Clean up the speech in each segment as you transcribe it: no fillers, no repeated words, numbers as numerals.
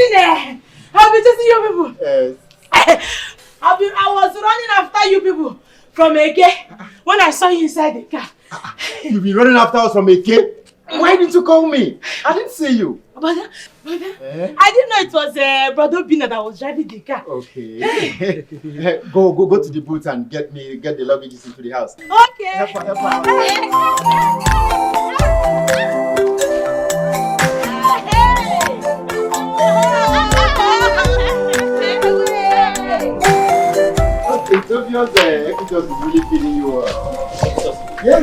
I've been chasing you people. Yes. I was running after you people from Eke when I saw you inside the car. You've been running after us from Eke? Why didn't you call me? I didn't see you. Brother, I didn't know it was Brother Bina that was driving the car. Okay. Go to the booth and get the luggage into the house. Okay. Help her. It's just really feeding you well. Yeah.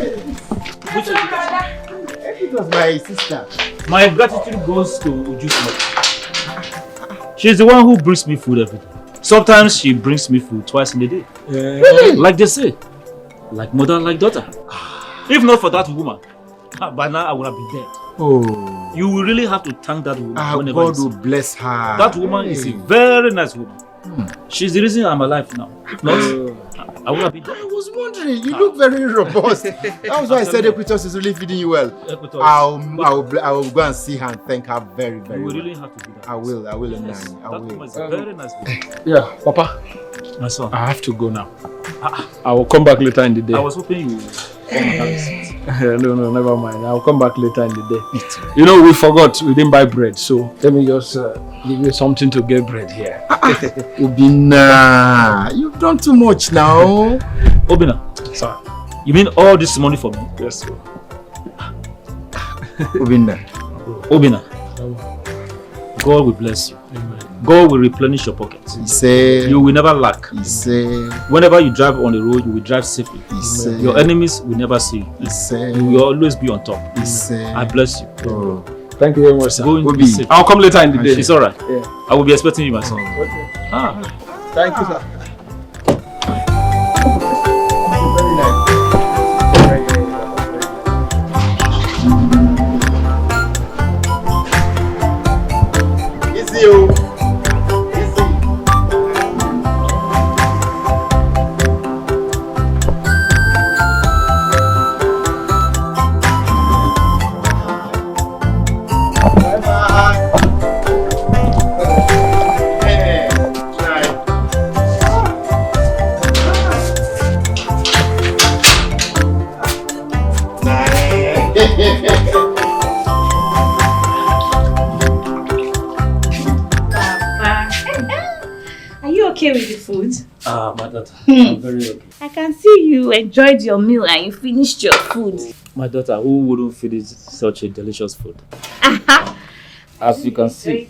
It was my sister. My gratitude goes to Uju's mother. She's the one who brings me food every day. Sometimes she brings me food twice in a day. Really? Like they say. Like mother, like daughter. If not for that woman, by now I would have been dead. Oh. You will really have to thank that woman whenever God will bless her. That woman is a very nice woman. She's the reason I'm alive now. Not, I would have been dead. I was wondering, you look very robust. That was why I said Equitos is really feeding you well. I will go and see her and thank her very, very well. You will really have to do that. I will, yes, I will. It's a very nice woman. Yeah, Papa. My son. I have to go now. I will come back later in the day. I was hoping you would come and have a seat. No, never mind. I'll come back later in the day. You know, we forgot we didn't buy bread, so let me just give you something to get bread here. Obina, you've done too much now. Obina, sir. You mean all this money for me? Yes, sir. Obina, God will bless you. Amen. God will replenish your pockets. He said, you will never lack. He said, whenever you drive on the road, you will drive safely. He said, your enemies will never see you. He said, you will always be on top. He said, I bless you. Oh. Thank you very much, sir. Go and be safe. I'll come later in the day. It's alright. Yeah. I will be expecting you, my son. Okay. Thank you, sir. Very nice. Easy, oh. Are you okay with the food? My daughter, I'm very okay. I can see you enjoyed your meal and you finished your food. My daughter, who wouldn't finish such a delicious food? As you can see.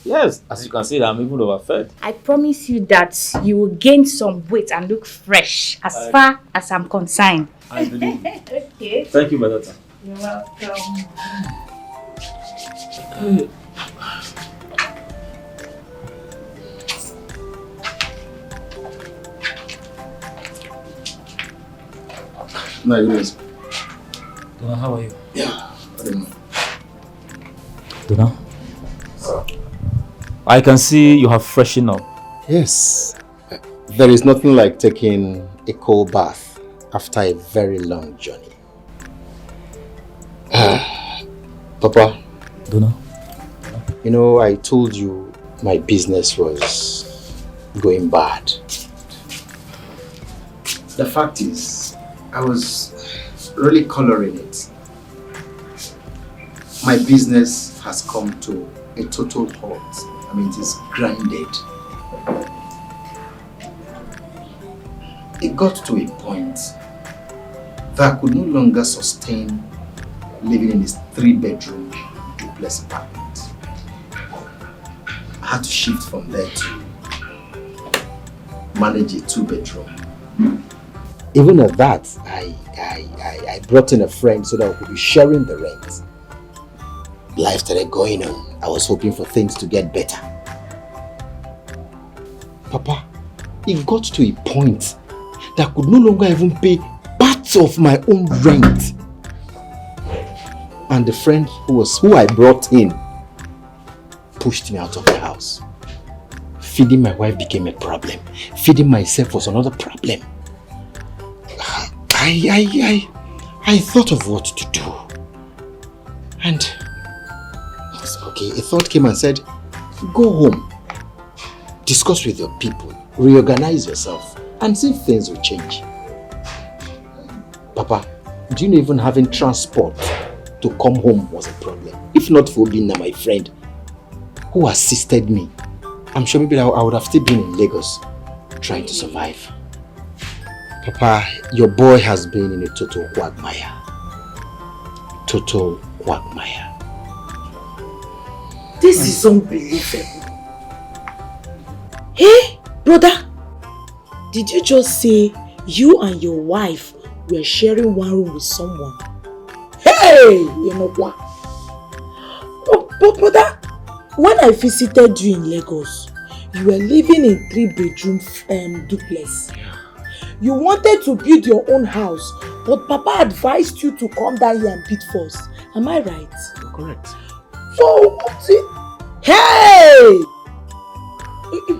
Yes, as you can see, I'm even overfed. I promise you that you will gain some weight and look fresh as far as I'm concerned. I believe you. Okay. Thank you, my daughter. You're welcome. Nice. Donna, how are you? Yeah. Donna? I can see you have freshened up. Yes. There is nothing like taking a cold bath after a very long journey. Papa. Donna? You know, I told you my business was going bad. The fact is, I was really coloring it. My business has come to a total halt. I mean, it is grounded. It got to a point that I could no longer sustain living in this 3-bedroom duplex apartment. I had to shift from there to manage a 2-bedroom. Even at that, I brought in a friend so that we could be sharing the rent. Life started going on. I was hoping for things to get better. Papa, it got to a point that I could no longer even pay part of my own rent. And the friend who I brought in pushed me out of the house. Feeding my wife became a problem. Feeding myself was another problem. I thought of what to do. And okay, a thought came and said, Go home. Discuss with your people. Reorganize yourself. And see if things will change. Papa, do you know even having transport to come home was a problem? If not for Obinna, my friend, who assisted me, I'm sure maybe I would have still been in Lagos trying to survive. Papa, your boy has been in a total quagmire. Total quagmire. This is unbelievable. Hey, brother, did you just say you and your wife were sharing one room with someone? Hey, you know what? But brother, when I visited you in Lagos, you were living in 3-bedroom duplex. You wanted to build your own house, but Papa advised you to come down here and build first. Am I right? You're correct. So, what's it? Hey!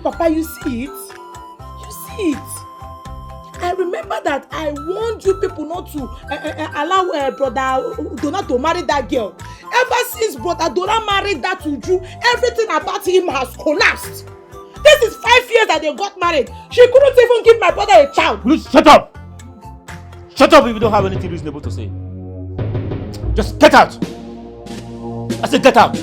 Papa, you see it? You see it? I remember that I warned you people not to allow brother Donna to marry that girl. Ever since brother Donna married that Uju, everything about him has collapsed. This is 5 years that they got married. She couldn't even give my brother a child. Please shut up! Shut up if you don't have anything reasonable to say. Just get out! I said get out!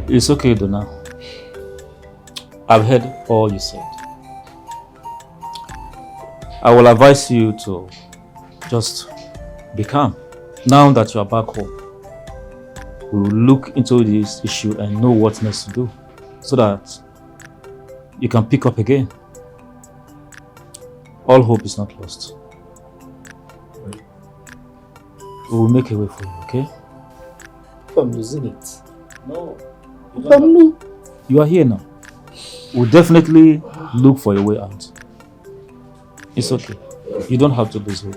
It's okay, Donna. I've heard all you said. I will advise you to just be calm. Now that you are back home, we will look into this issue and know what next to do so that you can pick up again. All hope is not lost. We will make a way for you, okay? I'm losing it. No. No. You are here now. We'll definitely look for a way out. It's okay. You don't have to lose hope.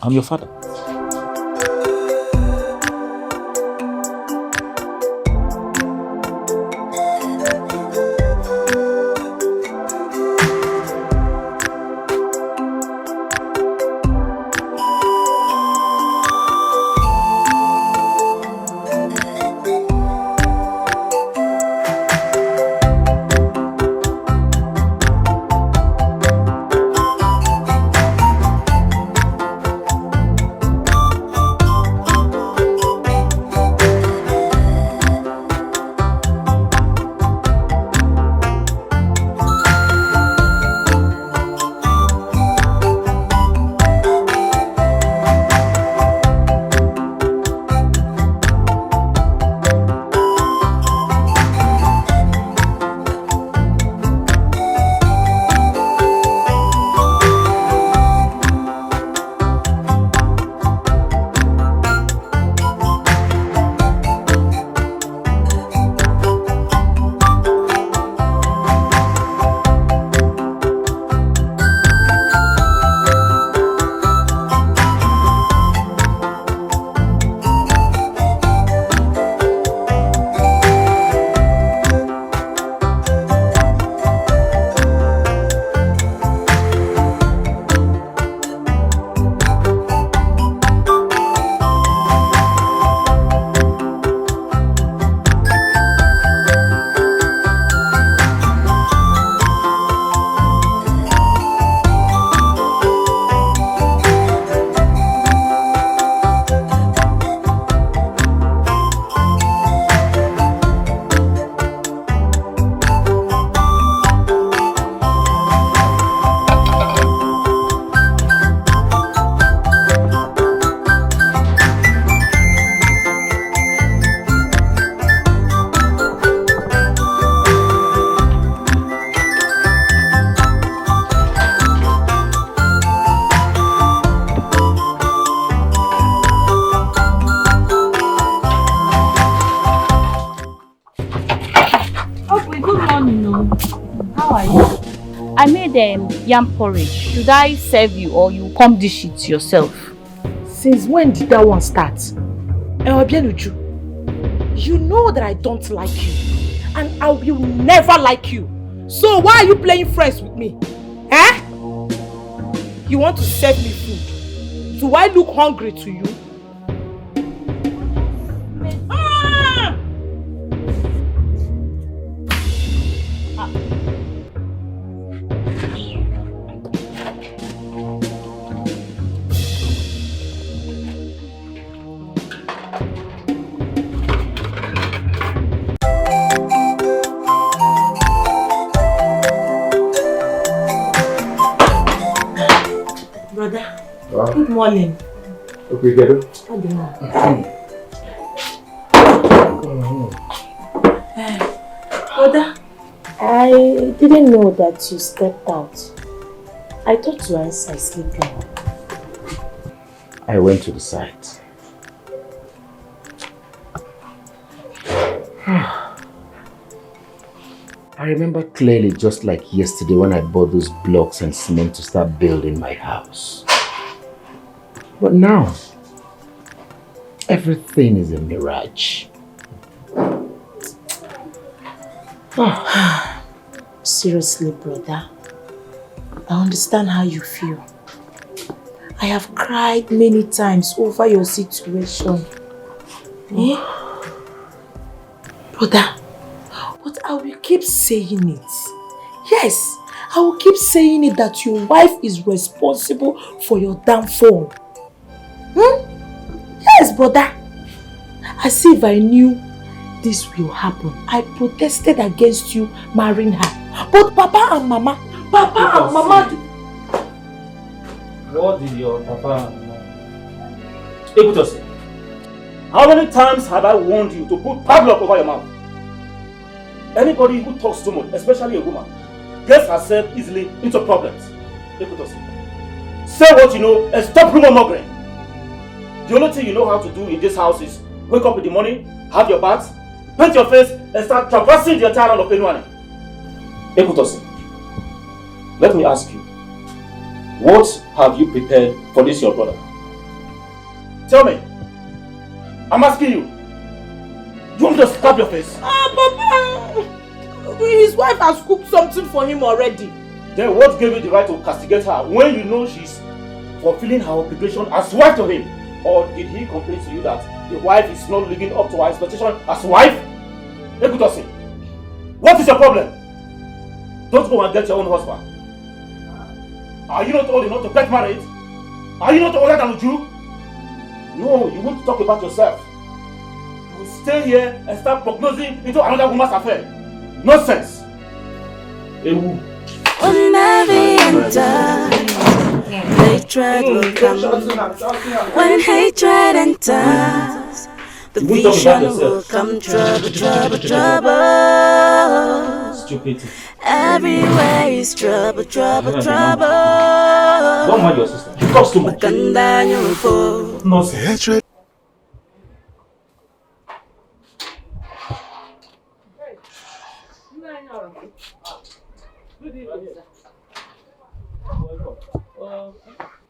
I'm your father. Yam porridge. Should I serve you or you come dish it yourself? Since when did that one start? Obianuju, you know that I don't like you and I will never like you. So why are you playing friends with me? Eh? You want to serve me food Do I look hungry to you? Ah! Brother, good morning. Okay, get it. Brother, I didn't know that you stepped out. I thought you were inside sleeping. I went to the site. I remember clearly, just like yesterday, when I bought those blocks and cement to start building my house. But now, everything is a mirage. Seriously, brother, I understand how you feel. I have cried many times over your situation. Eh? Brother, but I will keep saying it. Yes, I will keep saying it that your wife is responsible for your downfall. Yes, brother. As if I knew this will happen. I protested against you marrying her. But Papa and Mama, What did your Papa and Mama? Ekutosi, how many times have I warned you to put padlock over your mouth? Anybody who talks too much, especially a woman, gets herself easily into problems. Ekutosi, say what you know and stop rumor mongering. The only thing you know how to do in this house is wake up in the morning, have your bath, paint your face, and start traversing the entire land of Penuane. Ekutosi, let me ask you, what have you prepared for this your brother? Tell me. I'm asking you. You want me to stab your face? Papa! His wife has cooked something for him already. Then what gave you the right to castigate her when you know she's fulfilling her obligation as wife to him? Or did he complain to you that the wife is not living up to her expectation as wife? Ekutosi, what is your problem? Don't go and get your own husband. Are you not old enough to get married? Are you not older than Uju? No, you want to talk about yourself. You will stay here and start prognosing into another woman's affair. Nonsense. Ewu. Hatred will come. When hatred enters, the vision will come. Trouble, trouble, trouble. Stupidity. Everywhere is trouble, trouble, trouble. Don't mind your sister. She talks too much. Nonsense.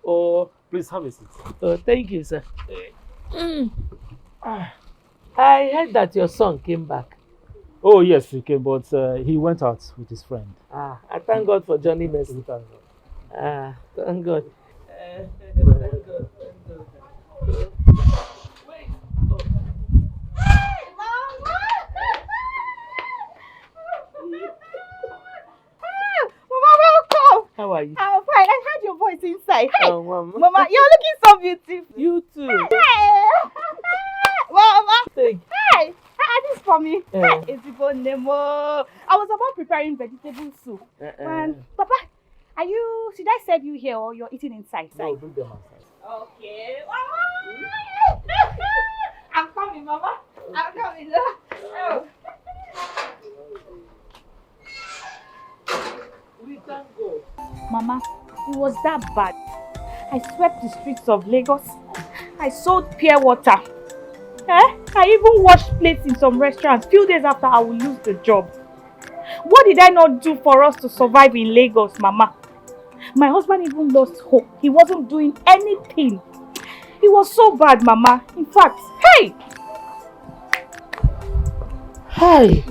Oh, please have a seat. Oh, thank you, sir. I heard that your son came back. Oh yes, he came, but he went out with his friend. I thank God for Johnny Mercy. Thank God. Thank God. Wait. Oh. Hey, Mama! Mama, welcome! How are you? I'm fine. I heard your voice inside. Hey, Oh, Mama. Mama, you're looking so beautiful. You too. Hey! Mama! Thank Hey! This for me. Eh. It's for Nemo. I was about preparing vegetable soup. And Papa, should I serve you here or you're eating inside? No, bring them outside. Okay. Mama! I'm coming, Mama. I'm coming. Oh. We thank God. Mama, it was that bad. I swept the streets of Lagos. I sold pure water. I even washed plates in some restaurants few days after I would lose the job. What did I not do for us to survive in Lagos, Mama? My husband even lost hope. He wasn't doing anything. It was so bad, Mama. In fact, hey! Hi.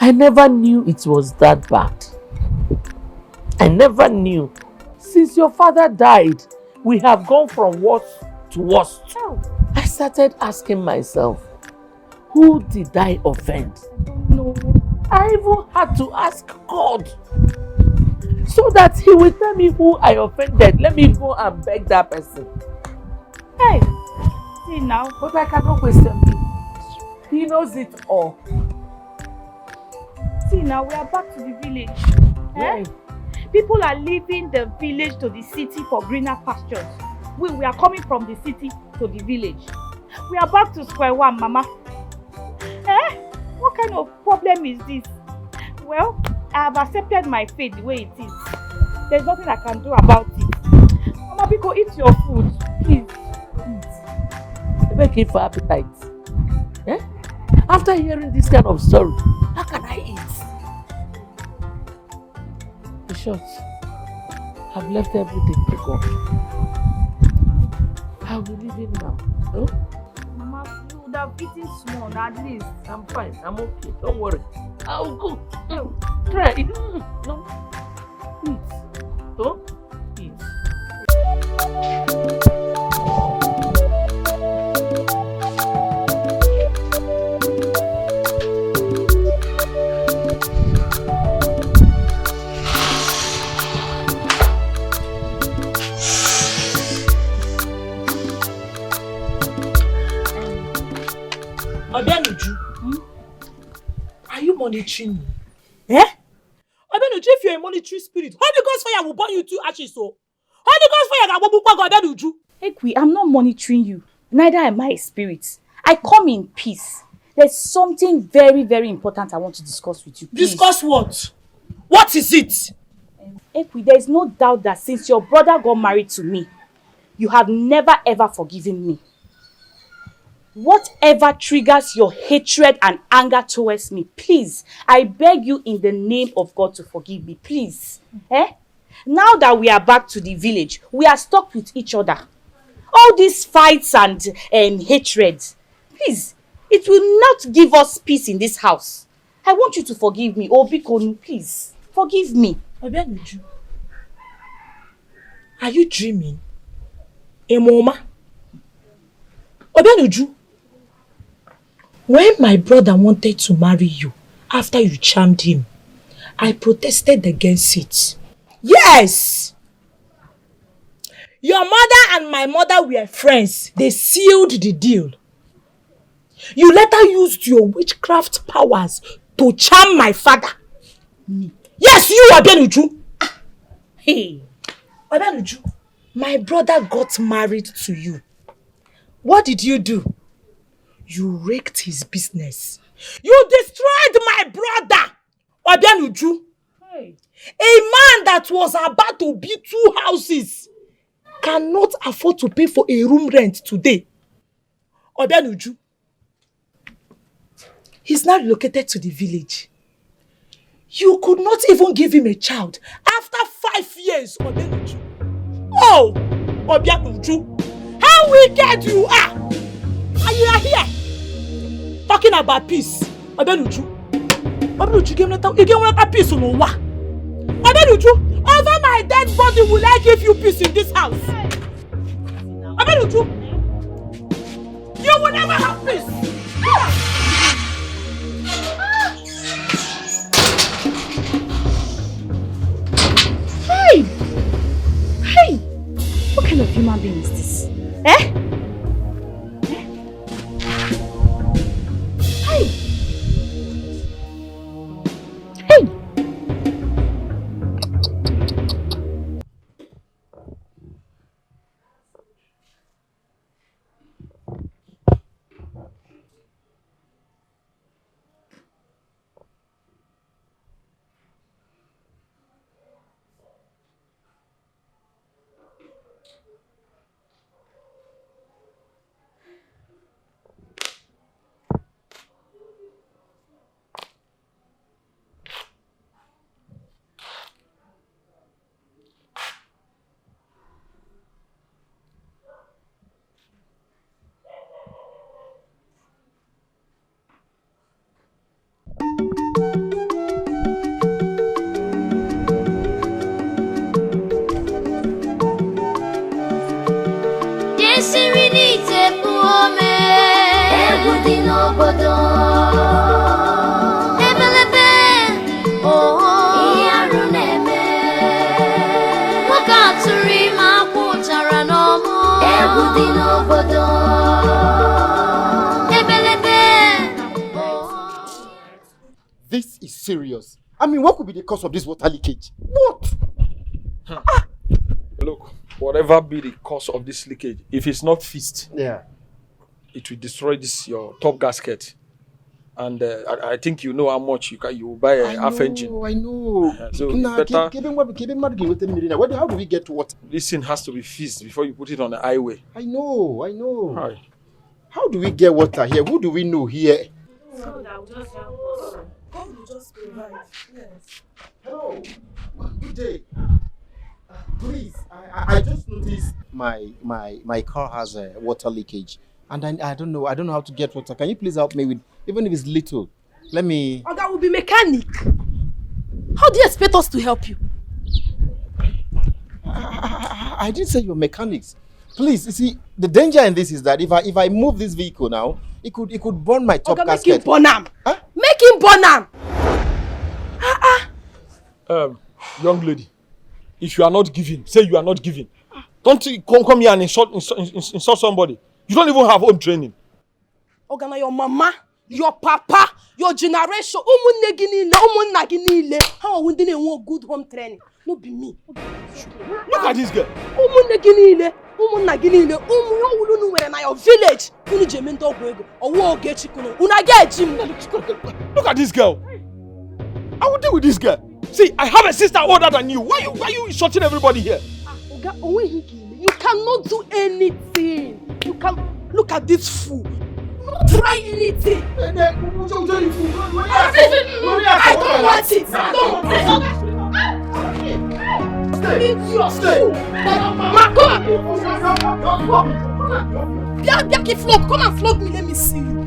I never knew it was that bad. I never knew. Since your father died, We have gone from worst to worst. Oh. I started asking myself, who did I offend? No. I even had to ask God so that he will tell me who I offended. Let me go and beg that person. Hey, see now. But I cannot question him. He knows it all. See now, we are back to the village. Right. People are leaving the village to the city for greener pastures. We are coming from the city to the village. We are back to square one, Mama. What kind of problem is this? Well, I have accepted my fate the way it is. There's nothing I can do about it. Mama, Biko, eat your food, please. Make it for appetite. Eh? After hearing this kind of story, how can I eat? In short, I've left everything to God. I'll be leaving now. Huh? Mama, you would have eaten small, at least. I'm fine. I'm okay. Don't worry. I'll go. Try. No. Eat. Don't eat. Obianuju, are you monitoring me? Obianuju, if you're a monitoring spirit, Holy Ghost fire will burn you to ashes. So, Holy Ghost fire will burn Obianuju. Ekwi, I'm not monitoring you. Neither am I a spirit. I come in peace. There's something very, very important I want to discuss with you. Please. Discuss what? What is it? Ekwi, there is no doubt that since your brother got married to me, you have never ever forgiven me. Whatever triggers your hatred and anger towards me, please, I beg you in the name of God to forgive me, please. Now that we are back to the village, we are stuck with each other. All these fights and hatred, please, it will not give us peace in this house. I want you to forgive me. Oh, Biko, please, forgive me. Obianuju, are you dreaming? Emoma? Obianuju, when my brother wanted to marry you, after you charmed him, I protested against it. Yes! Your mother and my mother were friends. They sealed the deal. You later used your witchcraft powers to charm my father. Me. Yes, you, Obianuju. Hey, Obianuju, my brother got married to you. What did you do? You wrecked his business. You destroyed my brother, Obianuju. Hey. A man that was about to build 2 houses cannot afford to pay for a room rent today. Obianuju, he's now relocated to the village. You could not even give him a child after 5 years, Obianuju. Oh, Obianuju, how wicked you are! And you are here talking about peace. Obianuju, give me peace no wa. Obianuju, over my dead body will I give you peace in this house. Obianuju, you will never have peace. Hey! Hey! What kind of human being is this? Hey! Hey! siri n'ite puome egwu dị n'obodo ebelebe ihe arụ na-eme nwoke atụrụ ime akwụ chara n'ọmụ egwu dị n'obodo ebelebe. This is serious. I mean, what could be the cause of this water leakage? What? Look, whatever be the cause of this leakage, if it's not fixed, Yeah. it will destroy your top gasket. And I think you know how much you will buy a half engine. I know. So Nah, better, how do we get water? this thing has to be fixed before you put it on the highway. I know. Right. How do we get water here? Who do we know here? So that will just help us. God will just provide. Yes. Hello. Good day. Please, I just noticed my car has a water leakage, and I don't know how to get water. Can you please help me with, even if it's little? Let me. Oga will be mechanic. How do you expect us to help you? I didn't say you're mechanics. Please, you see, the danger in this is that if I move this vehicle now, it could burn my top Oga, gasket. make him burn am. Huh? Make him burn am. Young lady, if you are not giving, say you are not giving. Don't you come here and insult somebody. You don't even have home training. Oga, na your mama, your papa, your generation, umunne gi niile, umunna gi niile, how are we dey want good home training? No be me. Look at this girl. Umunne gi niile, umunna gi niile, yo wulu nu were na your village. Unu je mento ogwu ego, owo oge chikuno. Una get jim. Look at this girl. I will deal with this girl. See, I have a sister older than you. Why you insulting everybody here? Oga, you cannot do anything. You can look at this fool. Not try anything. I don't want it. I don't want it. It's your fool. Come and flog me. Let me see you.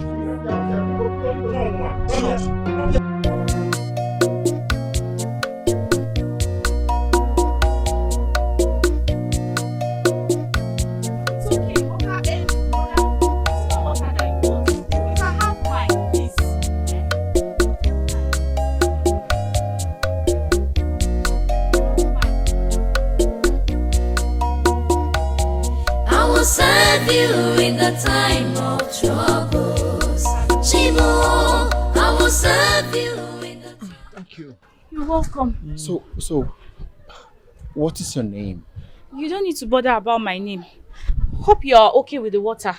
Serve you in the time of troubles. Shimo, I will serve you in the time. Thank you. You're welcome. So, what is your name? You don't need to bother about my name. Hope you're okay with the water.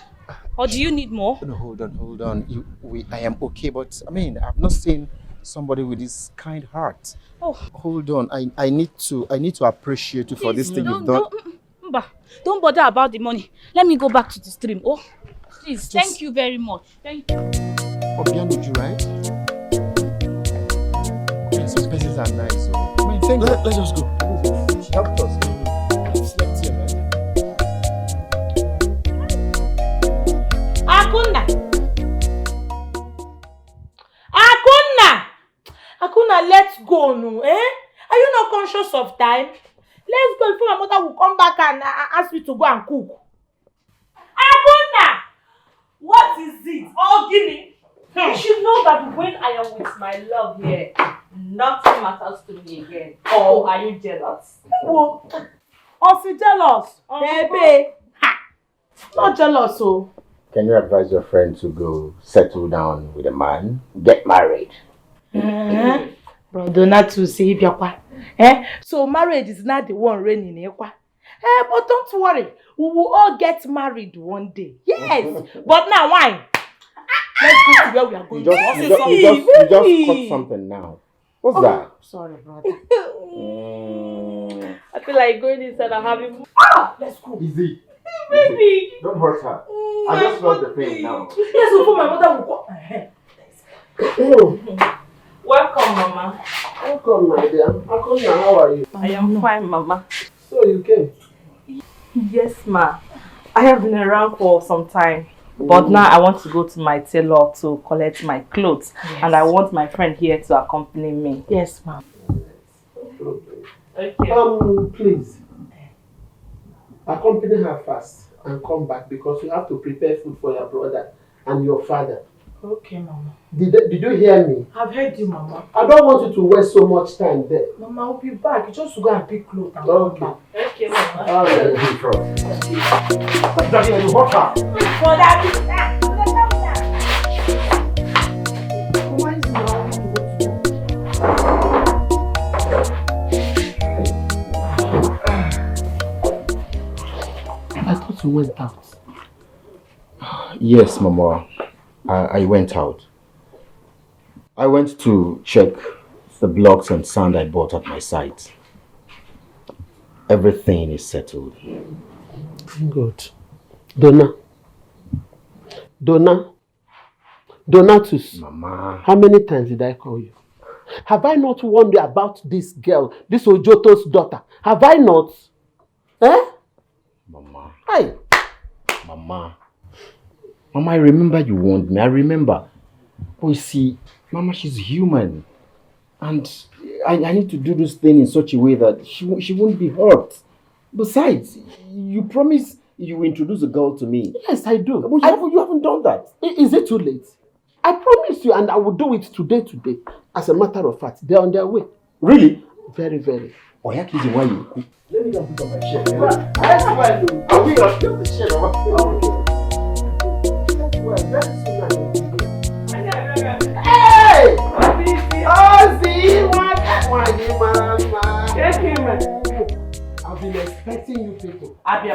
Or do you need more? No, hold on. I am okay, but I mean, I've not seen somebody with this kind heart. Oh, hold on. I need to appreciate you for this thing you've done. Don't bother about the money. Let me go back to the stream. Oh, please. Thank you very much. Thank you. Obianuju, right? Okay, so spaces are nice. I mean, let's just go. She helped us. Slept here, man. Akuna, let's go, no, eh? Are you not conscious of time? Let's go before my mother will come back and ask me to go and cook. Akuna! What is it? Oh, Guinea. You should know that when I am with my love here, nothing matters to me again. Or are you jealous? Oh, also jealous? Baby. Ha! Not jealous, oh. Can you advise your friend to go settle down with a man, get married? Brother, not to say if you're so marriage is not the one reigning, but don't worry, we will all get married one day. Yes, but now why? Let's go to where we are going. You just cut something now. What's that? Sorry, brother. I feel like going inside and having. Let's go. Easy. Baby. Don't hurt her. I just felt the pain now. Yes, before my mother will go. Welcome, Mama. Welcome, my dear. Akuna, how are you? I am fine, Mama. So you came? Yes, Ma. I have been around for some time. But now I want to go to my tailor to collect my clothes. Yes. And I want my friend here to accompany me. Yes, ma'am. Okay. Please. Accompany her first. and come back because you have to prepare food for your brother and your father. Okay, Mama. Did you hear me? I've heard you, Mama. I don't want you to waste so much time there. Mama, I'll be back. Just to go and pick clothes and Okay. come back. Okay, Mama. All right. For that, why is now? I thought you went out. Yes, Mama. I went out. I went to check the blocks and sand I bought at my site. Everything is settled. Good. Donatus. Mama. How many times did I call you? Have I not warned you about this girl, this Ojoto's daughter? Have I not? Eh? Mama. Hey. Mama, I remember you warned me. I remember. But you see, Mama, she's human. And I need to do this thing in such a way that she won't be hurt. Besides, you promised you will introduce a girl to me. Yes, I do. But you haven't done that. Is it too late? I promise you, and I will do it today. As a matter of fact, they're on their way. Really? Very, very. Oh, yeah, kids, why you? Let me go put on my shirt. That's why I do. I will get the shirt. That's why. Very soon I will be here. Hey! Ozzy! I've been expecting you people. Abia.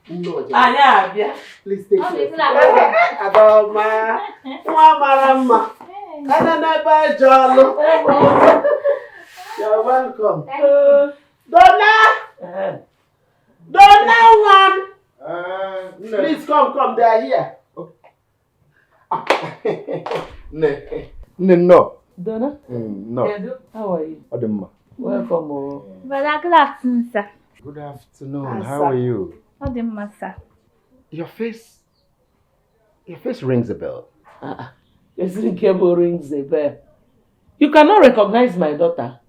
No, Abia. please take it. Adoma. Marama. You're welcome. Donna! Donna one! Please come, they are here. No. Donna? No. How are you? Odemma. Welcome. Brother, good afternoon, sir. Good afternoon. How are you? Odemma, sir. Your face rings a bell. Your cable rings a bell. You cannot recognize my daughter.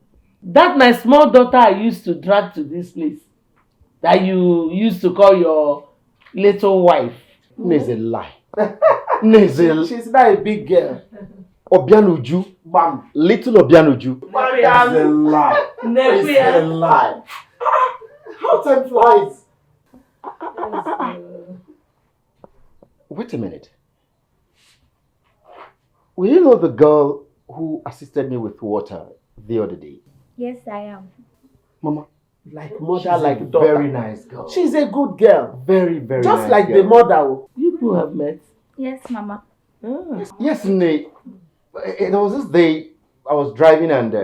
That my small daughter I used to drag to this place. That you used to call your little wife. It's a lie. She's not a big girl. Obianuju. Bam. Little Obianuju. It's a lie. It's a lie. How time flies. Wait a minute. Will you know the girl who assisted me with water the other day? Yes, I am. Mama. Like mother, She's like a daughter. very nice girl. She's a good girl. Very, very Just nice like girl. the mother. You two have met. Yes, Mama. Yes, Nate. There was this day I was driving and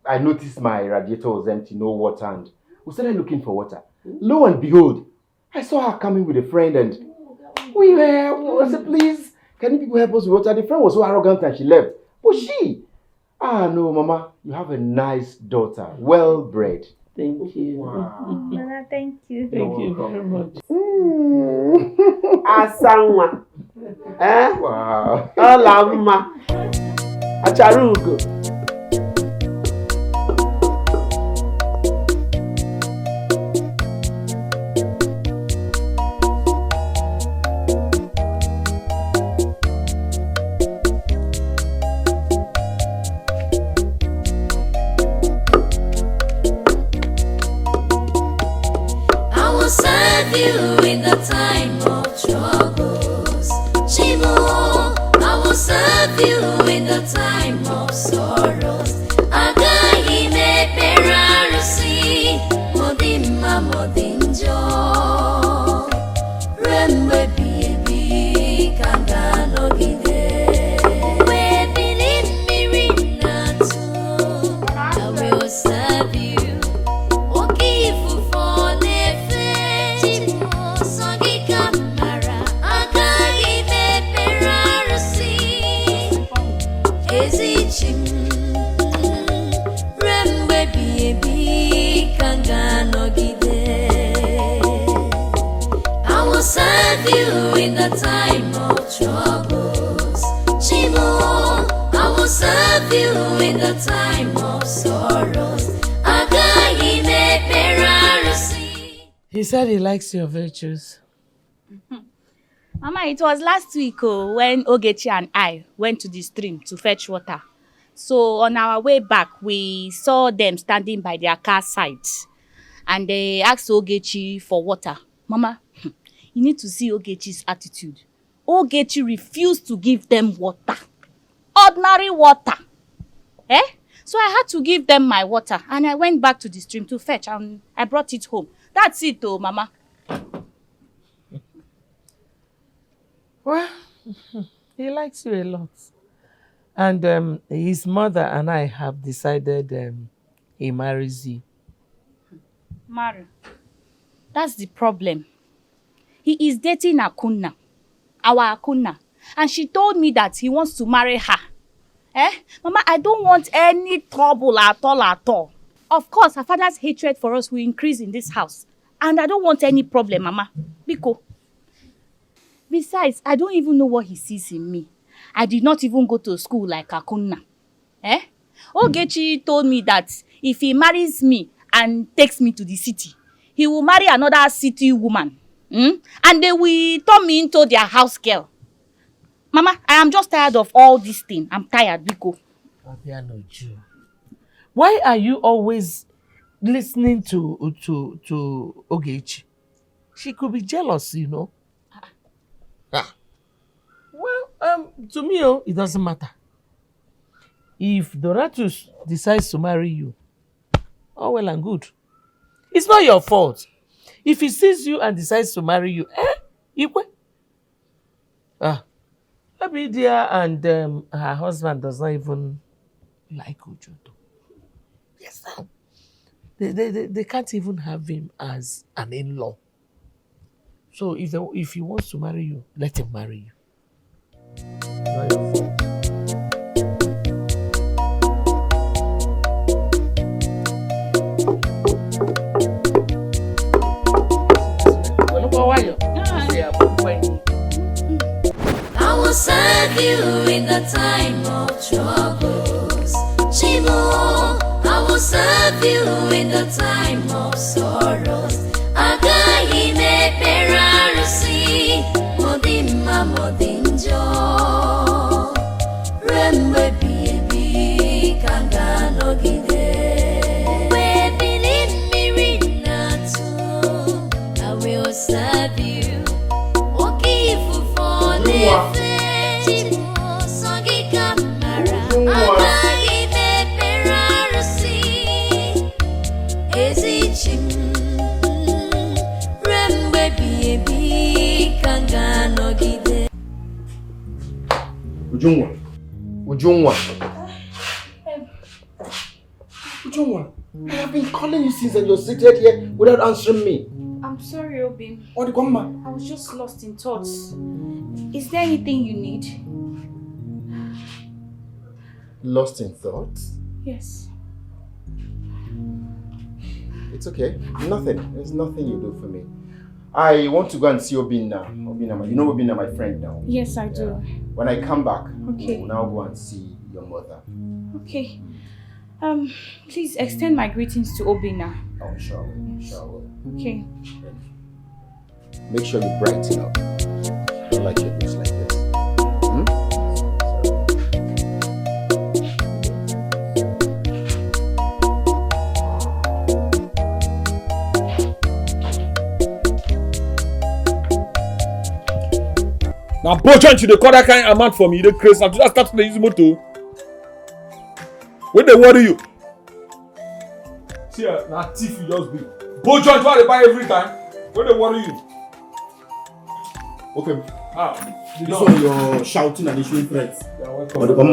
I noticed my radiator was empty, no water, and we started looking for water. Lo and behold, I saw her coming with a friend and I said, please, can you people help us with water? The friend was so arrogant and she left. But no, Mama, you have a nice daughter, well bred. Thank you. Wow. Brother, thank you. Thank you very much. Asanwa. Eh? Wow. Olamma. Acharugo. You in the time of troubles, Chimu, I will serve you in the time of sorrows. Agaghị m ekpere arụsị, modimma modinjo. Ruo mgbe ebighị ka m ga-anọgide. Mgbe ebili mmiri na-atụ, I will serve you. Oke ifufe ọ na-efe. I will serve you in the time of troubles. Chimu, I will serve you in the time of sorrows. He said he likes your virtues. Mama, it was last week when Ogechi and I went to the stream to fetch water. So on our way back, we saw them standing by their car side. And they asked Ogechi for water. Mama, you need to see Ogechi's attitude. Ogechi refused to give them water. Ordinary water. Eh? So I had to give them my water. And I went back to the stream to fetch. And I brought it home. That's it, Mama. Well, he likes you a lot. And his mother and I have decided he marries you. Mary, that's the problem. He is dating Akunna, our Akunna. And she told me that he wants to marry her. Eh? Mama, I don't want any trouble at all. Of course, her father's hatred for us will increase in this house. And I don't want any problem, Mama. Biko. Besides, I don't even know what he sees in me. I did not even go to school like Akunna. Eh? Ogechi told me that if he marries me and takes me to the city, he will marry another city woman. And they will turn me into their house girl. Mama, I am just tired of all this thing. I'm tired, Biko. Why are you always listening to Ogechi? She could be jealous, you know. Well, to me, it doesn't matter. If Doratus decides to marry you, all well and good. It's not your fault. If he sees you and decides to marry you, maybe dear and her husband does not even like Ojoto. Yes, sir. They can't even have him as an in-law. So if he wants to marry you, let him marry you. Not your fault. I will serve you in the time of troubles. Chimo, I will serve you in the time of sorrows. Agaghị m ekpere arụsị, modimma modinjo. Ruo mgbe ebighị ebi ka m ga-anọgide. Mgbe ebili mmiri na-atụ, I will serve you. Oke ifufe na-efe, Chimu sọ gị ka m mara. Agaghị m ekpere arụsị, ezi Chimu. Ujungwa, I have been calling you since and you're seated here without answering me. I'm sorry, Obi. What the man? I was just lost in thoughts. Is there anything you need? Lost in thoughts? Yes. It's okay. Nothing. There's nothing you do for me. I want to go and see Obinna. You know Obinna, my friend now. Yes, I do. When I come back, okay, we'll now go and see your mother. Okay. Please extend my greetings to Obinna. Oh, sure. Yes. Sure. Okay. Make sure you brighten up. I don't like your looks like this. Now, Bojan, you dey call that kind amount for me, you dey crazy. Now, just start to use motor. When they worry you. See, now thief you just be. Bojan, why they buy every time? When they worry you. Okay. This one you're shouting and issuing threats. You're welcome. Come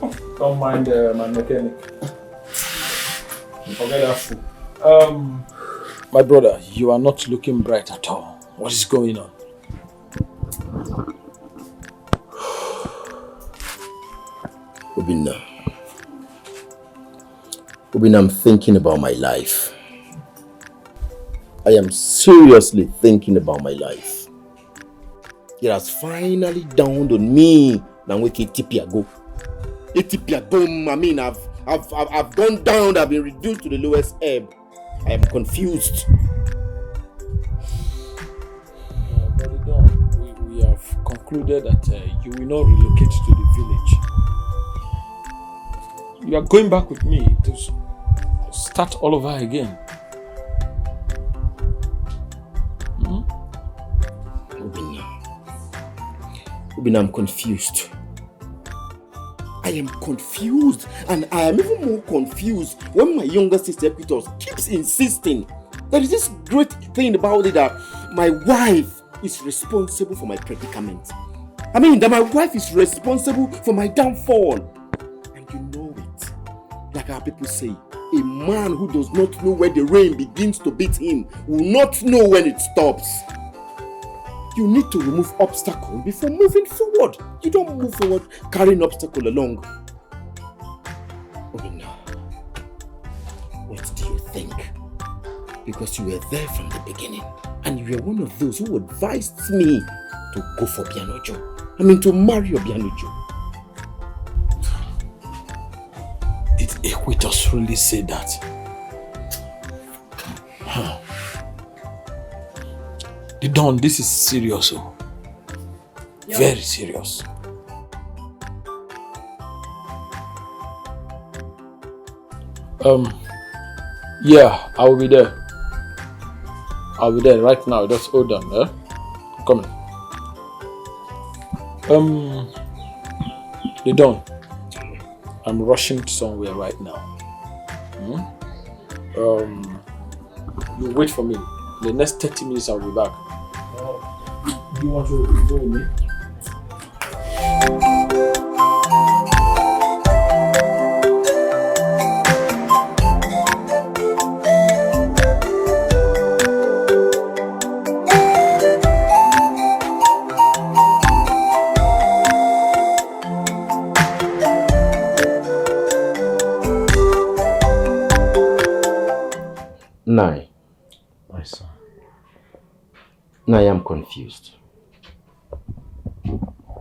on. Don't mind my mechanic. Forget that fool. My brother, you are not looking bright at all. What is going on? Obinna, I'm thinking about my life. I am seriously thinking about my life. It has finally dawned on me. Now we can go. I mean, I've gone down. I've been reduced to the lowest ebb. I am confused. concluded that you will not relocate to the village. You are going back with me to start all over again. Obina, I'm confused. I am confused, and I am even more confused when my younger sister Equitos keeps insisting there is this great thing about it that my wife is responsible for my predicament. I mean, that my wife is responsible for my downfall. And you know it. Like our people say, a man who does not know where the rain begins to beat him will not know when it stops. You need to remove obstacle before moving forward. You don't move forward carrying obstacle along. Oh no. What do you think? Because you were there from the beginning, and you were one of those who advised me to go for Bianojo. I mean, to marry Bianojo. Did Equitos really say that? Huh. The Don, this is serious. Oh. Yeah. Very serious. Yeah, I will be there. I'll be there right now. Just hold on, eh? I'm coming. The Don, I'm rushing somewhere right now. You wait for me. The next 30 minutes I'll be back. Do you want to go with me? Nai. My son. Now I am confused.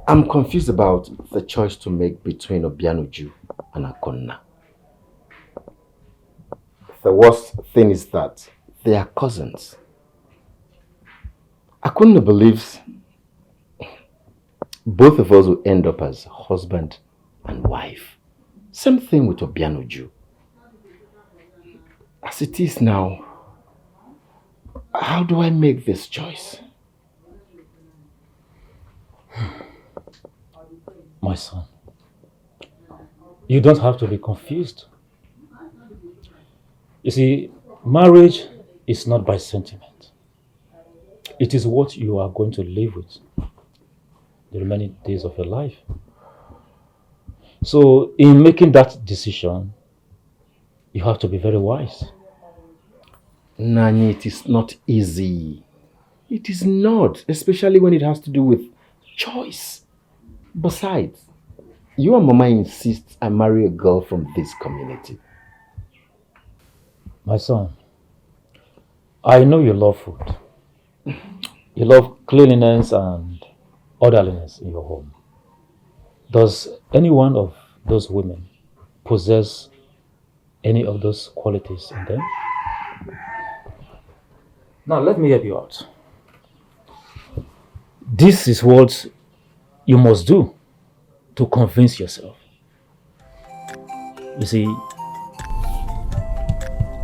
I'm confused about the choice to make between Obianuju and Akonna. The worst thing is that they are cousins. Akonna believes both of us will end up as husband and wife. Same thing with Obianuju. As it is now, how do I make this choice? My son, you don't have to be confused. You see, marriage is not by sentiment. It is what you are going to live with the remaining days of your life. So, in making that decision, you have to be very wise. Nani, it is not easy. It is not, especially when it has to do with choice. Besides, you and Mama insist I marry a girl from this community. My son, I know you love food. You love cleanliness and orderliness in your home. Does any one of those women possess any of those qualities in them? Now let me help you out. This is what you must do to convince yourself. You see,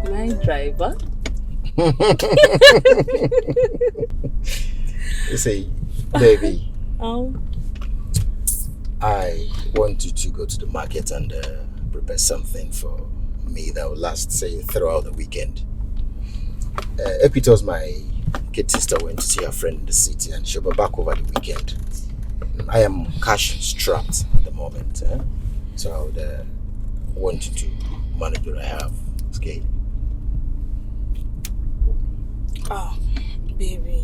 my driver. You see, baby, Oh. I want you to go to the market and prepare something for me that will last, say, throughout the weekend. Equitos, my kid sister, went to see her friend in the city and she'll be back over the weekend. I am cash strapped at the moment, so I would want you to manage what I have, okay? Oh, baby.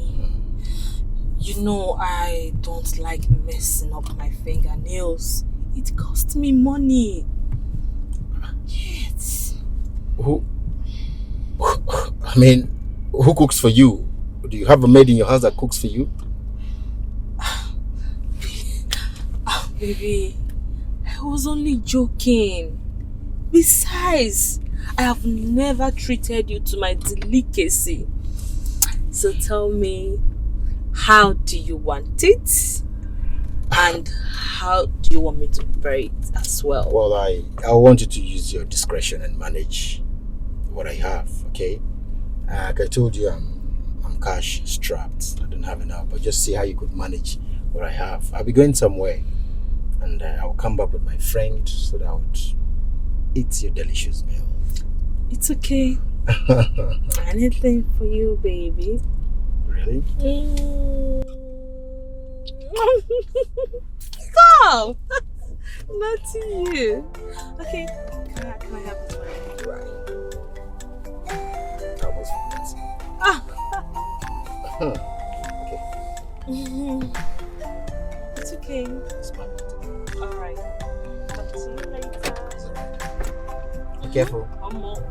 You know I don't like messing up my fingernails. It cost me money. Yes. Who cooks for you? Do you have a maid in your house that cooks for you? Oh, baby, I was only joking. Besides, I have never treated you to my delicacy. So tell me, how do you want it? And how do you want me to prepare it as well? Well, I want you to use your discretion and manage what I have, okay? Like I told you, I'm cash strapped. I don't have enough, but just see how you could manage what I have. I'll be going somewhere, and I'll come back with my friend so that I would eat your delicious meal. It's okay. Anything for you, baby. Really? Stop! Not to you. Okay, can I have this one? Right. That was fancy. Okay. It's okay. It's my birthday. Alright. Talk to you later. Be careful. One more.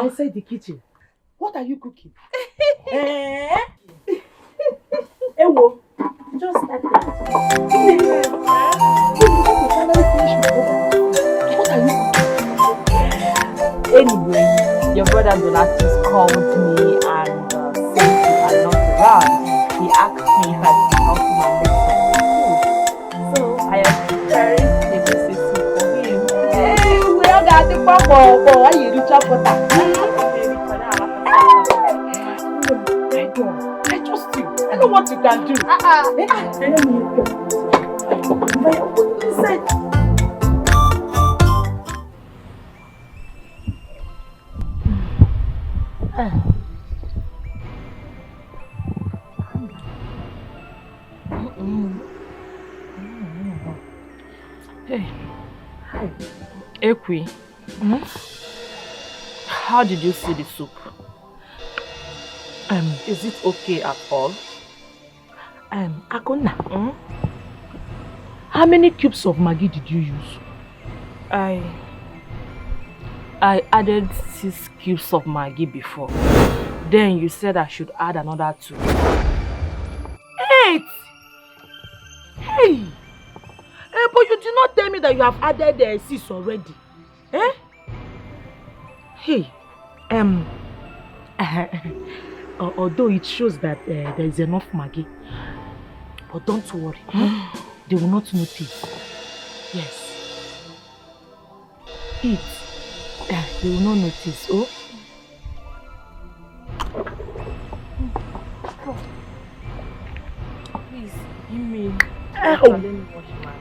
Inside the kitchen. What are you cooking? Ewo, just start it. What are you cooking? Anyway, your brother Donatus called me and said you are not around. He asked me if I could help him and make some food. So I am preparing the visit for him. Hey, we all got the papa. Why you do chapota? I trust you. I know what you can do. Hey, hi. Ekwi, how did you see the soup? Is it okay at all? Akona, how many cubes of Maggi did you use? I added 6 cubes of Maggi before. Then you said I should add another 2. 8! Hey! But you did not tell me that you have added 6 already. Eh? Hey, although it shows that there is enough Maggi, but don't worry, they will not notice. Yes. Eat. They will not notice. Oh. Let me wash my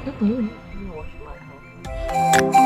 Let me wash my hands.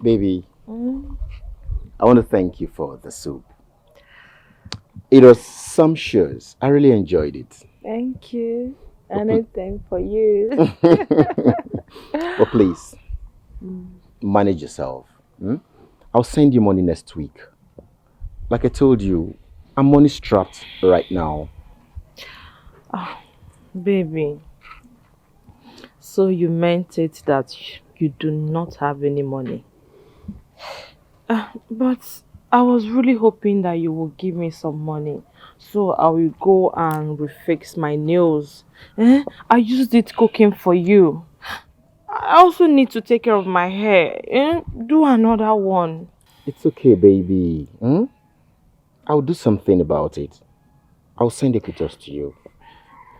Baby, I want to thank you for the soup. It was sumptuous. I really enjoyed it. Thank you. Anything for you. But please, manage yourself. I'll send you money next week. Like I told you, I'm money strapped right now. Baby, so you meant it that you do not have any money? But I was really hoping that you will give me some money so I will go and refix my nails. I used it cooking for you. I also need to take care of my hair. Do another one. It's okay, baby. I'll do something about it. I'll send the pictures to you.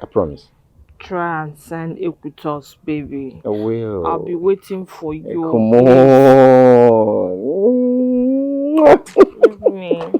I promise. Try and send Equitos, baby. I will. I'll be waiting for you. Come on. Leave me.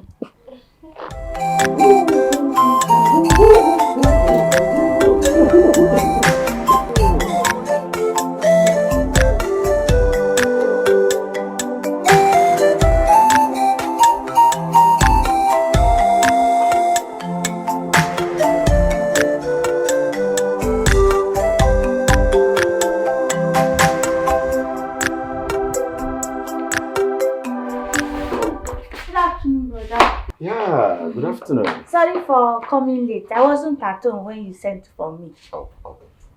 Yeah, good afternoon. Sorry for coming late. I wasn't at home when you sent for me. Oh,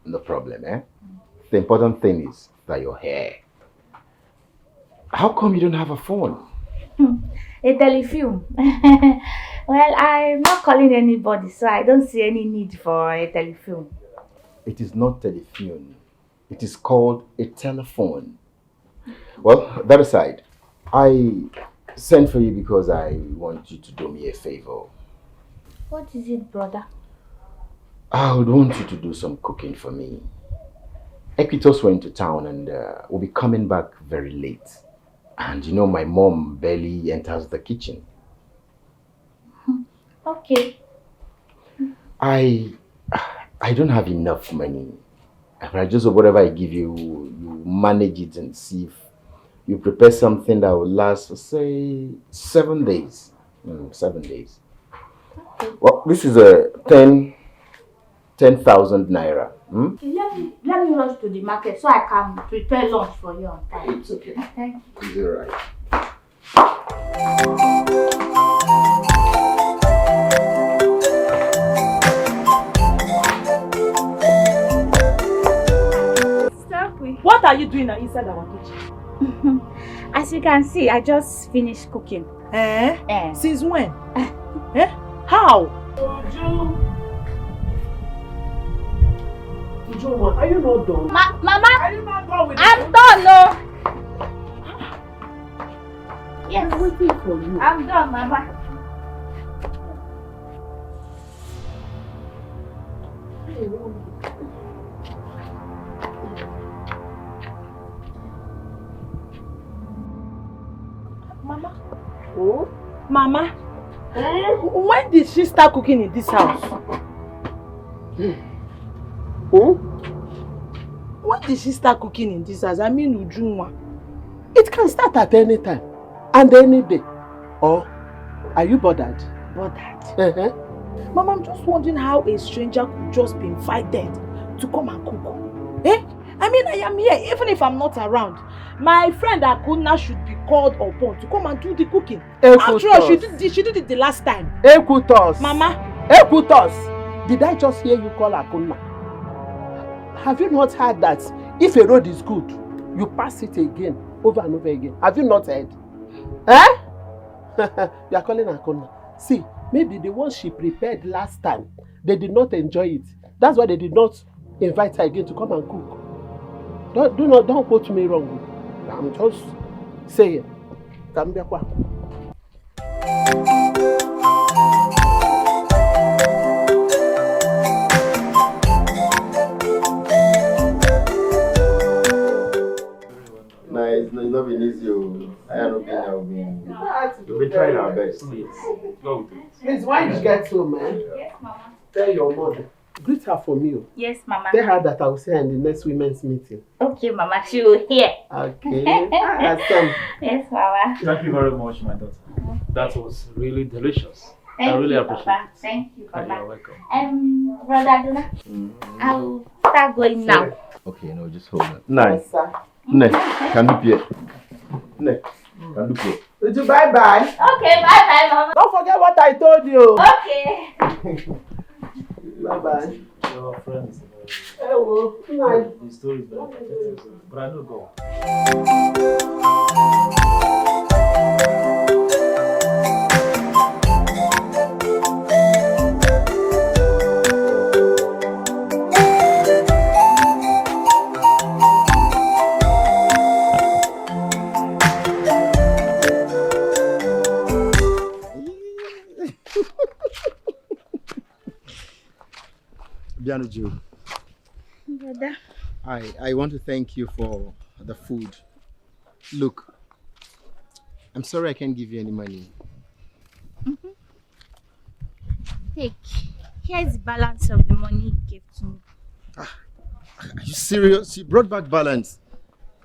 no problem, eh? The important thing is that you're here. How come you don't have a phone? A telephone. Well, I'm not calling anybody, so I don't see any need for a telephone. It is not telephone. It is called a telephone. Well, that aside, I sent for you because I want you to do me a favor. What is it, brother? I would want you to do some cooking for me. Equitos went to town and will be coming back very late. And you know my mom barely enters the kitchen. Okay. I don't have enough money. I just whatever I give you, you manage it and see if you prepare something that will last for say 7 days. 7 days. Okay. Well, this is a 10,000 naira. Okay, let me rush to the market so I can prepare lunch for you on time. It's okay. Thank you. It's all right. What are you doing inside our kitchen? As you can see, I just finished cooking. Since when? How? Uju, are you not done? Mama, Are you not done with I'm done, no. Yes, I'm waiting for you. I'm done, Mama. Mama? Oh? Mama? When did she start cooking in this house? When did she start cooking in this house? I mean Ujunwa. It can start at any time and any day. Or are you bothered? Bothered? Mama, I'm just wondering how a stranger could just be invited to come and cook. I mean, I am here, even if I'm not around. My friend Akuna should be called upon to come and do the cooking. After all, she did it the last time. Ekutos. Mama. Ekutos. Did I just hear you call Akuna? Have you not heard that if a road is good, you pass it again, over and over again? Have you not heard? You are calling Akuna. See, maybe the one she prepared last time, they did not enjoy it. That's why they did not invite her again to come and cook. Don't quote me wrong. I'm just saying. Kambiakwa. Nice, no, it's not been easy. I have not been. We've been trying our best. Please, when you get home, man, Yes, Mama. tell your mother. Greet her for me. Yes, Mama. Tell her that I will see her in the next women's meeting. Okay, Mama. She will hear. Okay. Awesome. Yes, Mama. Thank you very much, my daughter. That was really delicious. Thank I really you, appreciate Papa. it. Thank you, Papa. You're welcome. Brother Aduna, I'll start going now. Okay, no, just hold on. Nice. Ne, can do Pierre. Ne, can do Pierre. Would you bye-bye? Okay, bye-bye, Mama. Don't forget what I told you. Okay. Bye-bye. Your friends. Hello. Good night. The story is very interesting, but I know go. Bianuju, Brother. I want to thank you for the food. Look, I'm sorry I can't give you any money. Take. Here's the balance of the money you gave to me. Are you serious? You brought back balance.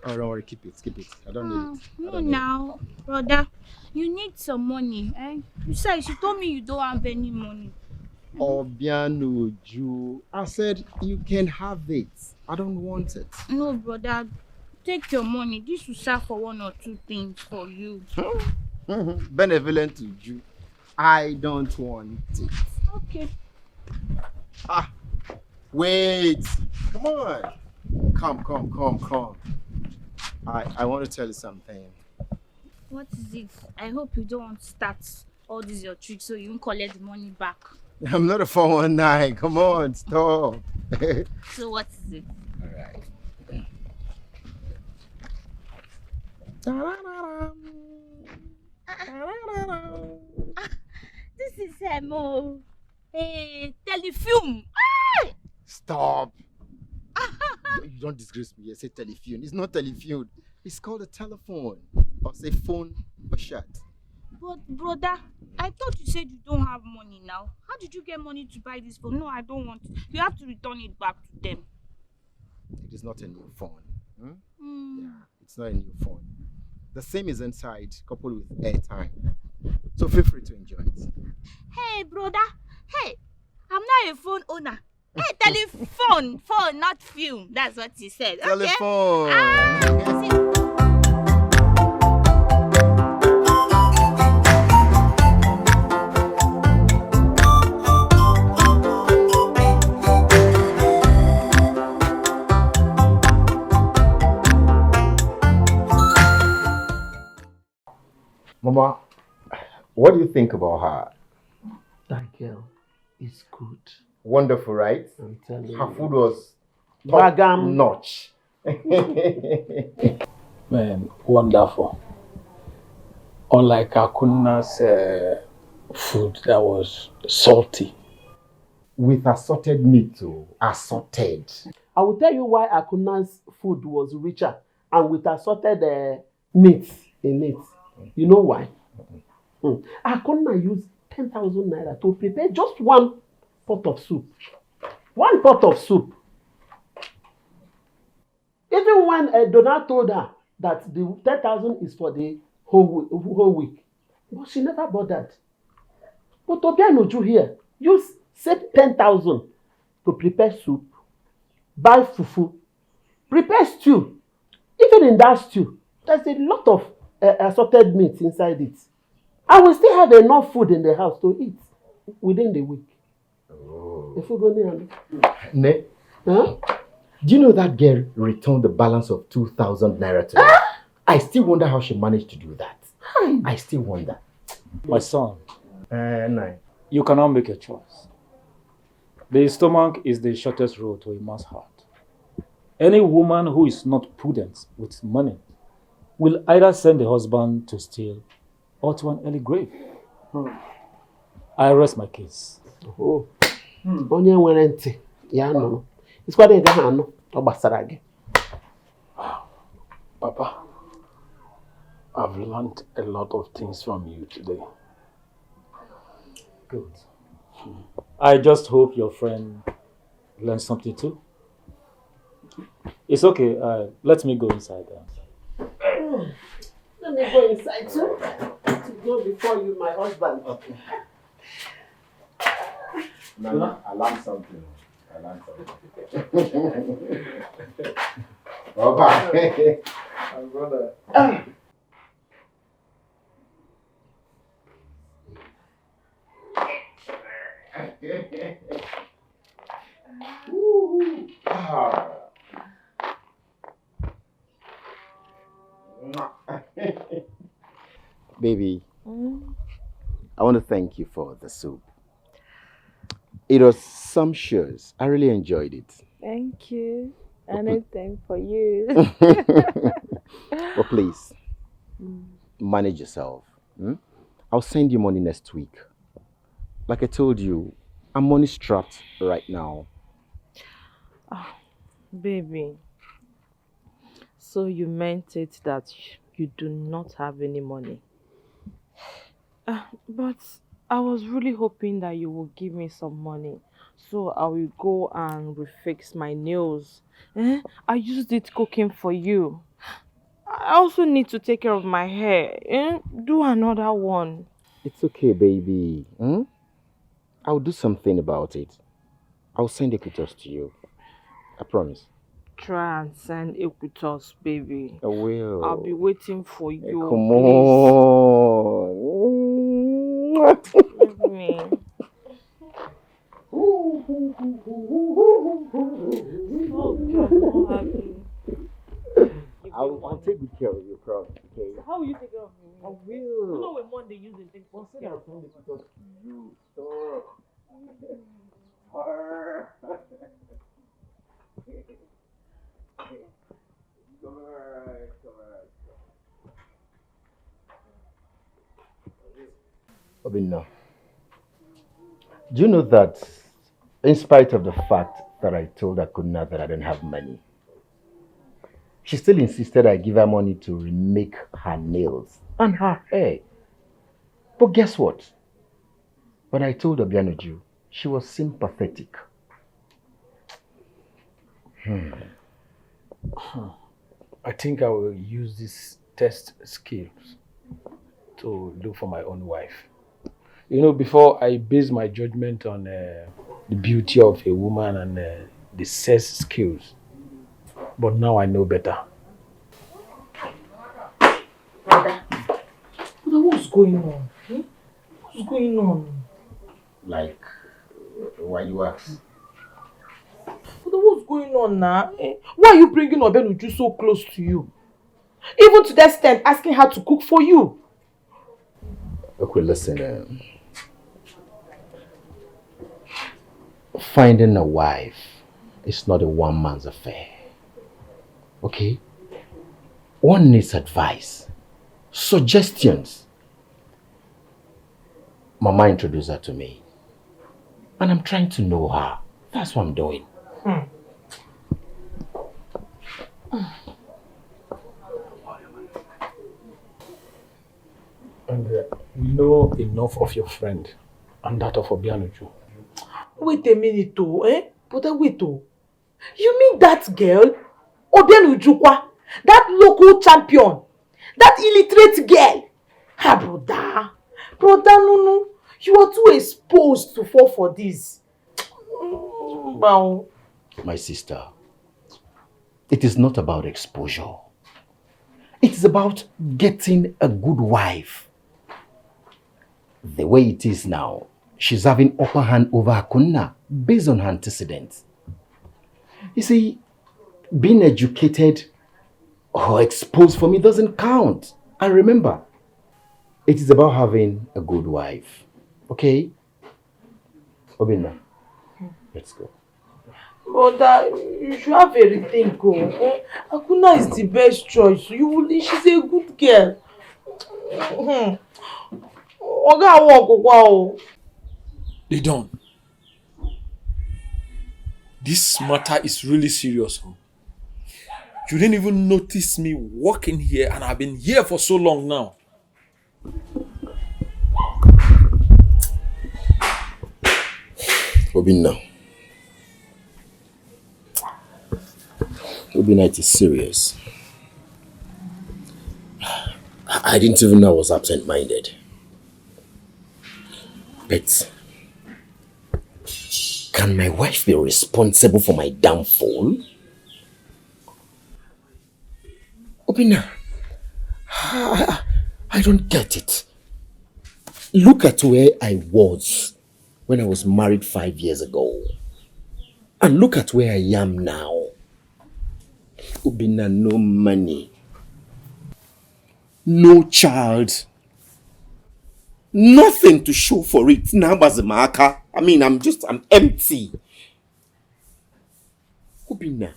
Oh, don't worry, keep it. I don't need it. No, now, brother. You need some money, eh? Besides, you told me you don't have any money. Bianuju, I said you can have it. I don't want it. No, brother. Take your money. This will serve for one or two things for you. Benevolent to you. I don't want it. Okay. Wait. Come on. Come. I want to tell you something. What is it? I hope you don't want to start all these your tricks so you won't collect the money back. I'm not a 419. Come on, stop. So what is it? All right. This is telefilm. Stop. You don't disgrace me. You say telephone. It's not telephone. It's called a telephone. Or say phone or shut. But brother, I thought you said you don't have money now. How did you get money to buy this phone? No, I don't want it. You have to return it back to them. It is not a new phone. Yeah, it's not a new phone. The same is inside, coupled with airtime. So feel free to enjoy it. Hey, brother. Hey, I'm not a phone owner. Hey, telephone. Phone, not film. That's what he said. Okay? Telephone. That's it. Mama, what do you think about her? That girl is good. Wonderful, right? I'm telling Her you. food was top notch. Man, wonderful. Unlike Akuna's food that was salty. With assorted meat too. Assorted. I will tell you why Akuna's food was richer and with assorted meat in it. You know why? Akuna used 10,000 naira to prepare just one pot of soup. One pot of soup. Even when Donald told her that the 10,000 is for the whole week, but she never bothered. But Obianoju here used save 10,000 to prepare soup, buy fufu, prepare stew. Even in that stew, there's a lot of assorted meat inside it. I will still have enough food in the house to eat within the week. Oh. If you go near Ne? huh? Do you know that girl returned the balance of 2,000 naira to me? I still wonder how she managed to do that. I still wonder. My son, No. you cannot make a choice. The stomach is the shortest road to a man's heart. Any woman who is not prudent with money will either send the husband to steal or to an early grave. I rest my case. Oh. Onye nwere ntị ya nụrụ. Isikwa ị gaghị anụ ọ gbasara gị. Papa, I've learned a lot of things from you today. Good. I just hope your friend learned something too. It's okay. Let me go inside. Let me go inside too. To go before you, my husband. Okay. Nana, I learned something. Bye-bye. My brother. Baby, I want to thank you for the soup. It was sumptuous. I really enjoyed it. Thank you. Anything for you. But please, manage yourself. I'll send you money next week. Like I told you, I'm money strapped right now. Oh, baby. So you meant it that you do not have any money? But I was really hoping that you will give me some money so I will go and refix my nails. I used it cooking for you. I also need to take care of my hair. Do another one. It's okay, baby. I'll do something about it. I'll send Equitos to you. I promise. Try and send Equitos, baby. I will. I'll be waiting for you. Come on. Leave me. I'll take good care of you, promise. Okay. How will you take care of me? I will. You know when Monday using things for care of You stop. Obinna, do you know that in spite of the fact that I told Akuna that I don't have money, she still insisted I give her money to remake her nails and her hair. But guess what? When I told Obianuju, she was sympathetic. I think I will use these test skills to look for my own wife. You know, before I base my judgment on the beauty of a woman and the sex skills, but now I know better. Brother, what's going on? What's going on? Like, why you ask? What's going on now? Why are you bringing Obenuju so close to you? Even to the extent asking her to cook for you. Okay, listen. Finding a wife is not a one-man's affair. Okay? One needs advice, suggestions. Mama introduced her to me. And I'm trying to know her. That's what I'm doing. And we know enough of your friend and that of Obianuju. Wait a minute, But wait, You mean that girl? Obianujukwa? That local champion? That illiterate girl? Brother. Brother, no. You are too exposed to fall for this. Wow. My sister, it is not about exposure. It is about getting a good wife. The way it is now, she's having upper hand over Akuna based on her antecedents. You see, being educated or exposed for me doesn't count. And remember, it is about having a good wife. Okay? Obinna, let's go. Brother, you should have a rethink. Akuna is the best choice. She's a good girl. Oga won ko. They don't. This matter is really serious. Huh? You didn't even notice me walking here, and I've been here for so long now. Obinna, it is serious. I didn't even know I was absent-minded. But can my wife be responsible for my downfall? Obinna, I don't get it. Look at where I was when I was married 5 years ago. And look at where I am now. Obinna, no money. No child. Nothing to show for it. Now as a marker. I mean, I'm empty. Obinna,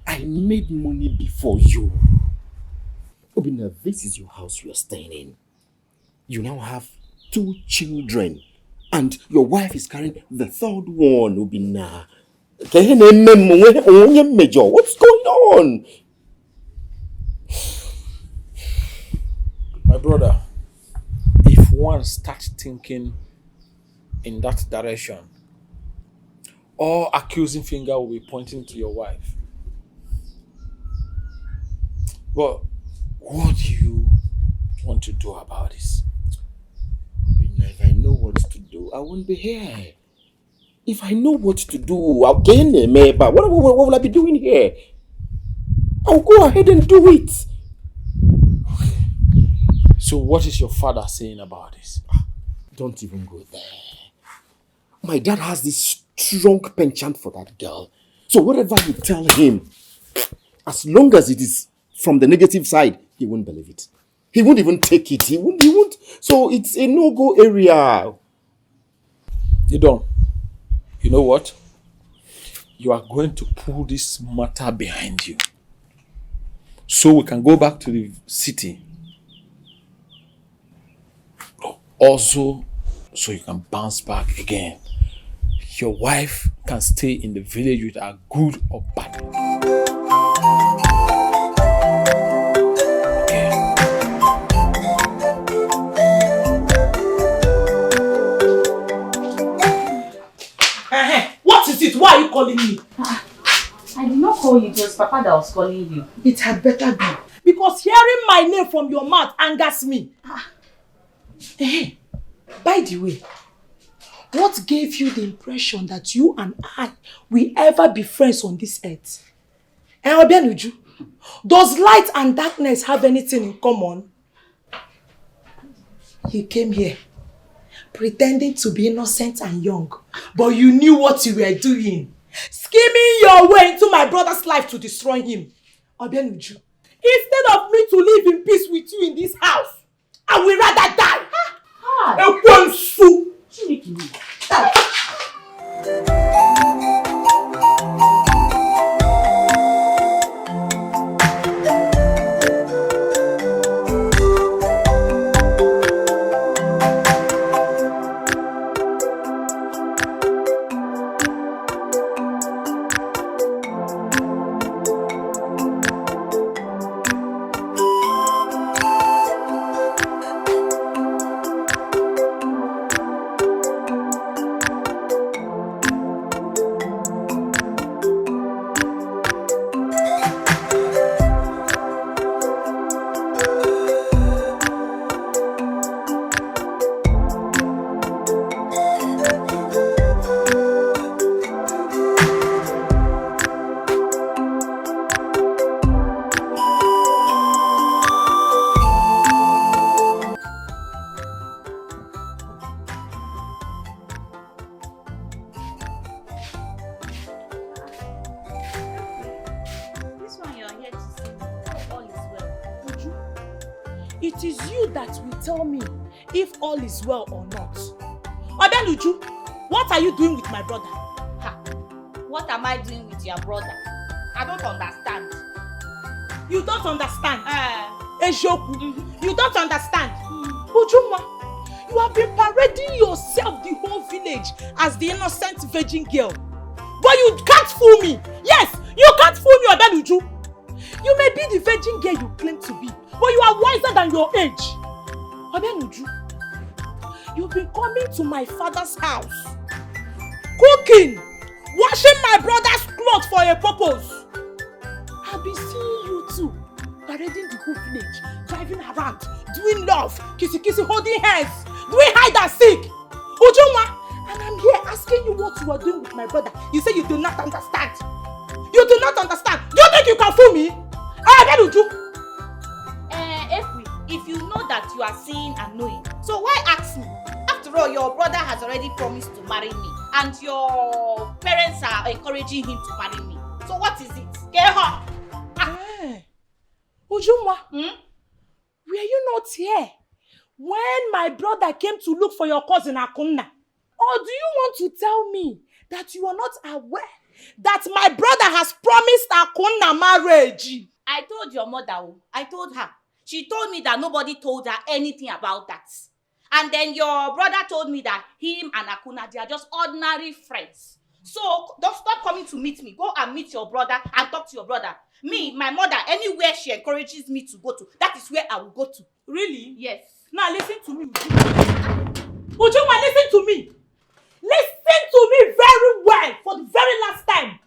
I made money before you. Obinna, this is your house you're staying in. You now have 2 children. And your wife is carrying the 3rd one, Obinna. What's going on? My brother, if one starts thinking in that direction, all accusing finger will be pointing to your wife. But what do you want to do about this? If I know what to do, I won't be here. If I know what to do, I'll gain a member. What will I be doing here? I'll go ahead and do it. So what is your father saying about this? Don't even go there. My dad has this strong penchant for that girl. So whatever you tell him, as long as it is from the negative side, he won't believe it. He won't even take it. He won't. So it's a no-go area. You don't. You know what? You are going to pull this matter behind you. So we can go back to the city. Also, so you can bounce back again. Your wife can stay in the village with her good or bad. What is it? Why are you calling me? I did not call you, it was Papa that was calling you. It had better be. Because hearing my name from your mouth angers me. Hey, by the way, what gave you the impression that you and I will ever be friends on this earth? Obianuju, does light and darkness have anything in common? You came here pretending to be innocent and young, but you knew what you were doing. Scheming your way into my brother's life to destroy him. Obianuju, instead of me to live in peace with you in this house, I will rather die. It is you that will tell me if all is well or not. Obianuju, what are you doing with my brother? What am I doing with your brother? I don't understand. You don't understand? Uh, Ejoku, you don't understand? Ujunwa, you have been parading yourself the whole village as the innocent virgin girl. But you can't fool me. Yes, you can't fool me, Odanuju. You may be the virgin girl you claim to be, but you are wiser than your age. Odanuju, you've been coming to my father's house, cooking, washing my brother's clothes for a purpose. I've been seeing you too, parading the whole village, driving around, doing love, kissy, holding hands, doing hide and seek. Ujunwa, and I'm here asking you what you are doing with my brother. You say you do not understand. You do not understand. Do you think you can fool me? Uju. If you know that you are seeing and knowing, so why ask me? After all, your brother has already promised to marry me, and your parents are encouraging him to marry me. So what is it? Get her. Ujunwa, were you not here when my brother came to look for your cousin Akunna? Or do you want to tell me that you are not aware that my brother has promised Akunna marriage? I told your mother, I told her. She told me that nobody told her anything about that. And then your brother told me that him and Akunna, they are just ordinary friends. So don't stop coming to meet me. Go and meet your brother and talk to your brother. Me, my mother, anywhere she encourages me to go to, that is where I will go to. Really? Yes. Now listen to me, Ujunwa. Ujunwa, listen to me. Listen to me very well for the very last time.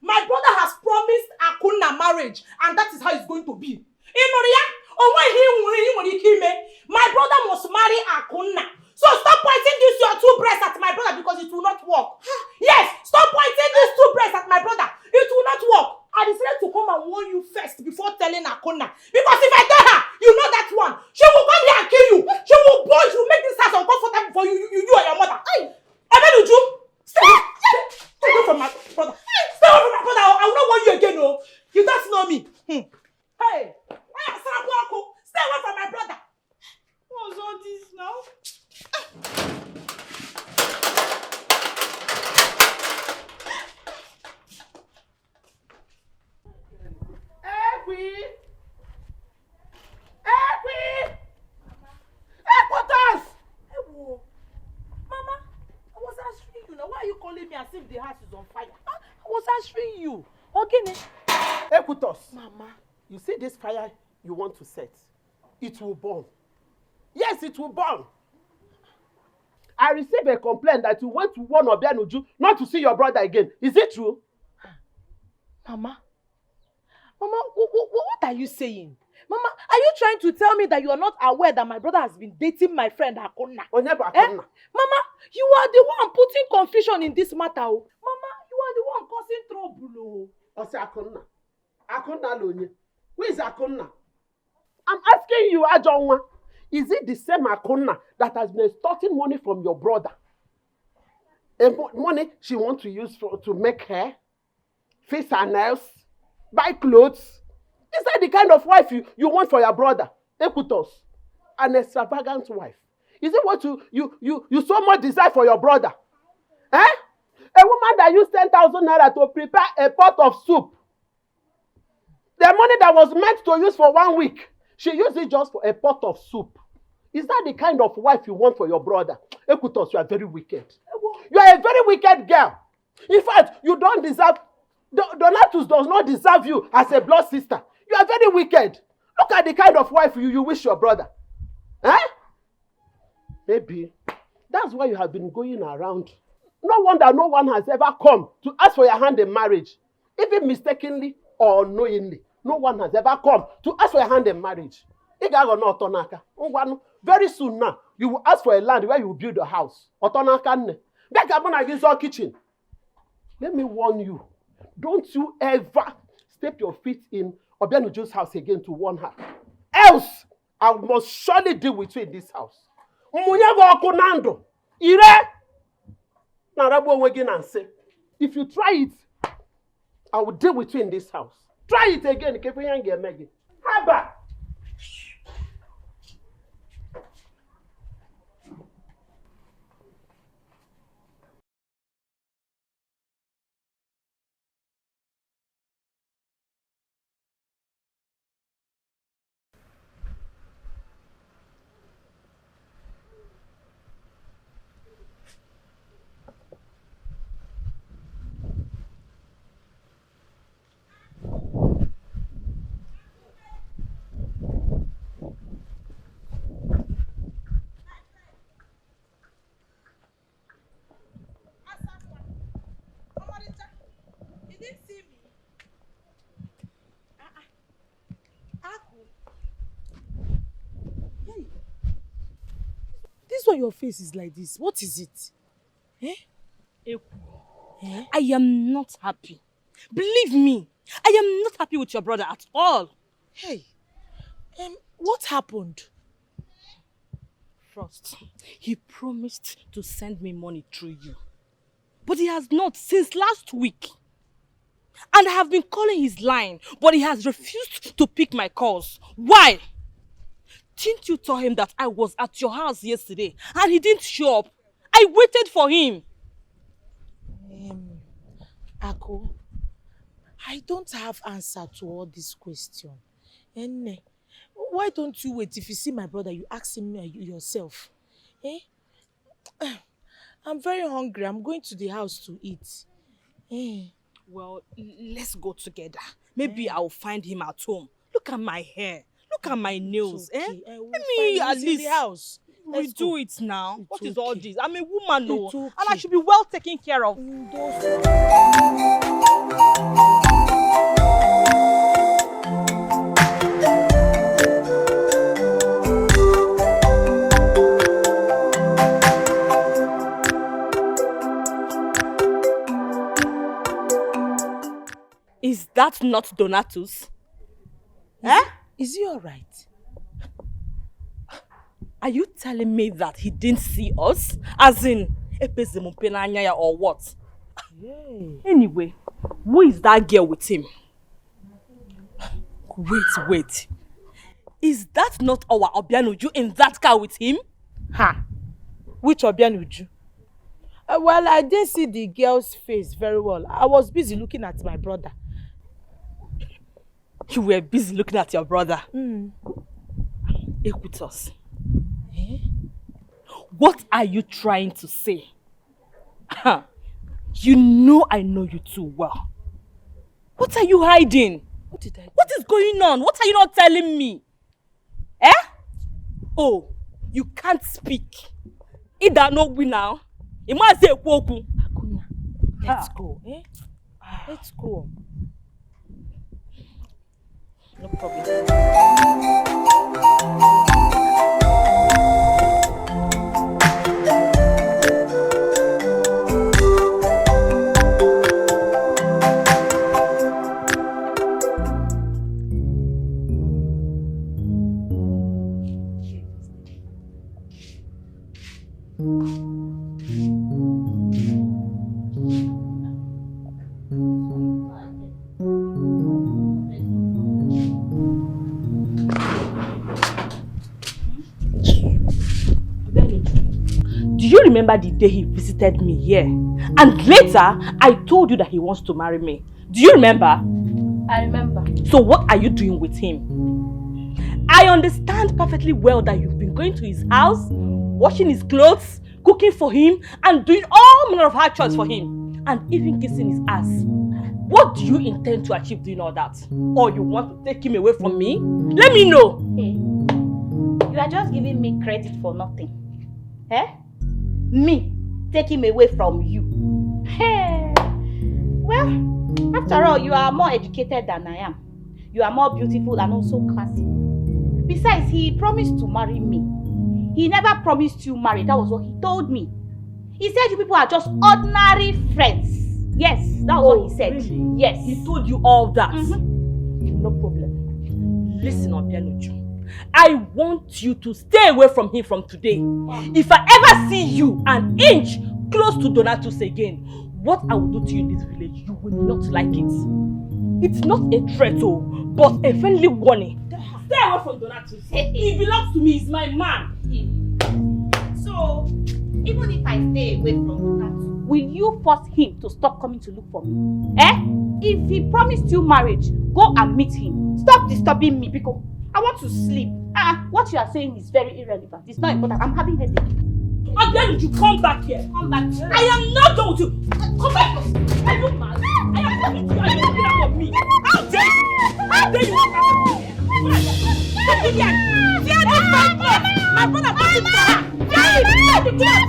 My brother has promised Akunna marriage, and that is how it's going to be. My brother must marry Akunna. So stop pointing these your two breasts at my brother because it will not work. Yes, stop pointing these two breasts at my brother. It will not work. I decided to come and warn you first before telling Akunna. Because if I tell her, you know that one, she will come here and kill you. She will boil, she will make this house uncomfortable for you and your mother. Ebenuju, stay away from my brother. Stay away from my brother. I will not warn you again, no. You don't know me. Hey, stay away from my brother. What's all this now? Mama, I was answering you now. Why are you calling me as if the house is on fire? I was answering you. Okay, Equitos. Mama. You see this fire you want to set? It will burn. Yes, it will burn. I received a complaint that you went to warn Obianuju not to see your brother again. Is it true? Mama, what are you saying? Mama, are you trying to tell me that you are not aware that my brother has been dating my friend Akunna? Akunna. Mama, you are the one putting confusion in this matter. Oh. Mama, you are the one causing trouble. Oh. Ose Akunna. Akunna Lonye. Who is Akunna? I'm asking you, Ajonwa. Is it the same Akunna that has been extorting money from your brother? Money she wants to use to make hair, fix her nails, buy clothes. Is that the kind of wife you want for your brother? Equitos, an extravagant wife. Is it what you so much desire for your brother? Eh? A woman that used 10,000 naira to prepare a pot of soup. The money that was meant to use for 1 week, she used it just for a pot of soup. Is that the kind of wife you want for your brother? Equitos, you are very wicked. You are a very wicked girl. In fact, you don't deserve, Donatus does not deserve you as a blood sister. You are very wicked. Look at the kind of wife you wish your brother. Eh? Maybe that's why you have been going around. No wonder no one has ever come to ask for your hand in marriage. Even mistakenly or unknowingly. No one has ever come to ask for your hand in marriage. Very soon now, you will ask for a land where you will build a house. Kitchen. Let me warn you. Don't you ever step your feet in Obianuju's house again to warn her. Else, I must surely deal with you in this house. If you try it, I will deal with you in this house. Try it again. Haba! why your face is like this? What is it? Eh? Eh? I am not happy. Believe me, I am not happy with your brother at all. Hey, what happened? First, he promised to send me money through you. But he has not since last week. And I have been calling his line, but he has refused to pick my calls. Why? Didn't you tell him that I was at your house yesterday and he didn't show up? I waited for him. Ako, I don't have answer to all these questions. And why don't you wait? If you see my brother, you ask him yourself. Eh? I'm very hungry. I'm going to the house to eat. Well, let's go together. Maybe I'll find him at home. Look at my hair. Look at my nails. Okay. Let me at least the house. We do it now. What is all this? I'm a woman, no, okay. and I should be well taken care of. Is that not Donatus? Is he all right? Are you telling me that he didn't see us? As in, or what? Yay. Anyway, who is that girl with him? Wait. Is that not our Obianuju in that car with him? Which Obianuju? Well, I didn't see the girl's face very well. I was busy looking at my brother. You were busy looking at your brother? Equitos. What are you trying to say? You know I know you too well. What are you hiding? What did I do? What is going on? What are you not telling me? Oh, you can't speak. Ida no we now. You must say Akuna, let's go. Let's go. No problem. Do you remember the day he visited me here? And later, I told you that he wants to marry me. Do you remember? I remember. So what are you doing with him? I understand perfectly well that you've been going to his house, washing his clothes, cooking for him, and doing all manner of hard chores for him, and even kissing his ass. What do you intend to achieve doing all that? Or you want to take him away from me? Let me know. Hey, you are just giving me credit for nothing. Me take him away from you. Hey. Well, after all, you are more educated than I am. You are more beautiful and also classy. Besides, he promised to marry me. He never promised you marriage. That was what he told me. He said you people are just ordinary friends. Yes, that was what he said. Really? Yes. He told you all that? No problem. Listen, Obianuju. I want you to stay away from him from today. If I ever see you an inch close to Donatus again, what I will do to you in this village, you will not like it. It's not a threat, but a friendly warning. Stay away from Donatus. He belongs to me. He's my man. So, even if I stay away from Donatus, will you force him to stop coming to look for me? If he promised you marriage, go and meet him. Stop disturbing me because I want to sleep. What you are saying is very irrelevant. It's not important. I'm having headache. And then did you come back here? Come back here. I am not done with you. Come back. Are you mad? I am talking to you. Are you looking at me? How dare you? How dare you walk out of me? Stop it here. Tear this my blood. My brother got it down. Tear it. Tear the glass.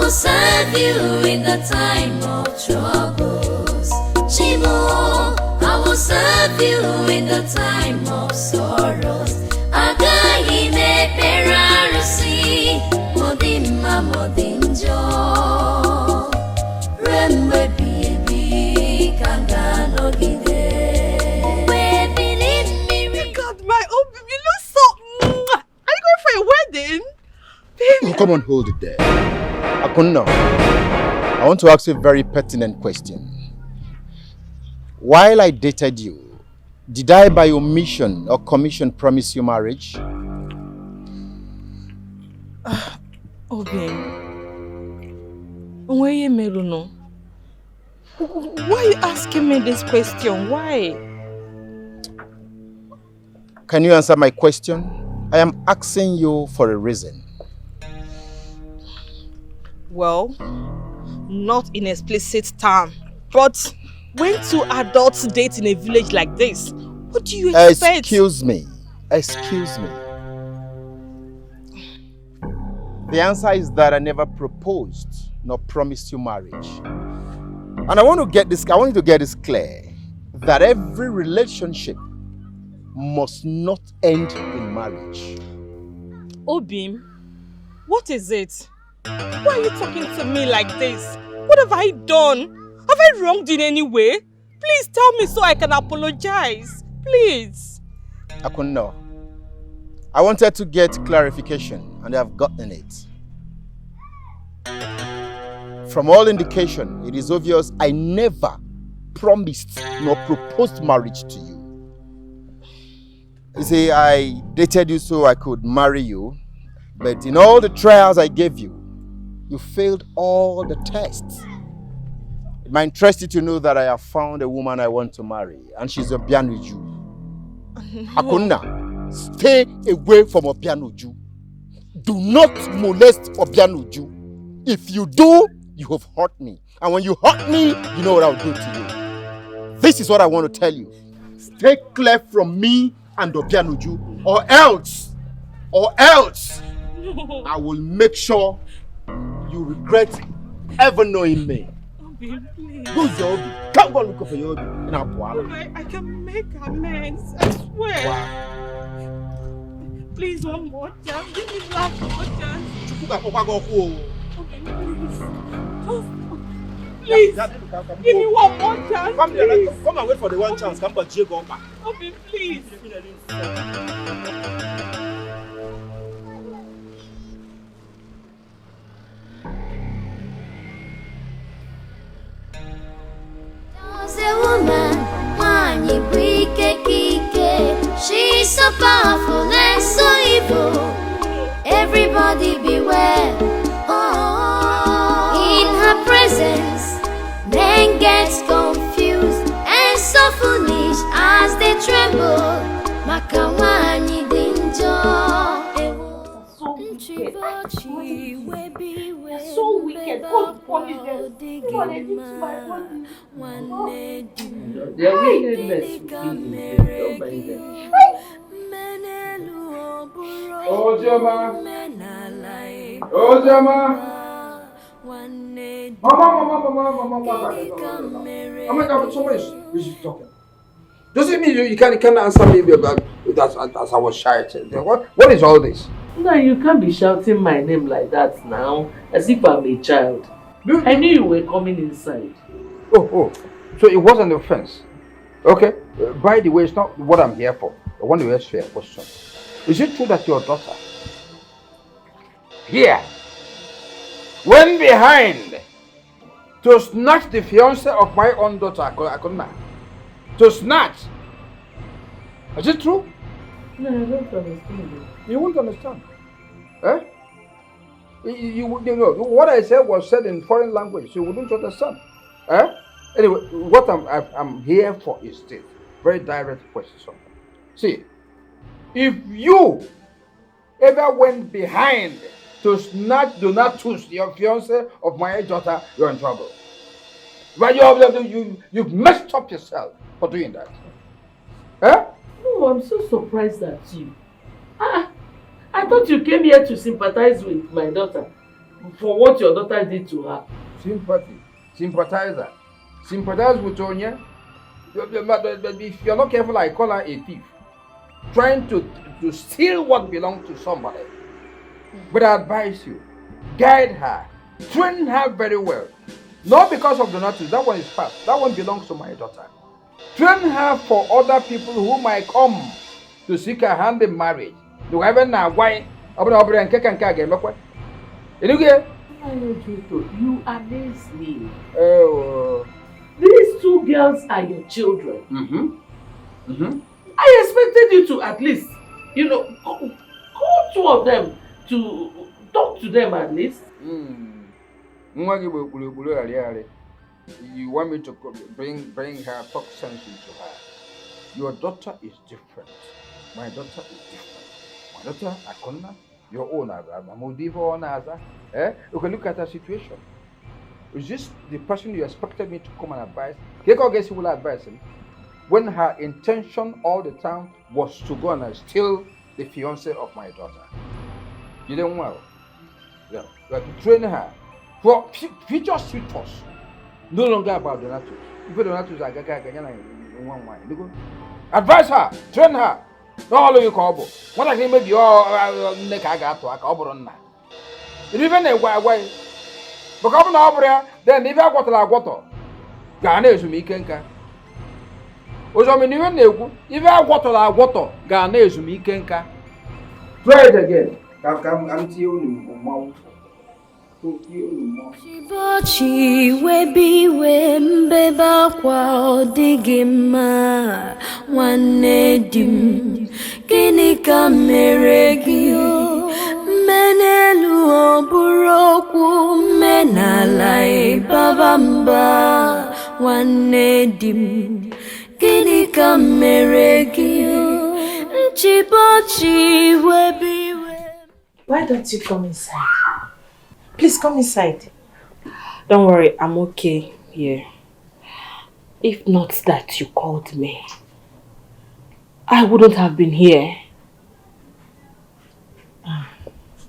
will serve you in the time of troubles. Chimu, I will serve you in the time of sorrows. Agaghị m ekpere arụsị, modimma modinjo. Remgbe ebighị ebi ka m ga-anọgide. Wee bili mmiri. God, my own, you look so... Are you going for a wedding? Oh, come on, hold it there. Akunna, I want to ask you a very pertinent question. While I dated you, did I by omission or commission promise you marriage? Obin, why are you asking me this question? Why? Can you answer my question? I am asking you for a reason. Well, not in explicit term, but when two adults date in a village like this, what do you expect? Excuse me. The answer is that I never proposed nor promised you marriage. And I want you to get this clear, that every relationship must not end in marriage. Obim, what is it? Why are you talking to me like this? What have I done? Have I wronged in any way? Please tell me so I can apologize. Please. Akunno, I wanted to get clarification and I've gotten it. From all indication, it is obvious I never promised nor proposed marriage to you. You see, I dated you so I could marry you, but in all the trials I gave you, you failed all the tests. It might interest you to know that I have found a woman I want to marry, and she's Obianuju. No. Akunna, stay away from Obianuju. Do not molest Obianuju. If you do, you have hurt me. And when you hurt me, you know what I'll do to you. This is what I want to tell you. Stay clear from me and Obianuju, or else, no. I will make sure you regret ever knowing me. Obi, please. Who's your Obi? Come go look for your Obi in Abuala. I can make amends, I swear. Wow. Please, one more chance. Give me last more chance. Obi, please. Give me one more chance. Come and wait for the one chance. Come back, go back. Obi, please. A woman, Mani Kike. She's so powerful and so evil. Everybody beware. In her presence, men get confused and so foolish as they tremble. Makawani Dinjo. So wicked. God punish them. They did to my body. Their wickedness will be don't mind them. Oh, Jama. Oh, Jama. Mama, somebody is talking. Does it mean you can't answer me about that as I was shouting? What is all this? No, you can't be shouting my name like that now, as if I'm a child. I knew you were coming inside. Oh, so it wasn't an offense. Okay. By the way, it's not what I'm here for. I want to ask you a question. Is it true that your daughter here went behind to snatch the fiancé of my own daughter, Akunna? To snatch? Is it true? No, I don't understand. You won't understand. Eh? You know, what I said was said in foreign language, so you wouldn't understand. Eh? Anyway, what I'm here for is this very direct question. See, if you ever went behind to snatch Donatus, your fiancé of my daughter, you're in trouble. But you've messed up yourself for doing that. Eh? No, I'm so surprised at you. I thought you came here to sympathize with my daughter. for what your daughter did to her. Sympathy. Sympathizer. Sympathize with Tonya. If you're not careful, I call her a thief. Trying to steal what belongs to somebody. But I advise you, guide her, train her very well. Not because of Donatus, that one is past. That one belongs to my daughter. Train her for other people who might come to seek her hand in marriage. Do I even know why? You amaze me. Oh. These two girls are your children. I expected you to at least, call two of them to talk to them at least. You want me to bring her, talk sense into her. Your daughter is different. My daughter is different. My daughter, Akonna, your own Aza. You can look at her situation. Is this the person you expected me to come and advise? Guess who will advise him? When her intention all the time was to go and steal the fiancé of my daughter. You didn't well. Yeah. You have to train her for future suitors. No longer about Donatus. If Donatus are Gaga in one way. Advise her, train her. Don't all you call. What I can maybe all neck I got to a cobble on that. Even a way. But come over then if I got like water. Ghana is me kenka. If I water like water, Ghana is me kenka. Try it again. I'm telling Chibochi webiwe mbeba kwa odigima nwanne dim gịnị ka mere gị menelu ọbụrụ okwu menala ịbaba mba nwanne dim gịnị ka mere gị Chibochi webiwe. Why don't you come inside? Please come inside. Don't worry, I'm okay here. If not that you called me, I wouldn't have been here.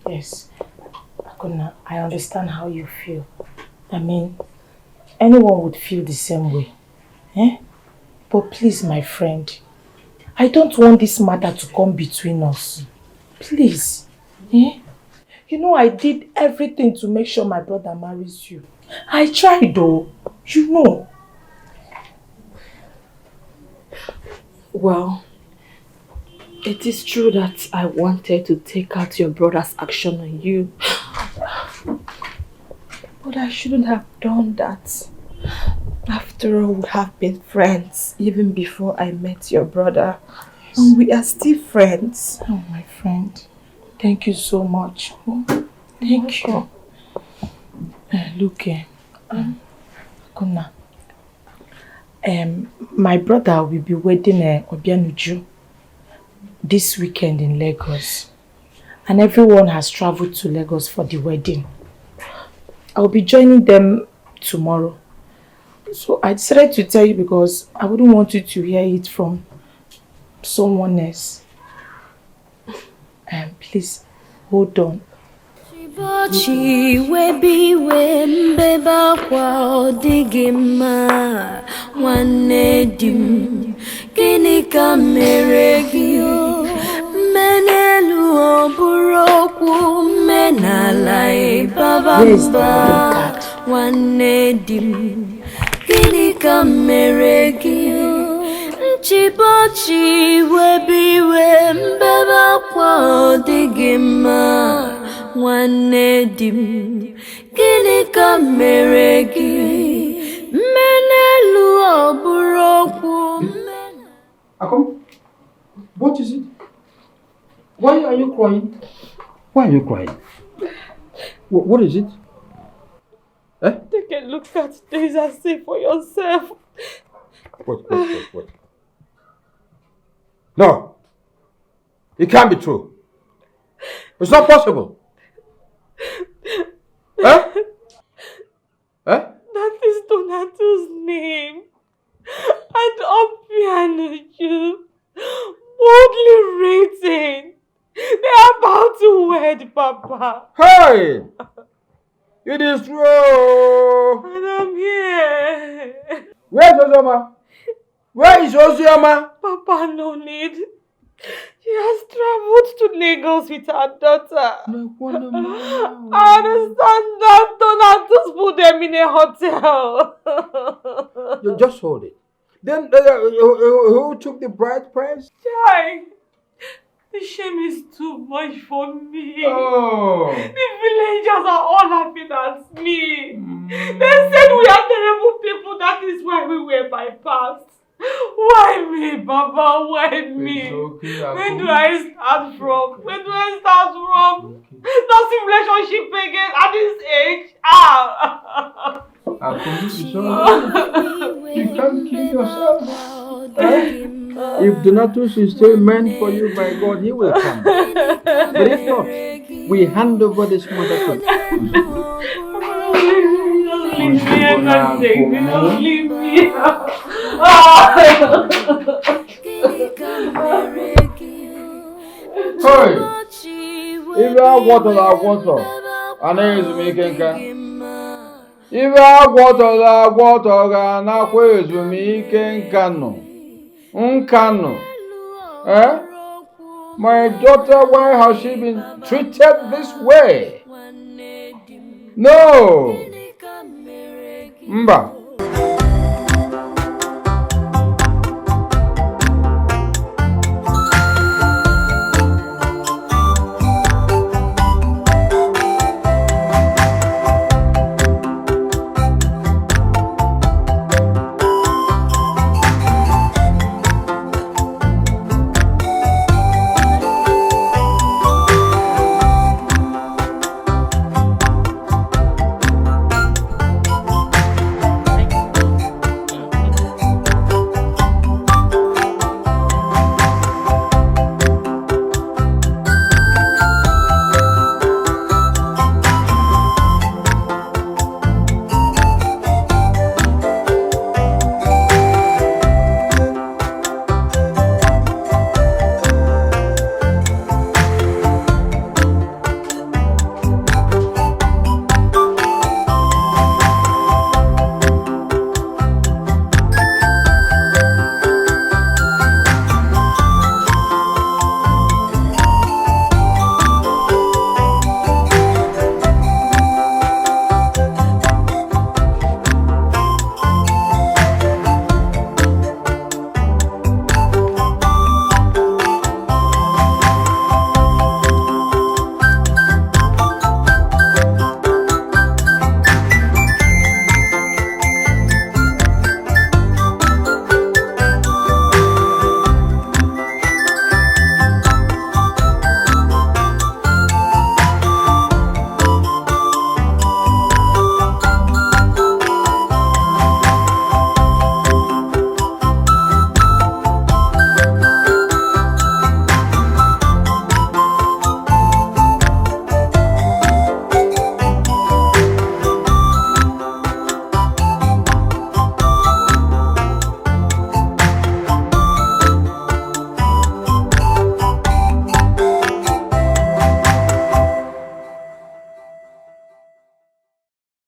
Yes, Akuna, I understand how you feel. I mean, anyone would feel the same way. But please, my friend, I don't want this matter to come between us. Please. You know, I did everything to make sure my brother marries you. I tried though, you know. Well, it is true that I wanted to take out your brother's action on you. But I shouldn't have done that. After all, we have been friends even before I met your brother. Yes. And we are still friends. Oh, my friend. Thank you so much. Thank you. Look, Akuna, my brother will be wedding Obianuju this weekend in Lagos. And everyone has traveled to Lagos for the wedding. I'll be joining them tomorrow. So I decided to tell you because I wouldn't want you to hear it from someone else. Please, hold on. Chibochi webiwe mbeba kwa odigima nwanne dim gịnị ka mere gị menelu ọbụrụ okwu menala ịbaba mba nwanne dim gịnị ka mere gị Chibochi webiwe mbeba kwa odigima nwanne dim gịnị ka mere gị menelu ọbụrụ okwu. Akom, what is it? Why are you crying? Why are you crying? What is it? Take a look at this and see for yourself. Wait. No, it can't be true. It's not possible. That is Donato's name. And Obianuju, boldly written. They are about to wed, Papa. Hey! It is true. And I'm here. Where's Ozioma? Where is Ozioma? Papa, no need. She has traveled to Lagos with her daughter. I understand that Donatus put them in a hotel. You just hold it. Then who took the bride price? Chai, the shame is too much for me. Oh. The villagers are all laughing at me. They said we are terrible people, that is why we were bypassed. Why me, Baba? Why me? Okay, Where do I start from? Where do I start from? Nothing relationship again at this age. You can't kill yourself. If Donatus is still meant for you by God, he will come. But if not, we hand over this mother to Don't leave me, I'm not taking it. Don't leave me. Hey! If I water, I know it's making can. If I water, and I quiz me can. Unkano. Eh? My daughter, why has she been treated this way? No! Mba.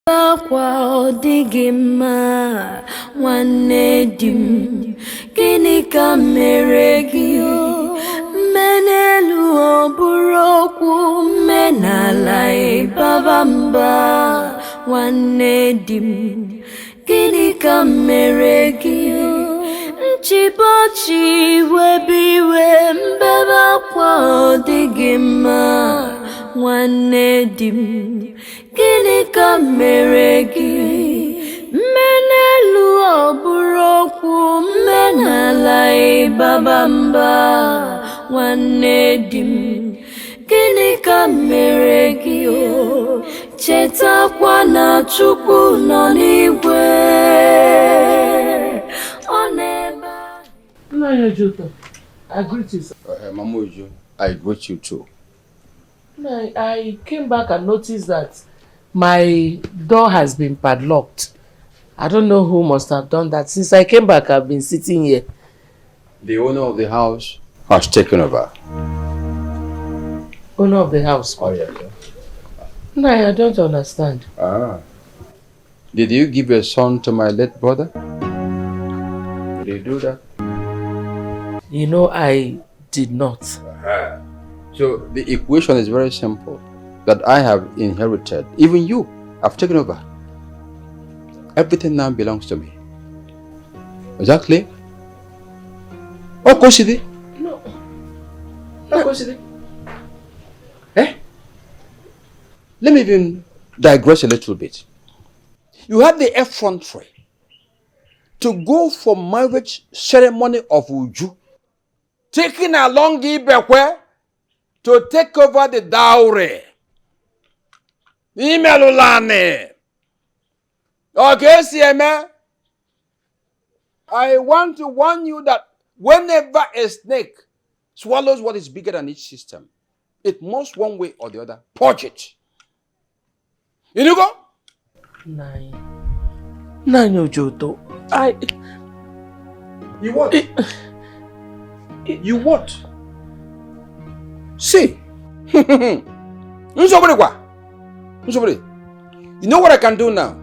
Akwa ọ dịghị mma nwanne di m, gịnị ka mere gị? Mme n'elu ọ bụrụ okwu, mme n'ala ịbaba mba nwanne di m, gịnị ka mere gị? Nchibochi webe iwe, mbebe akwa ọ dịghị mma nwanne di m, gịnị ka mere gị? Mme n'elu ọ bụrụ okwu, mme n'ala ịbaba mba nwanne di m, gịnị ka mere gị? Chetakwa na Chukwu nọ n'igwe, ọ n'ebe. I greet you, sir. Mama Ojo, I greet you too. I came back and noticed that my door has been padlocked. I don't know who must have done that. Since I came back, I've been sitting here. The owner of the house has taken over. Owner of the house? Oh, yeah. No, I don't understand. Did you give a son to my late brother? Did you do that? You know, I did not. So the equation is very simple. That I have inherited. Even you have taken over. Everything now belongs to me. Is that clear? Oh, Kosidi. No. No, Kosidi. Eh? Let me even digress a little bit. You had the effrontery to go for marriage ceremony of Uju, taking along Ibekwe to take over the dowry. Imelulane. Okay, CMA. I want to warn you that whenever a snake swallows what is bigger than its system, it must one way or the other purge it. You go? Nine Ojoto. You what? You what? See. You know what I can do now?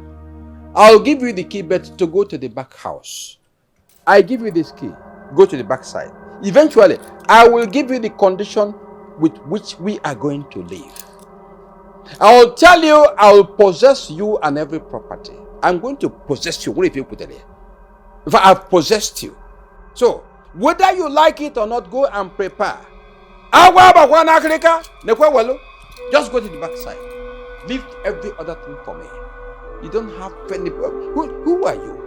I'll give you the key bet to go to the back house. I give you this key. Go to the back side. Eventually, I will give you the condition with which we are going to live. I'll tell you, I'll possess you and every property. I'm going to possess you. What if you put it here? If I've possessed you. So, whether you like it or not, go and prepare. Just go to the back side. Leave every other thing for me. You don't have any. Who are you?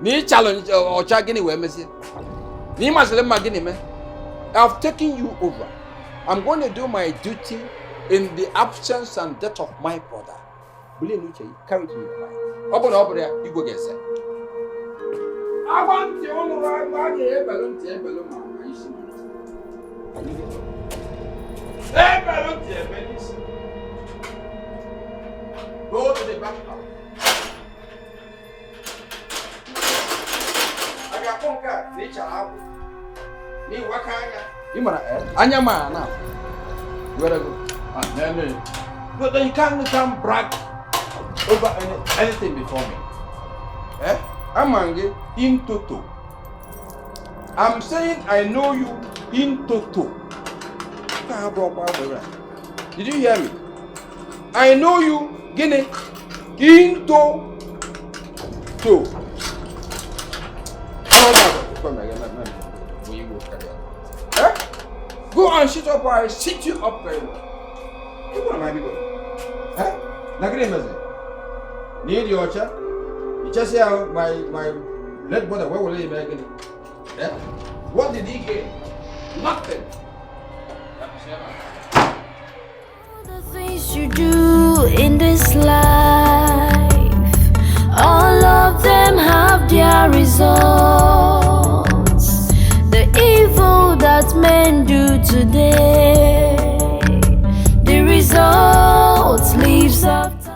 Ni challenge or chagini we mesi. Ni maslem magini me. I've taken you over. I'm going to do my duty in the absence and death of my brother. Carry it in your mind. Open up there, you go get set. I want you on the right bag, balloon. Go to the back house. I got one car, nature out. Me, what kind of? You want to Anya man now. Where I go? But then you can't brag over anything before me. Eh? I'm angry in toto. I'm saying I know you in toto. Did you hear me? I know you, Guinea, in toto. Go and sit up, I sit you up very well. What am I doing? Huh? Need your chair? You just say my late brother, where will he be again? Eh? What did he get? Nothing. The things you do in this life, all of them have their results. The evil that men do today, the results leaves after.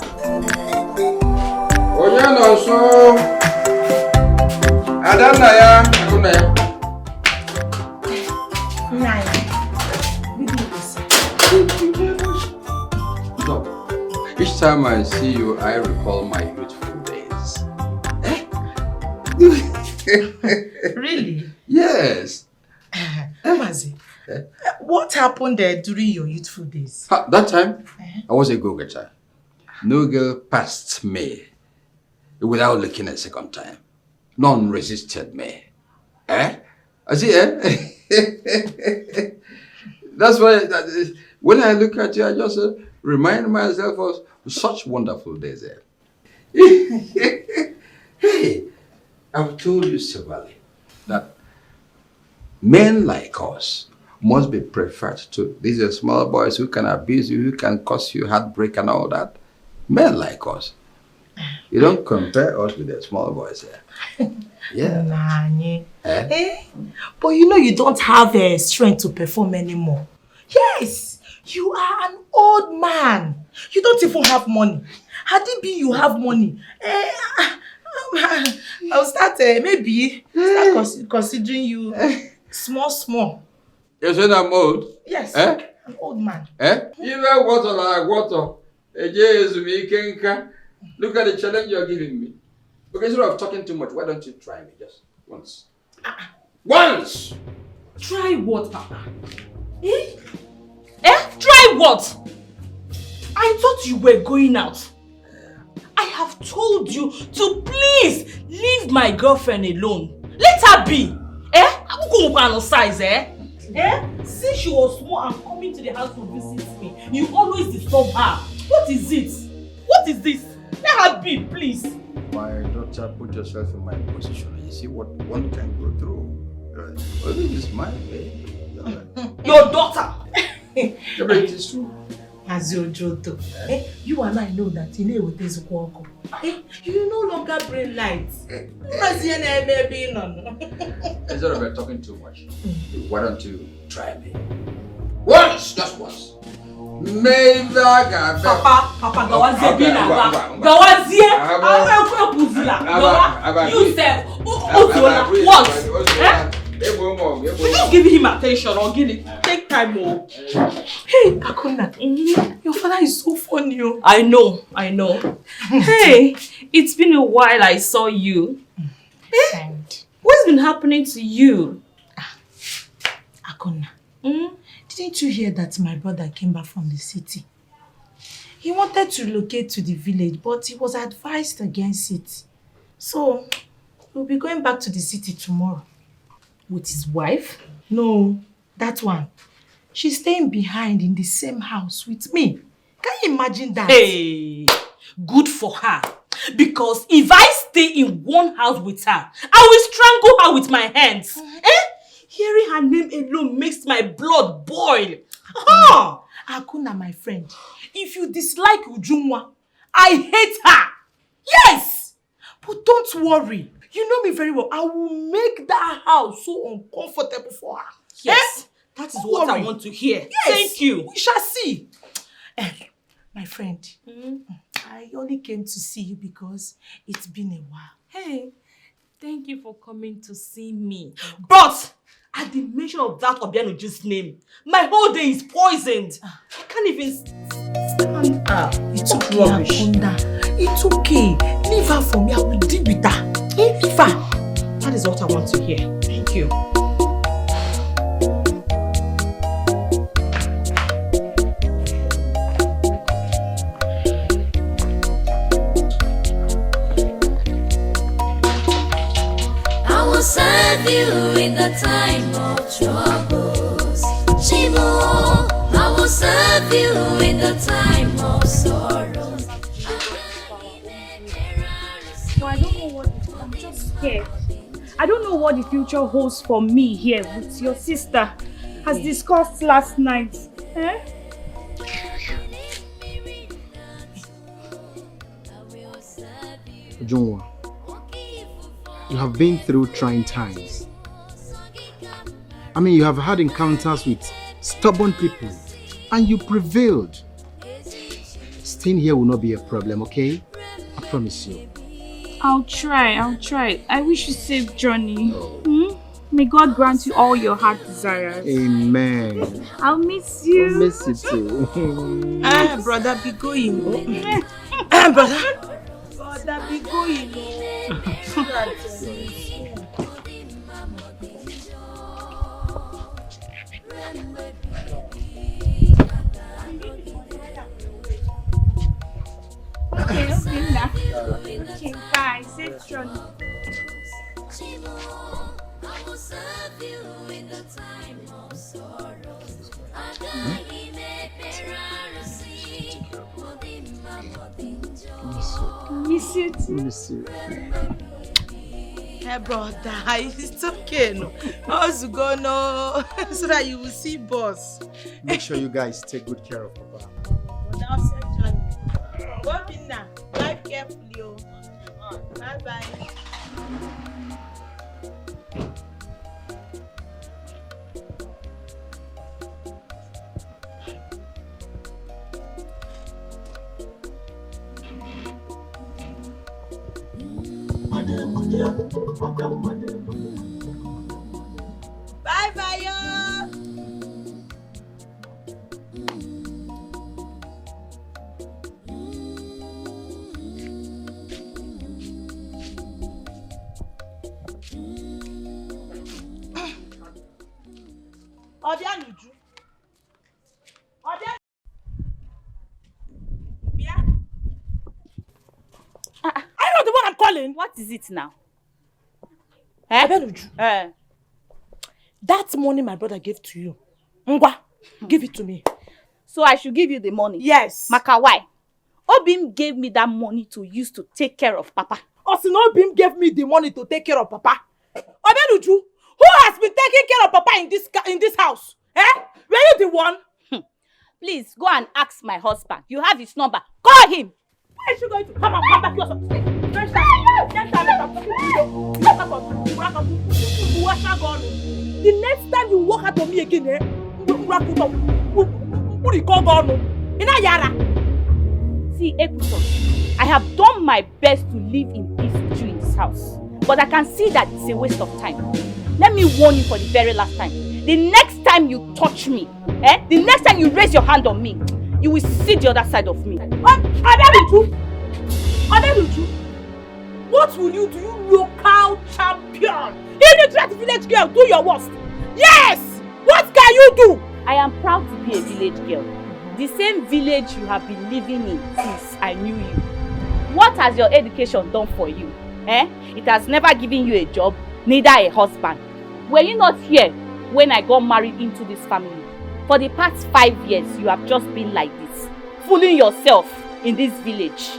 Oh yeah, no, so Adanaya. No. Each time I see you, I recall my youthful days. Really? Yes. Mazi, what happened there during your youthful days? That time, I was a go-getter. No girl passed me without looking a second time. None resisted me. I see, That's why when I look at you, I just remind myself of such wonderful days. Hey, I've told you severally that men like us must be preferred to these are small boys who can abuse you, who can cause you heartbreak and all that. Men like us. You don't compare us with the small boys here. Yeah. Nani. But you know you don't have strength to perform anymore. Yes, you are an old man. You don't even have money. Had it been you have money, I'll start considering you small. You said I'm old? Yes, an old man. Even water like water. Look at the challenge you're giving me. Okay, instead of talking too much, why don't you try me just once? Once! Try what, Papa? Try what? I thought you were going out. I have told you to please leave my girlfriend alone. Let her be. I'm going to no size, Since she was small and coming to the house to visit me, you always disturb her. What is it? What is this? Let her be, please. My daughter, put yourself in my position. You see what one can go through. Well, this is my way. Your daughter. But it is true. As your Joto, you and I know that you know what is walk. You no longer bring lights. Instead of talking too much, why don't you try me? Once, just once. Papa, Gawazie bina Gawazie. Yourself. Once. Just give him attention or give it. Take time more. Hey, Akuna, your father is so funny. I know. Hey, it's been a while I saw you. What's been happening to you? Akuna, didn't you hear that my brother came back from the city? He wanted to relocate to the village, but he was advised against it. So, we'll be going back to the city tomorrow. With his wife? No, that one. She's staying behind in the same house with me. Can you imagine that? Hey, good for her. Because if I stay in one house with her, I will strangle her with my hands. Hearing her name alone makes my blood boil. Akuna, my friend, if you dislike Ujunwa, I hate her. Yes! But don't worry. You know me very well. I will make that house so uncomfortable for her. Yes, that is what I want to hear. Yes. Thank you. We shall see. My friend, I only came to see you because it's been a while. Hey, thank you for coming to see me. But at the mention of that Obianoju's name, my whole day is poisoned. I can't even stand up. It's okay, Akunda. It's okay. Leave her for me. I will deal with her. Leave her. That is what I want to hear. Thank you. I will serve you in the time of troubles. Chibo, I will serve you in the time of sorrows. So I don't know what I'm just scared. I don't know what the future holds for me here with your sister, as discussed last night. Junwa, you have been through trying times. I mean, you have had encounters with stubborn people and you prevailed. Staying here will not be a problem, okay? I promise you. I'll try. I wish you safe journey. May God grant you all your heart desires. Amen. I'll miss you. I'll miss you too. Brother, be going. Brother, be going. Okay, bye. Safe journey. I will serve you in the time of sorrows. Miss you too. Miss you. Hey, brother, it's okay, no. How's it going, no? So that you will see boss. Make sure you guys take good care of Papa. Now, safe journey. Go in now. Drive carefully, oh. Bye-bye. Bye-bye, yo. Obianuju. Yeah. Are you not the one I'm calling? What is it now? Obianuju. That money my brother gave to you. Ngwa, give it to me. So I should give you the money? Yes. Maka, why? Obim gave me that money to use to take care of Papa. Osino Obim gave me the money to take care of Papa. Obianuju, who has been taking care of Papa in this house? Were you the one? Please, go and ask my husband. You have his number. Call him. Why is she going to come back here? The next time you walk out on me again, See, Ekuto, I have done my best to live in peace with you in this house. But I can see that it's a waste of time. Let me warn you for the very last time. The next time you touch me, the next time you raise your hand on me, you will see the other side of me. Adeluju, what will you do, you local champion? Illiterate village girl, do your worst. Yes! What can you do? I am proud to be a village girl. The same village you have been living in since I knew you. What has your education done for you? It has never given you a job, neither a husband. Were you not here when I got married into this family? For the past 5 years, you have just been like this, fooling yourself in this village.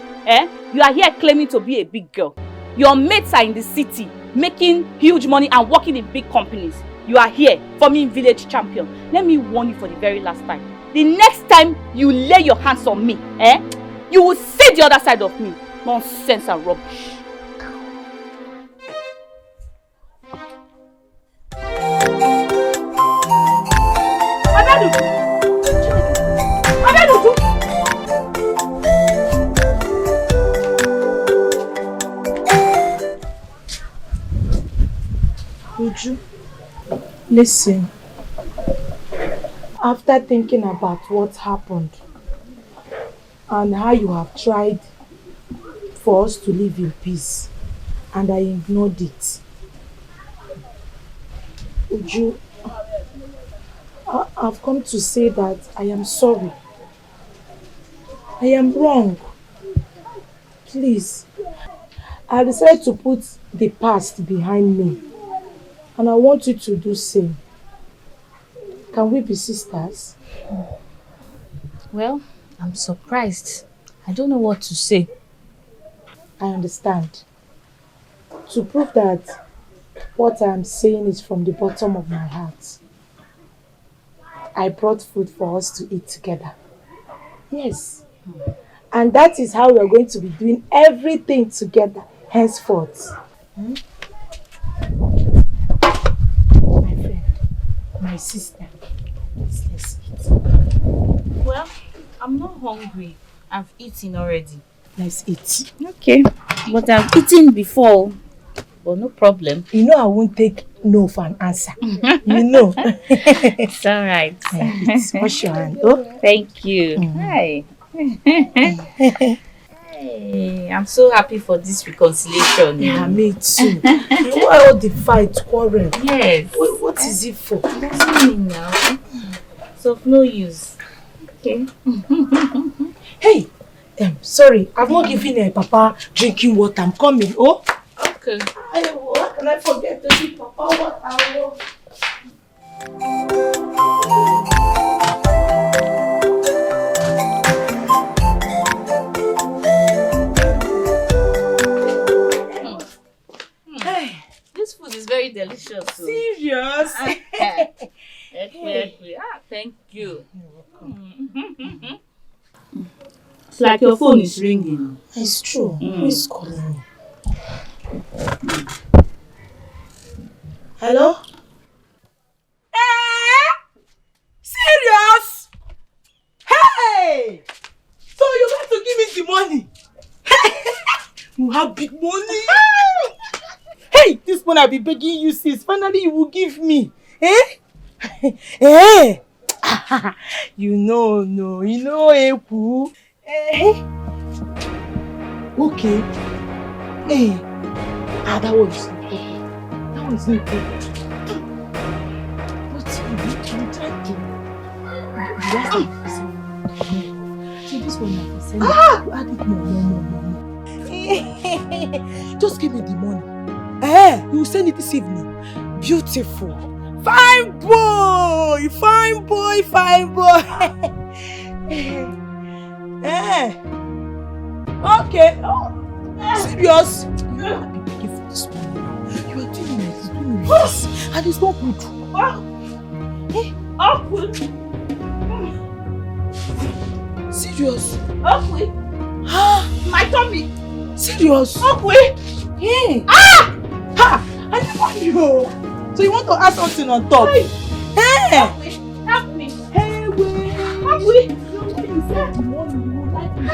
You are here claiming to be a big girl. Your mates are in the city, making huge money and working in big companies. You are here, forming village champion. Let me warn you for the very last time. The next time you lay your hands on me, you will see the other side of me. Nonsense and rubbish. Uju, listen. After thinking about what happened and how you have tried for us to live in peace and I ignored it, Uju, I've come to say that I am sorry. I am wrong. Please, I decided to put the past behind me and I want you to do the same. Can we be sisters? Well, I'm surprised. I don't know what to say. I understand. To prove that what I'm saying is from the bottom of my heart, I brought food for us to eat together. Yes. And that is how we are going to be doing everything together henceforth. My friend, my sister, let's eat. Well, I'm not hungry. I've eaten already. Let's eat. Okay. But I've eaten before. But no problem. You know I won't take no for an answer. You know. It's alright. Wash your hand. Oh, thank you. Hi. Hey, I'm so happy for this reconciliation. Yeah, me too. Why all the fight, quarrel? Yes. What is it for? Nothing now. It's of no use. Okay. Hey, sorry, I've not given Papa drinking water. I'm coming. Oh. Okay. How can I forget to give Papa water? This food is very delicious. So. Serious? Thank you. It's like your phone is ringing. It's true. Who is calling me? Hello? Serious? Hey! So you want to give me the money? You have big money? Hey, this one I'll be begging you, sis. Finally you will give me. You know, Epu. Okay. That one is not okay. That one is not okay. What you trying See, this one I can send you add it more. Just give me the money. You will send it this evening. Beautiful. Fine boy, fine boy, fine boy. Okay. Serious? You know I've been begging for this money now. You are doing this, and it's not good. Serious? My tummy. Serious? Hey. I never knew. So you want to add something on top? Hey. Help me. Hey, wait. Help me. You said the money you would like me.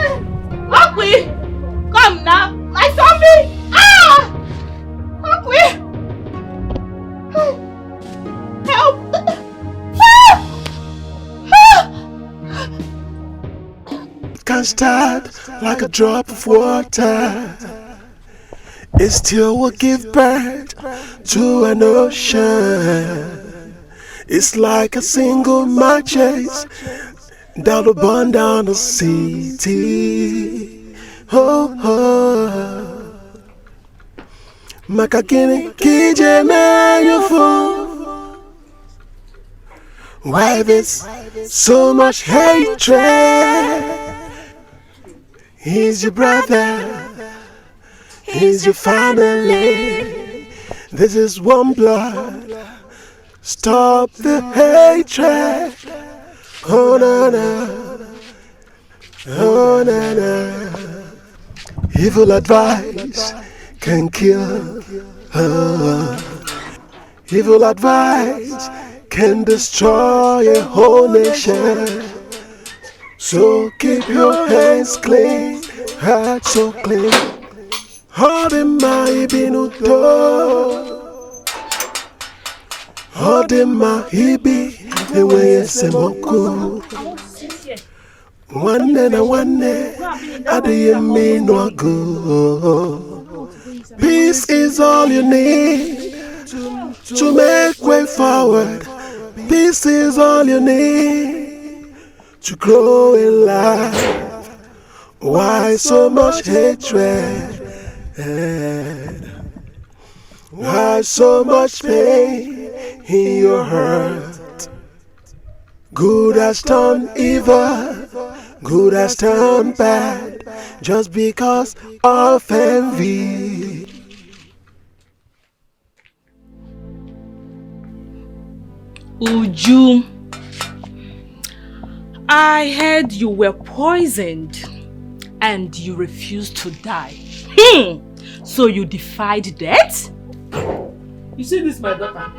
Help me. Come now. My tummy. Help me. Help. Can start like a drop of water. It still will give birth to an ocean. It's like a single march chase down the burn down the city. Makakini kijana yufo. Why this so much hatred? He's your brother, he's your family. This is one blood. Stop the hatred. Oh na na, oh na na. Evil advice can kill. Evil advice can destroy a whole nation. So keep your hands clean, heart so clean. Hold in my binuto. Hold in my hibi, the way it's a moku. One day, I didn't mean no good. Peace is all you need to make way forward. Peace is all you need to grow in life. Why so much hatred? Why so much pain in your heart? Good has turned evil, good has turned bad, just because of envy. Uju, I heard you were poisoned and you refused to die. So you defied death? You see this, my daughter?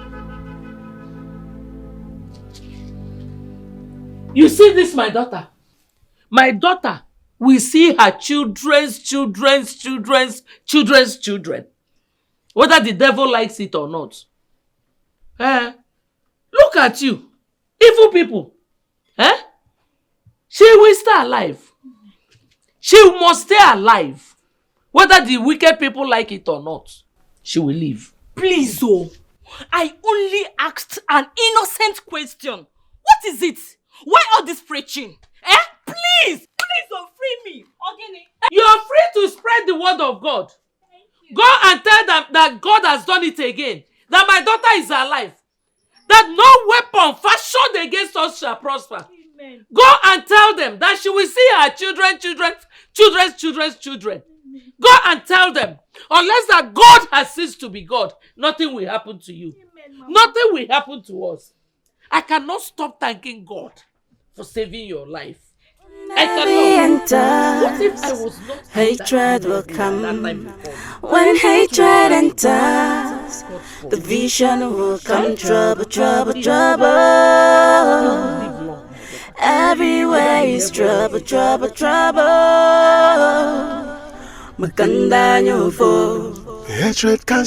You see this, my daughter? My daughter will see her children's children. Whether the devil likes it or not. Look at you. Evil people. She will stay alive. She must stay alive. Whether the wicked people like it or not. She will live. Please, I only asked an innocent question. What is it? Why all this preaching? Please, free me. You are free to spread the word of God. Go and tell them that God has done it again. That my daughter is alive. That no weapon fashioned against us shall prosper. Amen. Go and tell them that she will see her children's children. Go and tell them, unless that God has ceased to be God, nothing will happen to you. Amen, nothing will happen to us. I cannot stop thanking God for saving your life. I cannot. What if I was not? Hatred will come. When hatred enters, the vision will come. Trouble. Everywhere is trouble. Maganda nyo po. Hatred can.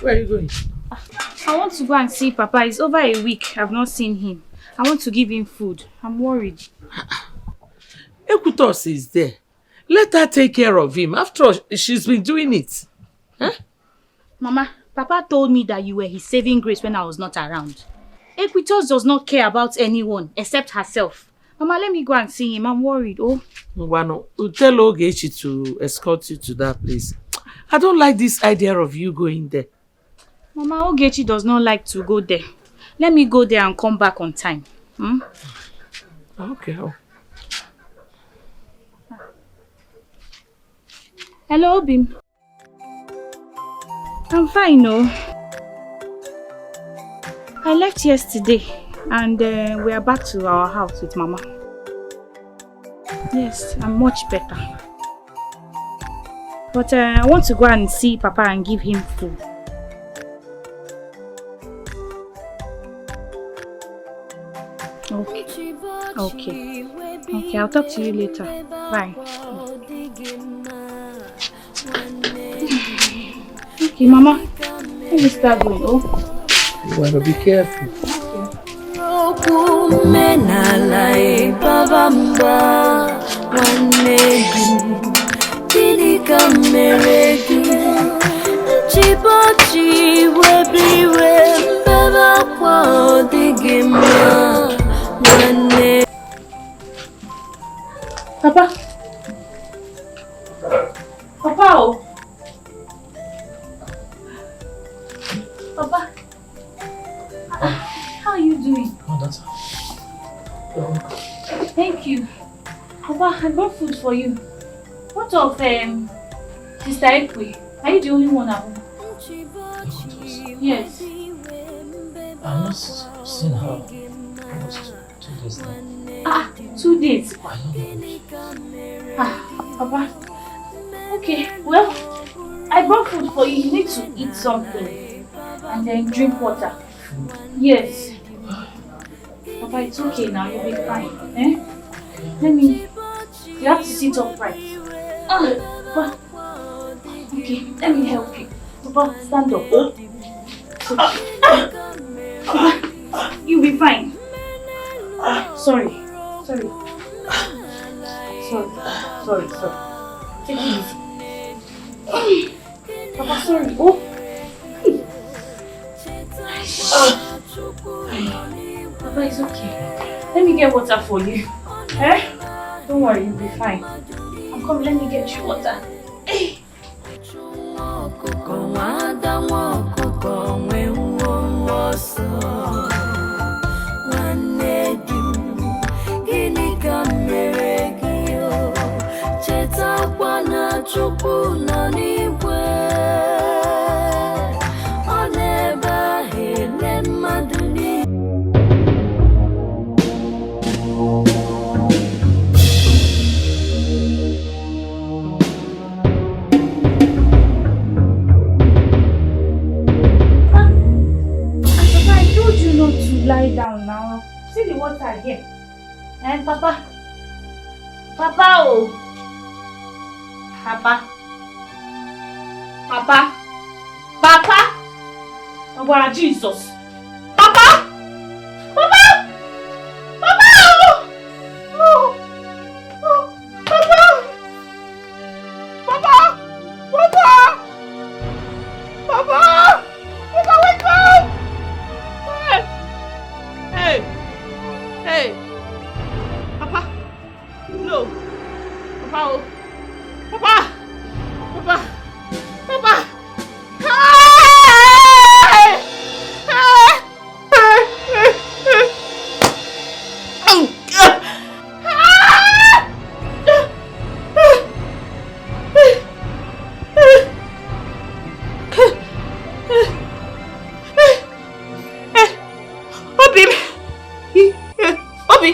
Where are you going? I want to go and see Papa. It's over a week I've not seen him. I want to give him food. I'm worried. Ekutos is there. Let her take care of him. After all, she's been doing it. Mama, Papa told me that you were his saving grace when I was not around. Equitos does not care about anyone except herself. Mama, let me go and see him. I'm worried. Oh. Ngwano, tell Ogechi to escort you to that place. I don't like this idea of you going there. Mama, Ogechi does not like to go there. Let me go there and come back on time. Hmm? Okay. Hello, Bim. I'm fine, no. I left yesterday and we are back to our house with Mama. Yes, I'm much better. But I want to go and see Papa and give him food. Okay, I'll talk to you later. Bye. Okay, Mama. Let me start going. Oh. You want to be careful. Papa. Papa. Oh. Papa. How are you doing? Oh, that's Thank you. Papa, I brought food for you. What of Sister Ekwe? Are you the only one at home? Yes. I'm not seeing her. Almost 2 days now. 2 days. Papa. Okay, well, I brought food for you. You need to eat something and then drink water. Yes. Papa, it's okay now. You'll be fine. You have to sit upright. Papa. Okay, let me help you. Papa, stand up. It's okay. Papa, you'll be fine. Sorry. Take it easy. Papa, sorry. Papa, it's okay. Let me get water for you. Don't worry, you'll be fine. I'm coming, let me get you water. Lie down now. See the water here. And Papa. Papa, oh. Papa. Oh, God, Jesus. Papa. Papa. Oh. Papa. Papa, wake up. Hey! Papa! No! Papa! Papa! Hey! Obi!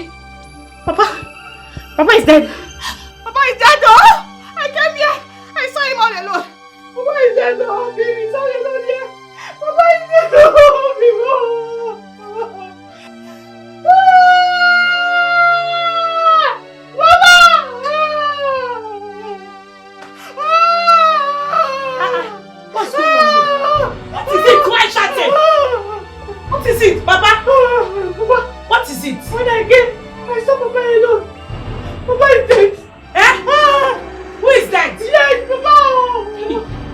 Papa is dead! Papa is dead, oh! I came here! I saw him all alone! Papa is dead, oh! Obi, he's all alone here! Papa is dead, oh! Obi, What's going on here? What is it? Cry shouting! What is it, Papa? What is it? When I came, I saw Papa alone. Papa is dead. Who is dead? Yes, Papa.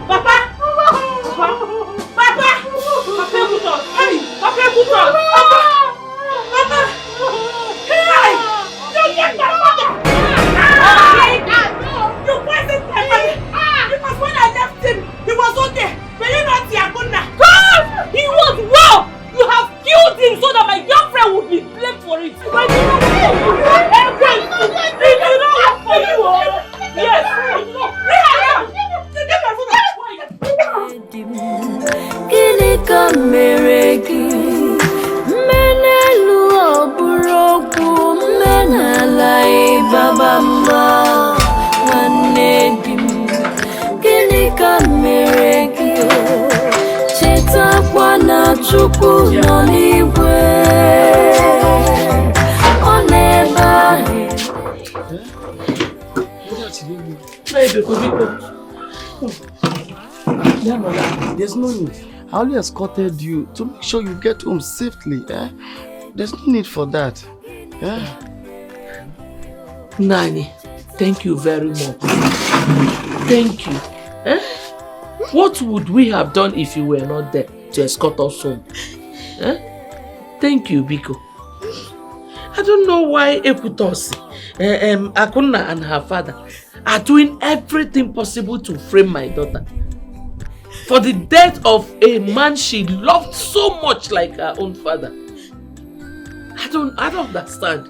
Papa. gaba mma nwanne di m gịnị ka m mere gị o chetakwa na Chukwu nọ n'igwe ọ na-ebe ahụ. There's no need. I only escorted you to make sure you get home safely. There's no need for that. Nani, thank you very much. Thank you. What would we have done if you were not there to escort us home? Thank you, Biko. I don't know why Ekutosi, Akuna and her father are doing everything possible to frame my daughter for the death of a man she loved so much like her own father. I don't understand.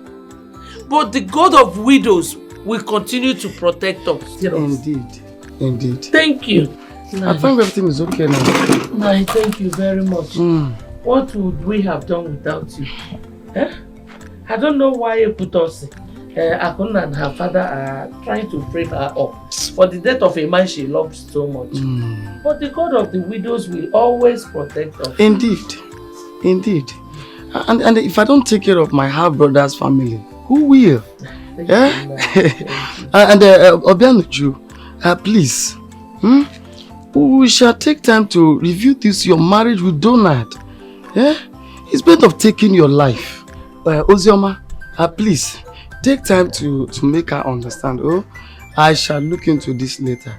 But the God of widows will continue to protect us. Indeed. Thank you. I think everything is okay now. Nai, thank you very much. What would we have done without you? I don't know why Ekutosi, Akuna and her father are trying to frame her up for the death of a man she loved so much. But the God of the widows will always protect us. Indeed. And if I don't take care of my half-brother's family, who will? And Obianuju, please, we shall take time to review this, your marriage with Donald. It's better of taking your life. Ozioma, please, take time to make her understand. Oh, I shall look into this later.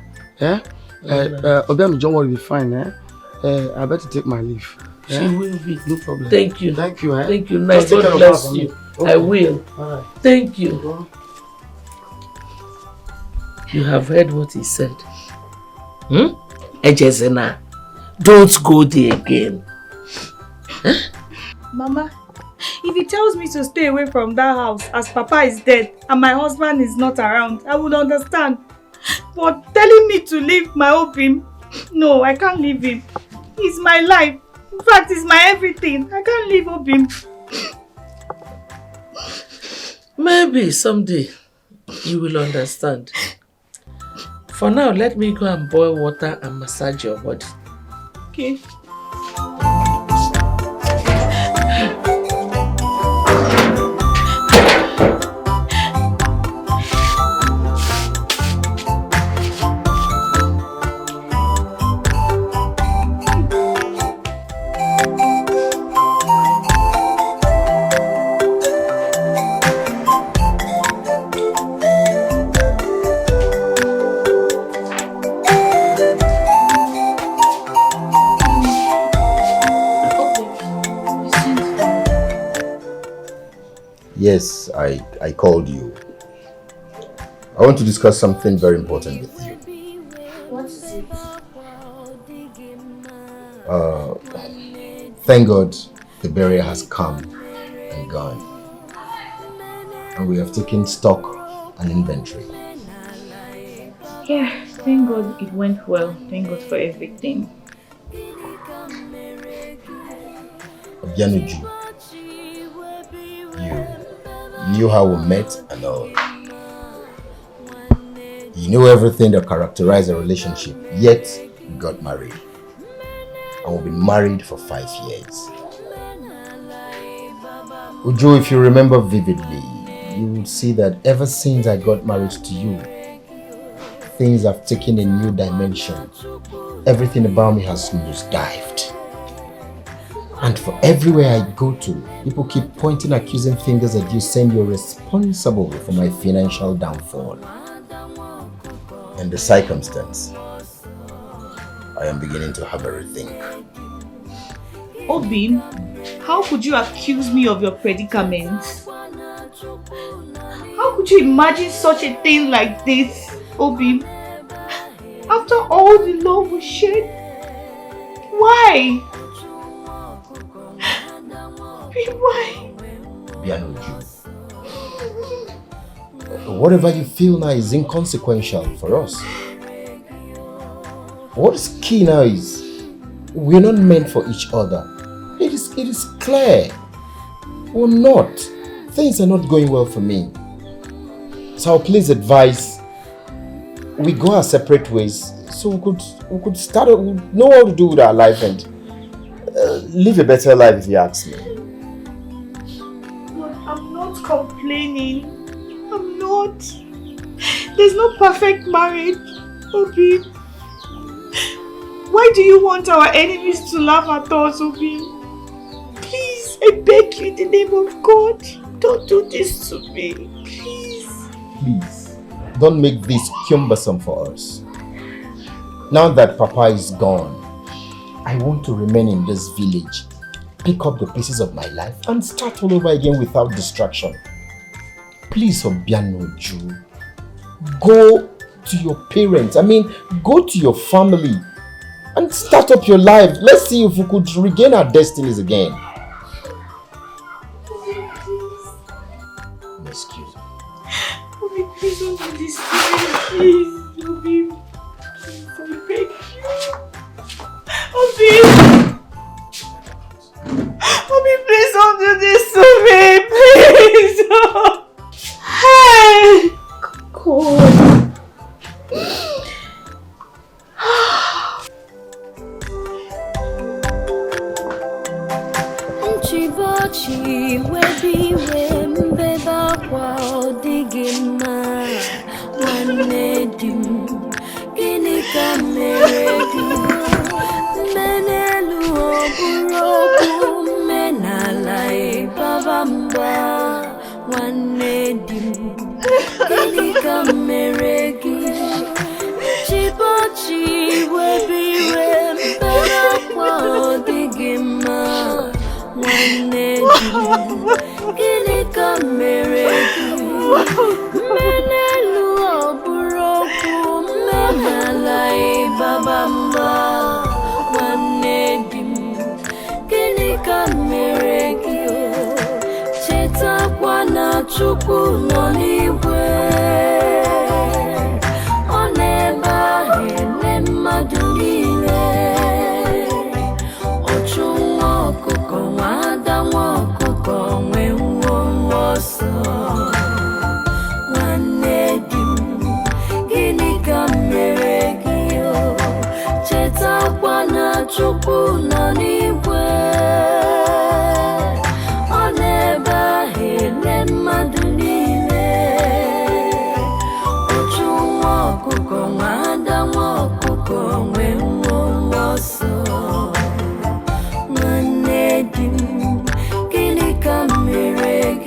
Obianuju will be fine. I better take my leave. She will be. No problem. Thank you. Thank you. Thank you. Nice. God bless you. Okay. I will. Right. Thank you. You have heard what he said. Ejezena, don't go there again. Mama, if he tells me to stay away from that house as Papa is dead and my husband is not around, I would understand. But telling me to leave my Obim, no, I can't leave him. He's my life. In fact, he's my everything. I can't leave Obim. Maybe someday you will understand. For now, let me go and boil water and massage your body. Okay. Yes, I called you. I want to discuss something very important with you. What is it? Thank God the burial has come and gone. And we have taken stock and inventory. Yeah, thank God it went well. Thank God for everything. Obianuju, you knew how we met and all. You knew everything that characterized a relationship, yet we got married. And we've been married for 5 years. Uju, if you remember vividly, you will see that ever since I got married to you, things have taken a new dimension. Everything about me has nosedived. And for everywhere I go to, people keep pointing accusing fingers at you, saying you're responsible for my financial downfall. In the circumstance, I am beginning to have a rethink. Obim, how could you accuse me of your predicament? How could you imagine such a thing like this, Obim? After all the love we shared? Why? Why? Bianuju, whatever you feel now is inconsequential for us. What is key now is we're not meant for each other. It is clear. We're not. Things are not going well for me. So I'll please advise we go our separate ways so we could start, we know what to do with our life and live a better life if you ask me. But I'm not complaining. I'm not. There's no perfect marriage, Obi. Why do you want our enemies to laugh at us, Obi? Please, I beg you in the name of God, don't do this to me. Please. Please, don't make this cumbersome for us. Now that Papa is gone, I want to remain in this village, pick up the pieces of my life and start all over again without distraction. Please, Obianoju, go to your parents, go to your family and start up your life. Let's see if we could regain our destinies again. Excuse me. Obi, please don't do this to me, please. Obi, please, I beg you. Obi! Obi, please don't do this to me, please! Hey! God. Chibochi webiwe mbeba kwa odigima wanedim gini kameredi menelu oburoku menalai babamba wanedim gini kameredi Chibochi webiwe mbeba kwa odigima Gini kamereki menelu oburoku menalai babamba wanedim gini kamereki cheta kwana chukwu n'eluigwe oneba ele mmadụ niile Chukwu nọ n'igwe ọ na-ebe ahụ ele mmadụ niile ochu nwa ọkụkọ nwa ada nwa ọkụkọ nwe nwa ọsọ nwanne di m gịnị ka m mere gị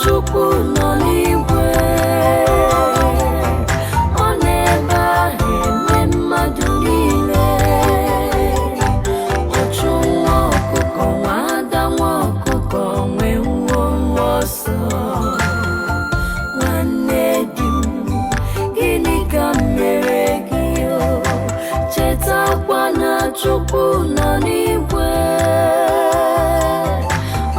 Chukwu nọ n'igwe ọ na-ebe ahụ ele mmadụ niile ọchụ nwa ọkụkọ nwa ada nwa ọkụkọ nwe nwa ọsọ nwanne di m gịnị ka m mere gị chetakwa na Chukwu nọ n'igwe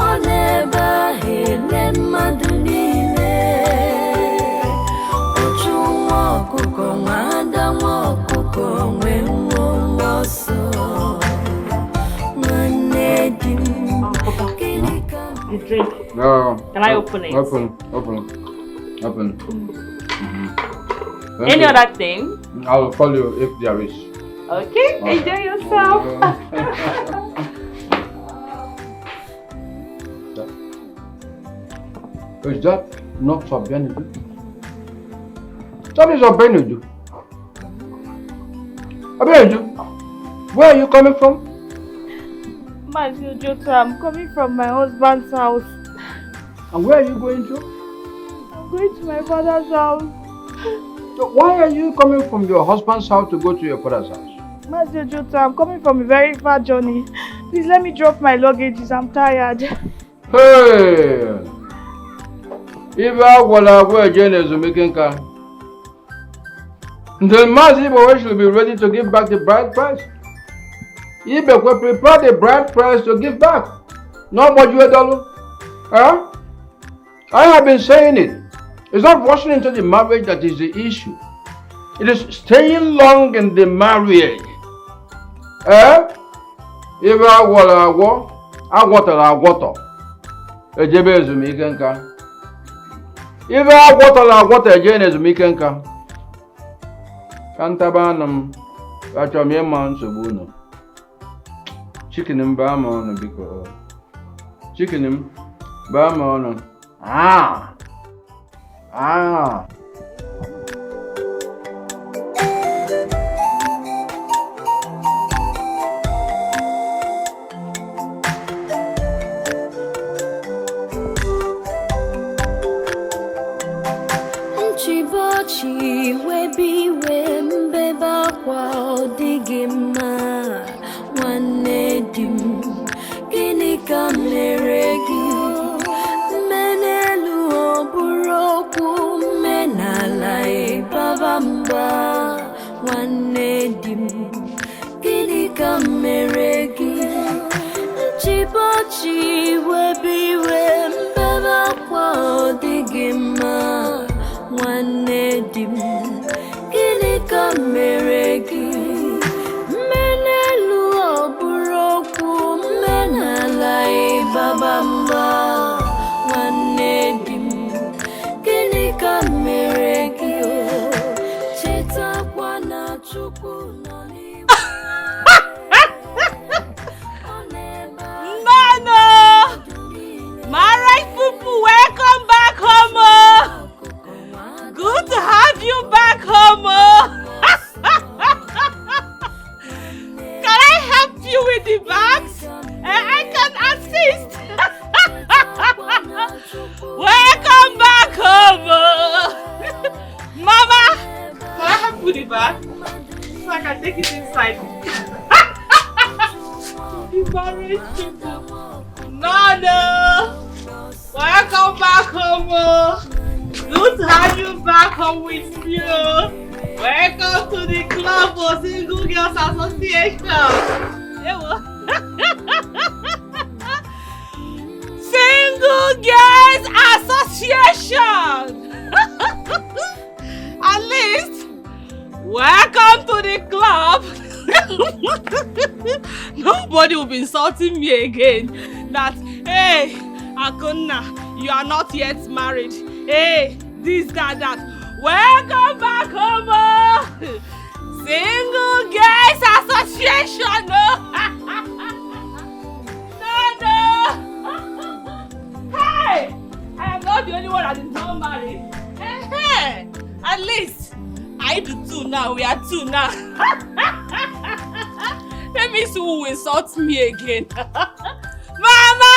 ọ na-ebe ahụ ele mmadụ niile ochu nwa ọkụkọ nwa ada nwa ọkụkọ nwe nwa ọsọ drink. No. Can I open it? Open. Any other thing? I'll call you if there is. Okay, enjoy yourself. Is that not for Benedu? That is for Benedu. Benedu, where are you coming from? Monsieur Jota, I'm coming from my husband's house. And where are you going to? I'm going to my father's house. So why are you coming from your husband's house to go to your father's house? Monsieur Jota, I'm coming from a very far journey. Please let me drop my luggages. I'm tired. Hey! If I were Jane making car, the massive boy should be ready to give back the bride price. If we prepare the bride price to give back, not what you $1. Huh? I have been saying it. It's not rushing into the marriage that is the issue. It is staying long in the marriage. If I water. Ejebe ezumike nka. If I water again ezumike nka. Kantabanam. Achọ m ịma nsogbu unu. Chicken m baa m ọnụ biko. Chicken m baa m ọnụ. Chibochi webi we mbeba kwa odigima nwanne dim gịnị ka mere gị menelu ọbụrụ okwu menala ịbaba mba nwanne dim gịnị ka mere gị Chibochi webi we mbeba kwa odigima nwanne dim gịnị ka mere gị menelu ọbụrụ okwu menala ịbaba mba nwanne dim gịnị ka mere gị chetakwa na Chukwu nọ n'igwe. Mano! My right people, welcome back home! Good to have you back home! Can I help you with the bags? I can assist! Welcome back home! Mama! Can I help you with the bag? So I can take it inside. Embarrassed people. No! Welcome back home! Good to have you back home with you. Welcome to the club for Single Girls Association. Single Girls Association. At least, welcome to the club. Nobody will be insulting me again. That, hey, Akuna, you are not yet married. Hey, this, that. Welcome back home. Single Girls Association. No. Hey, I am not the only one that is not married. Hey, at least I do two now. We are two now. Let me see who will insult me again. Mama!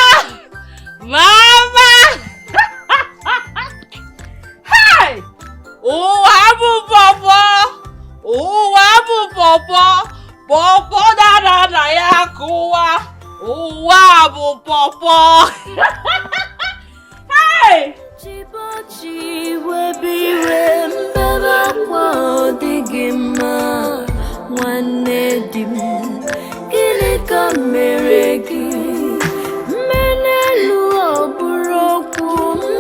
Hey! Oh, Abu Papa! Papa da ya kuwa! Oh, Abu Papa! Hey! Chibochi webi we mbeba kwa odigima nwanne dim gịnị ka mere gị menelu ọbụrụ okwu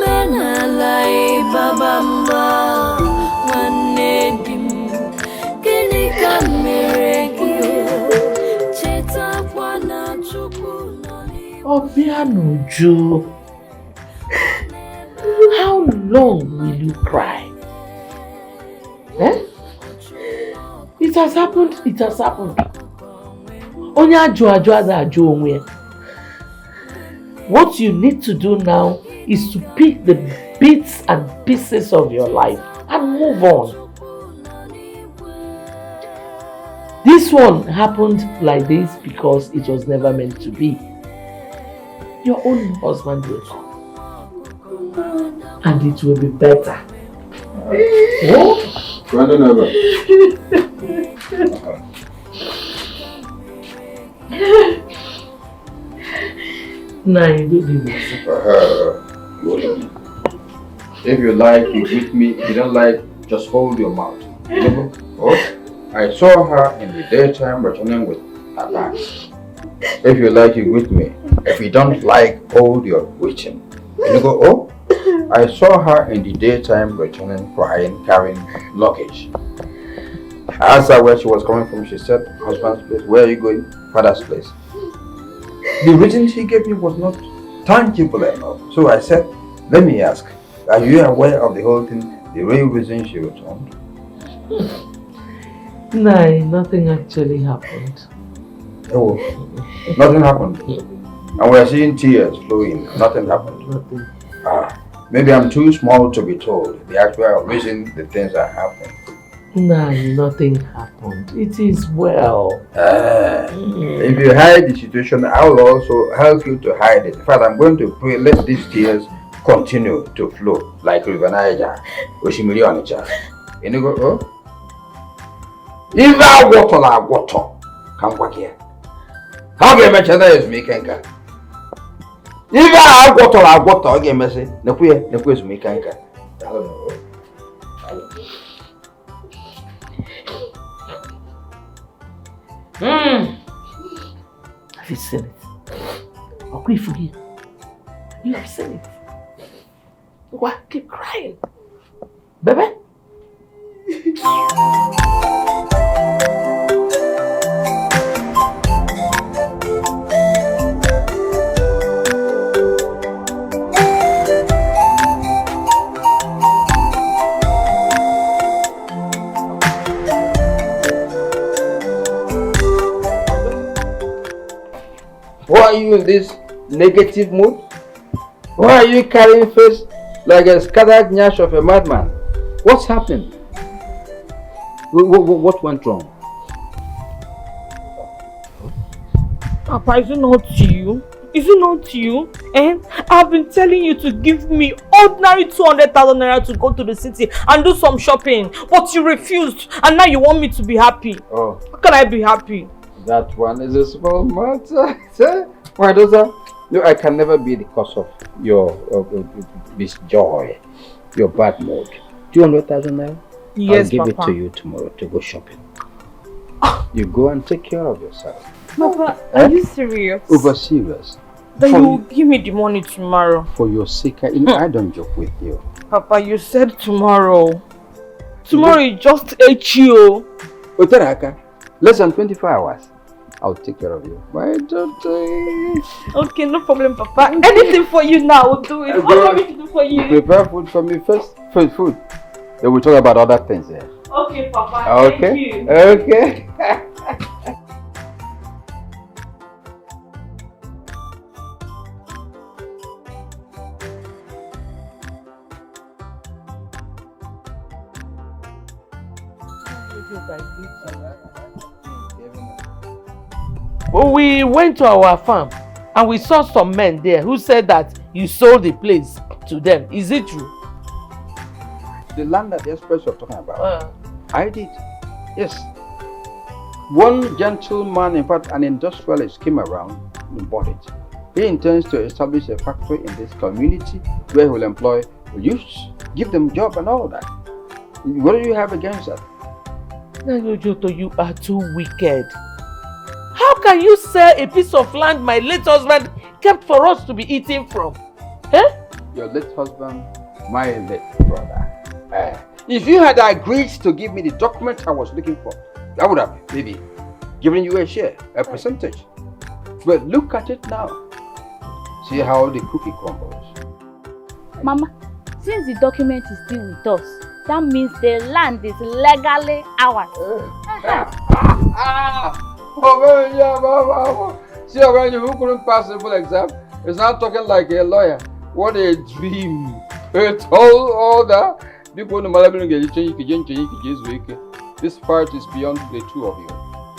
menala ịbaba mba nwanne dim gịnị ka mere gị chetakwa na Chukwu nọ n'igwe. Ọbịa n'uju long will you cry? Eh? It has happened, it has happened. Onye ajụ ajụ aza ajụ onwe ya. What you need to do now is to pick the bits and pieces of your life and move on. This one happened like this because it was never meant to be. Your own husband will come. And it will be better. Oh? Nah, you do this. If you like, you greet me. If you don't like, just hold your mouth. You know? Oh, I saw her in the daytime returning with her bags. If you like, you greet me. If you don't like, hold your greeting. You go, oh, I saw her in the daytime returning, crying, carrying luggage. I asked her where she was coming from. She said, husband's place. Where are you going? Father's place. The reason she gave me was not tangible enough. So I said, let me ask, are you aware of the whole thing, the real reason she returned? No, nothing actually happened. Oh, nothing happened. And we're seeing tears flowing. Nothing happened. Nothing. Maybe I'm too small to be told the actual reason the things are happening. No, nothing happened. It is well. If you hide the situation, I will also help you to hide it. In fact, I'm going to pray, let these tears continue to flow like River Niger, Oshimiri Onitsha. You know, oh? If I water, come back here. How can I mention that is me, Kanka? If I water, again, Messi, Napuya is me, Kanka. I don't know. Have you seen it? Okay, forgive. You have seen it. Why keep crying? Baby? Why are you in this negative mood? Why are you carrying face like a scattered nyash of a madman? What's happened? What went wrong? Papa, is it not you? Is it not you? I've been telling you to give me ordinary 200,000 naira to go to the city and do some shopping, but you refused, and now you want me to be happy. Oh. How can I be happy? That one is a small matter. Why does that? No, I can never be the cause of your this joy, your bad mood. 200,000 naira? Yes, I'll give Papa. it to you tomorrow to go shopping. You go and take care of yourself. Papa, are you serious? Over serious. Then you will give me the money tomorrow. For your sake, I don't joke with you. Papa, you said tomorrow. Tomorrow is just HU. Otaraka, less than 24 hours. I'll take care of you. Why don't I? Okay, no problem, Papa. Anything for you now, I'll do it. What do you want me to do for you? Prepare food for me first. Food. Then we'll talk about other things there. Okay, Papa. Okay. Thank you. Okay. We went to our farm and we saw some men there who said that you sold the place to them. Is it true? The land that the express you're talking about. I did. Yes. One gentleman, in fact an industrialist, came around and bought it. He intends to establish a factory in this community where he will employ youths, give them job and all that. What do you have against that? Joto, you are too wicked. How can you sell a piece of land my late husband kept for us to be eating from? Your late husband, my late brother. If you had agreed to give me the document I was looking for, I would have maybe given you a share, a percentage. But look at it now. See how the cookie crumbles. Mama, Since the document is still with us, that means the land is legally ours. See, when you couldn't pass the full exam, it's not talking like a lawyer. What a dream. A tall order. This part is beyond the two of you.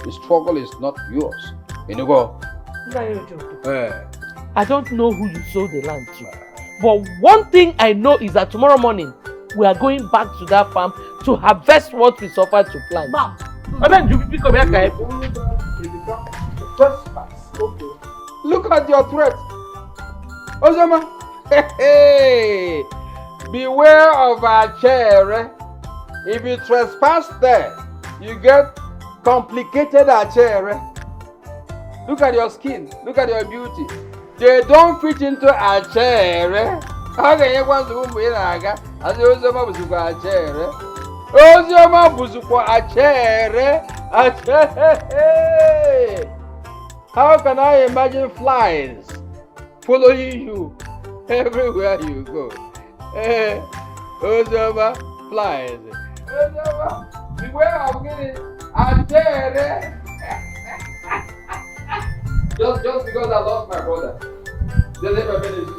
The struggle is not yours. I don't know who you sold the land to. But one thing I know is that tomorrow morning, we are going back to that farm to harvest what we suffered to plant. Ma'am. Look at your threat. Ozama. Hey, beware of our chair. If you trespass there, you get complicated chair. Look at your skin. Look at your beauty. They don't fit into a chair. How can you want to be like a Ozama Buzuka chair? Ozama Buzuka chair. How can I imagine flies following you everywhere you go? Ozama flies. Ozama, beware of getting a chair. Just because I lost my brother. Just let me finish.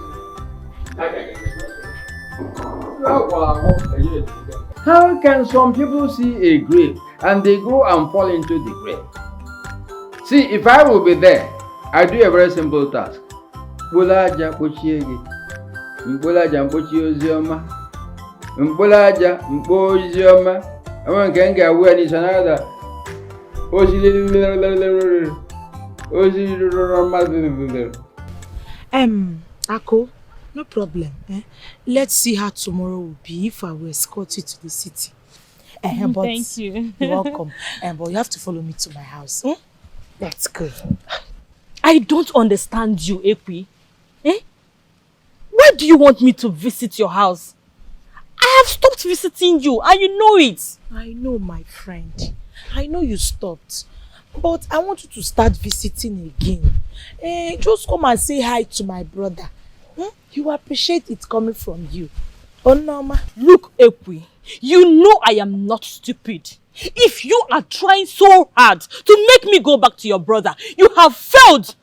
How can some people see a grave and they go and fall into the grave? See, if I will be there, I do a very simple task. Mbolaja mpochiege. Mbolaja mpochi ozioma. Mbolaja mpozioma. Awan kenga we ni sanada. Ako, no problem. Let's see how tomorrow will be if I will escort you to the city. But Thank you. You're welcome. But you have to follow me to my house. That's good. I don't understand you, Ekwi. Why do you want me to visit your house? I have stopped visiting you and you know it. I know, my friend. I know you stopped. But I want you to start visiting again. Just come and say hi to my brother. He will appreciate it coming from you. Oh, Norma. Look, Ekwi, you know I am not stupid. If you are trying so hard to make me go back to your brother, you have failed.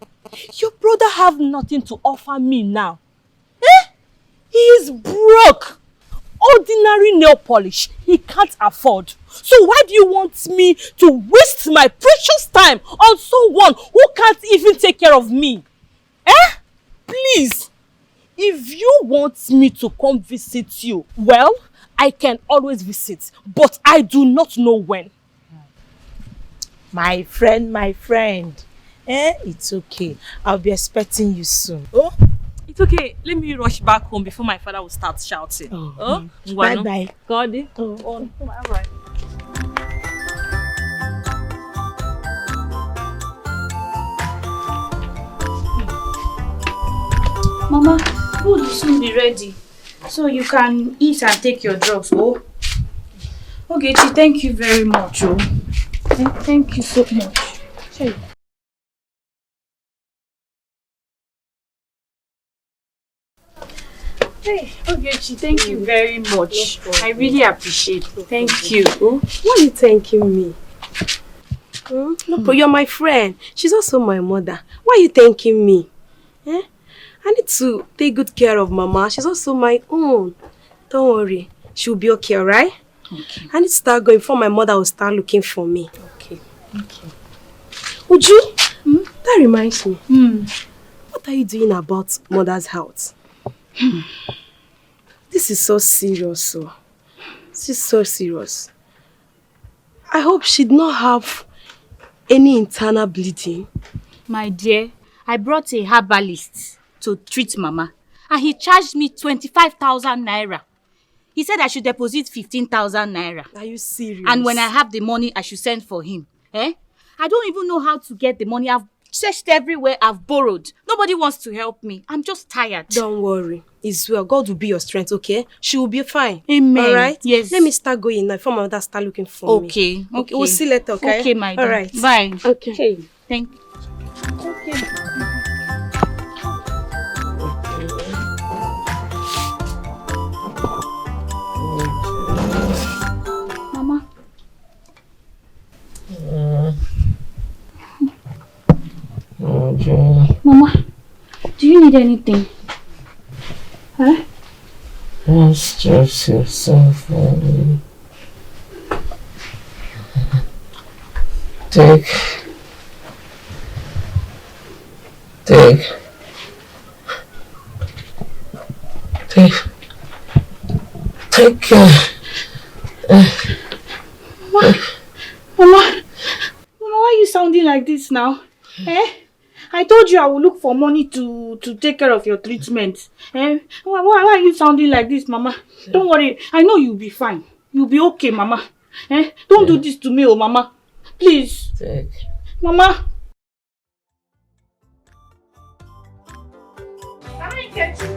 Your brother have nothing to offer me now. He is broke. Ordinary nail polish he can't afford. So why do you want me to waste my precious time on someone who can't even take care of me? Please, if you want me to come visit you, well, I can always visit, but I do not know when. My friend. It's okay. I'll be expecting you soon. Oh? It's okay. Let me rush back home before my father will start shouting. Bye-bye. God. Bye-bye. Mama, food will soon be ready. So you can eat and take your drugs, oh? Okay, thank you very much, oh. Thank you so much. Hey. Hey, Ogechi, thank you very much. I really appreciate it. Thank you. Why are you thanking me? No, but you're my friend. She's also my mother. Why are you thanking me? I need to take good care of Mama. She's also my own. Don't worry. She'll be okay, alright? Okay. I need to start going before my mother will start looking for me. Okay. Okay. Uju, that reminds me. What are you doing about Mother's health? This is so serious, so. This is so serious. I hope she did not have any internal bleeding. My dear, I brought a herbalist to treat Mama, and he charged me 25,000 naira. He said I should deposit 15,000 naira. Are you serious? And when I have the money, I should send for him. I don't even know how to get the money. I've searched everywhere. I've borrowed. Nobody wants to help me. I'm just tired. Don't worry. It's well. God will be your strength, okay? She will be fine. Amen. All right? Yes. Let me start going now before my mother start looking for me. Okay. We'll see later, okay? Okay, my dear. All right. Bye. Okay. Thank you. Okay. need anything? Huh? Don't stress yourself, honey. Take care. Mama, why are you sounding like this now? Eh? I told you I will look for money to take care of your treatment. Eh? Why are you sounding like this, Mama? Don't worry. I know you'll be fine. You'll be okay, Mama. Eh? Don't do this to me, oh, Mama. Please. Mama. Can I get you?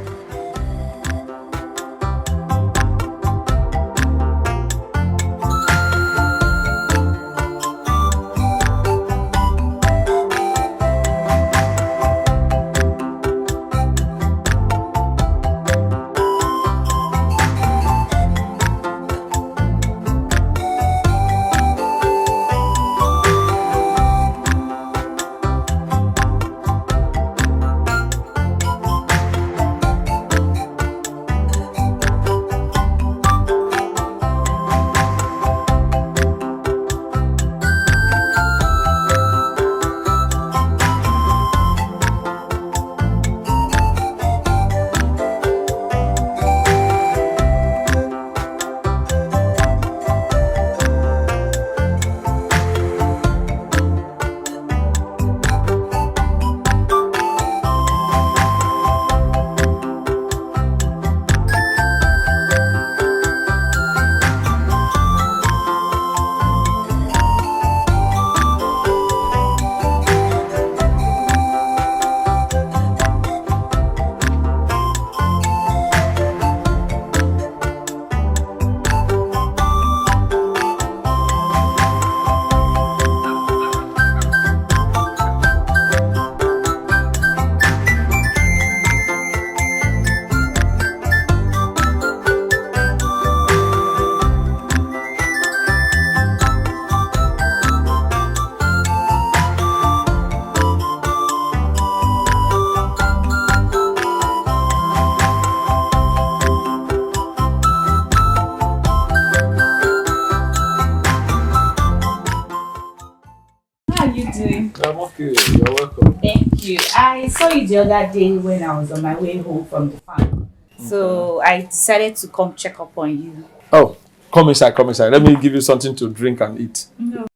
I'm okay. You're welcome. Thank you. I saw you the other day when I was on my way home from the farm. So I decided to come check up on you. Oh, come inside, come inside. Let me give you something to drink and eat. No,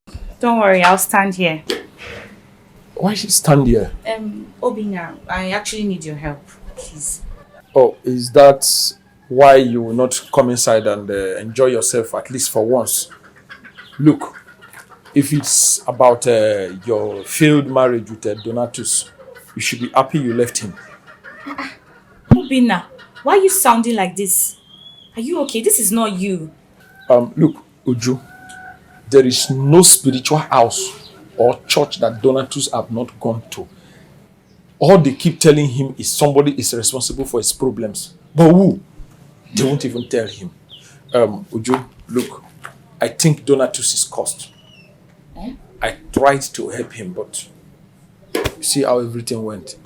don't worry, I'll stand here. Why should you stand here? Obina, I actually need your help, please. Oh, is that why you will not come inside and enjoy yourself at least for once? Look, if it's about your failed marriage with Donatus, you should be happy you left him. Obina, why are you sounding like this? Are you okay? This is not you. Look, Uju, there is no spiritual house or church that Donatus have not gone to. All they keep telling him is somebody is responsible for his problems. But who? They won't even tell him. Uju, look, I think Donatus is cursed. I tried to help him, but see how everything went.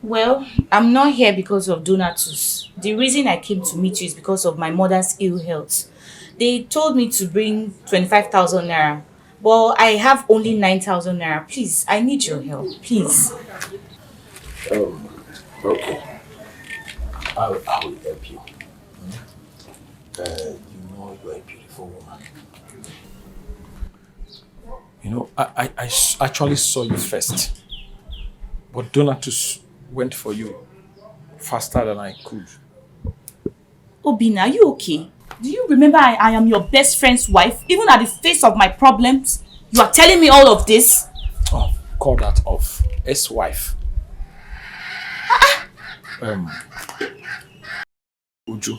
Well, I'm not here because of Donatus. The reason I came to meet you is because of my mother's ill health. They told me to bring 25,000 naira, but I have only 9,000 naira. Please, I need your help, please. Okay. I will help you. You know you're a beautiful woman. You know, I actually saw you first, but Donatus went for you faster than I could. Obina, are you okay? Do you remember I am your best friend's wife? Even at the face of my problems, you are telling me all of this? Oh, call that off. Ex-wife. Uju,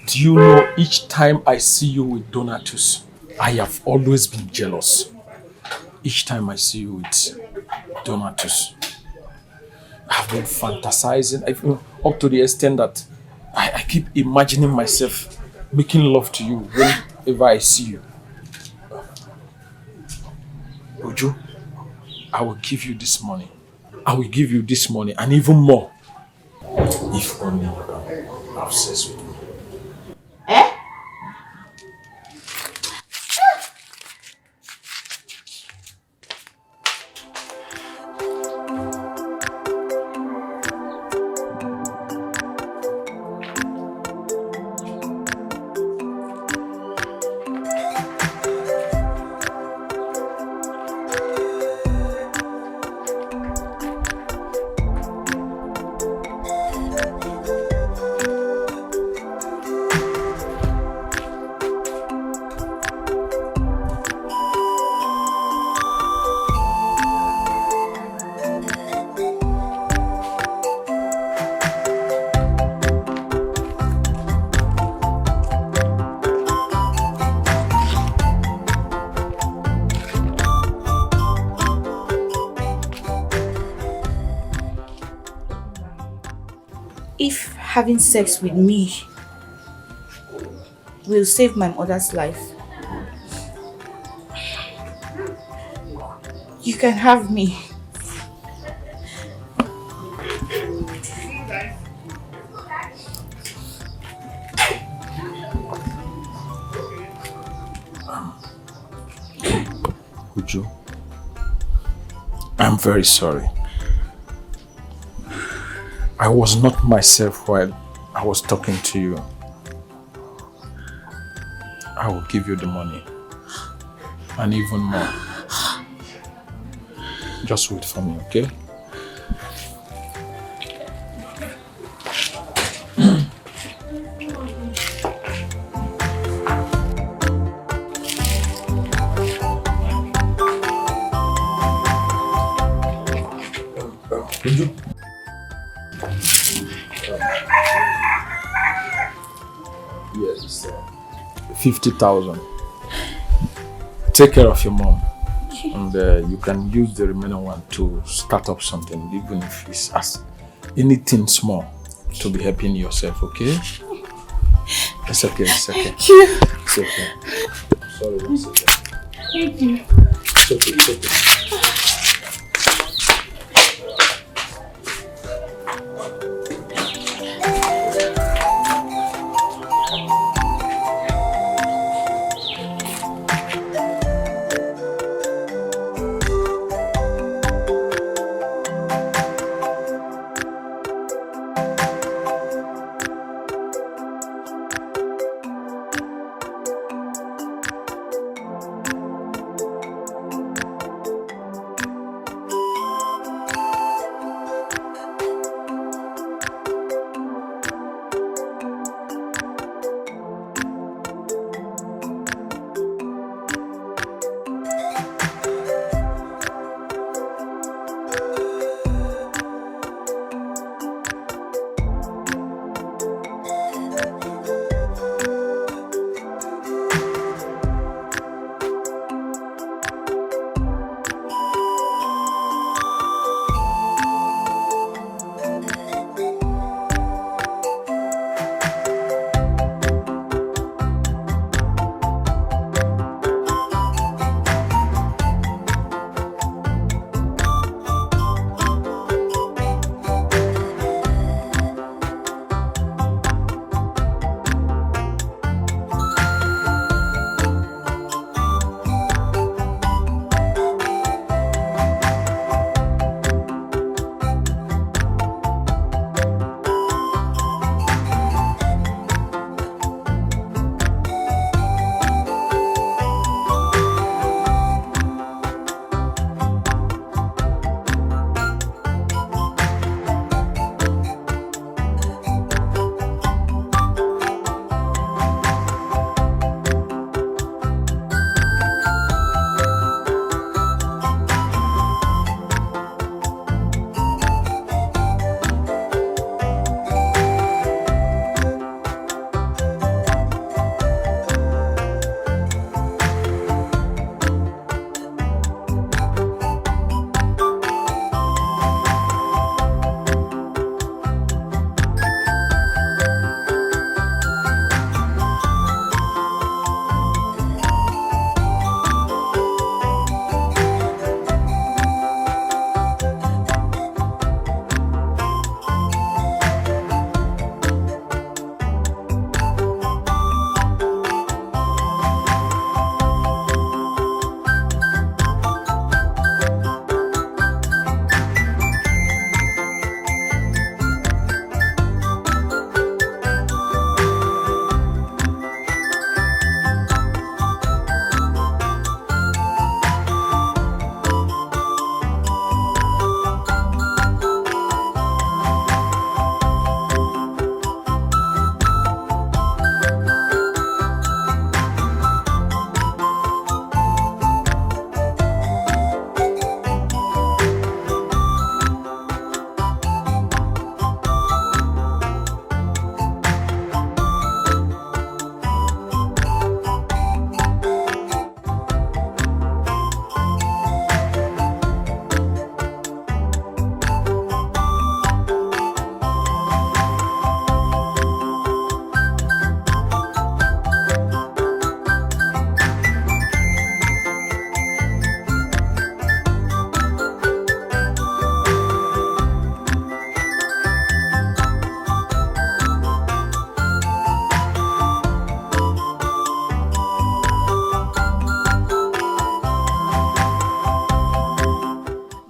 do you know each time I see you with Donatus, I have always been jealous. Each time I see you with Donatus, I've been fantasizing up to the extent that I keep imagining myself making love to you whenever I see you. Uju, I will give you this money I will give you this money and even more. If only you can have sex with me. Eh? If having sex with me will save my mother's life, you can have me. Uju, I'm very sorry. I was not myself while I was talking to you. I will give you the money and even more. Just wait for me, okay? Uju? Yes, 50,000. Take care of your mom, and you can use the remaining one to start up something, even if it's as anything small, to be helping yourself. Okay? It's okay. It's okay. Thank you. It's okay. Sorry, once again. Thank you. It's okay. It's okay.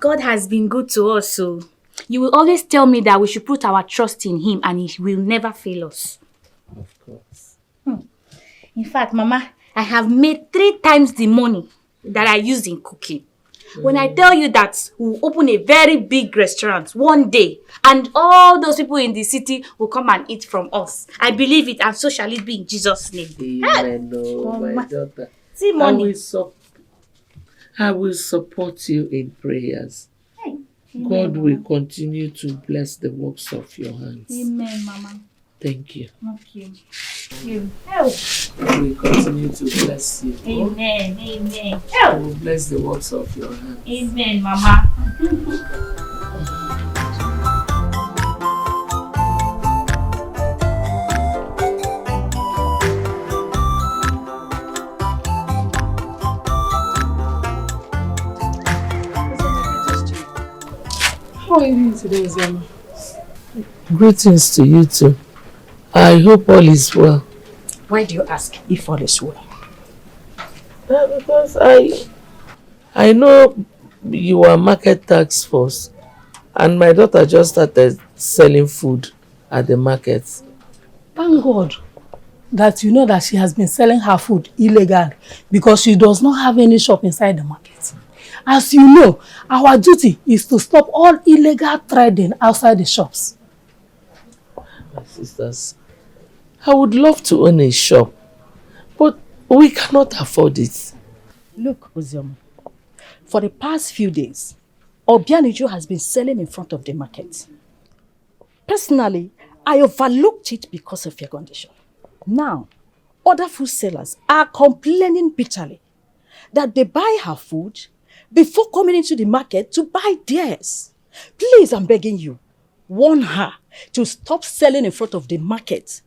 God has been good to us, so you will always tell me that we should put our trust in him and he will never fail us. Of course. In fact, Mama, I have made 3 times the money that I used in cooking. When I tell you that we'll open a very big restaurant one day and all those people in the city will come and eat from us, I believe it, and so shall it be in Jesus' name. Amen, my daughter. See money. I will support you in prayers. God will continue to bless the works of your hands. Amen, Mama. Thank you. Thank you. Help. God will continue to bless you. Amen. Amen. I will bless the works of your hands. Amen, Mama. How are you doing today, Zema? Greetings to you too. I hope all is well. Why do you ask if all is well? Because I know you are market task force and my daughter just started selling food at the market. Thank God that you know that she has been selling her food illegal because she does not have any shop inside the market. As you know, our duty is to stop all illegal trading outside the shops. My sisters, I would love to own a shop, but we cannot afford it. Look, Ozioma, for the past few days, Obianiju has been selling in front of the market. Personally, I overlooked it because of your condition. Now, other food sellers are complaining bitterly that they buy her food before coming into the market to buy theirs. Please, I'm begging you, warn her to stop selling in front of the market.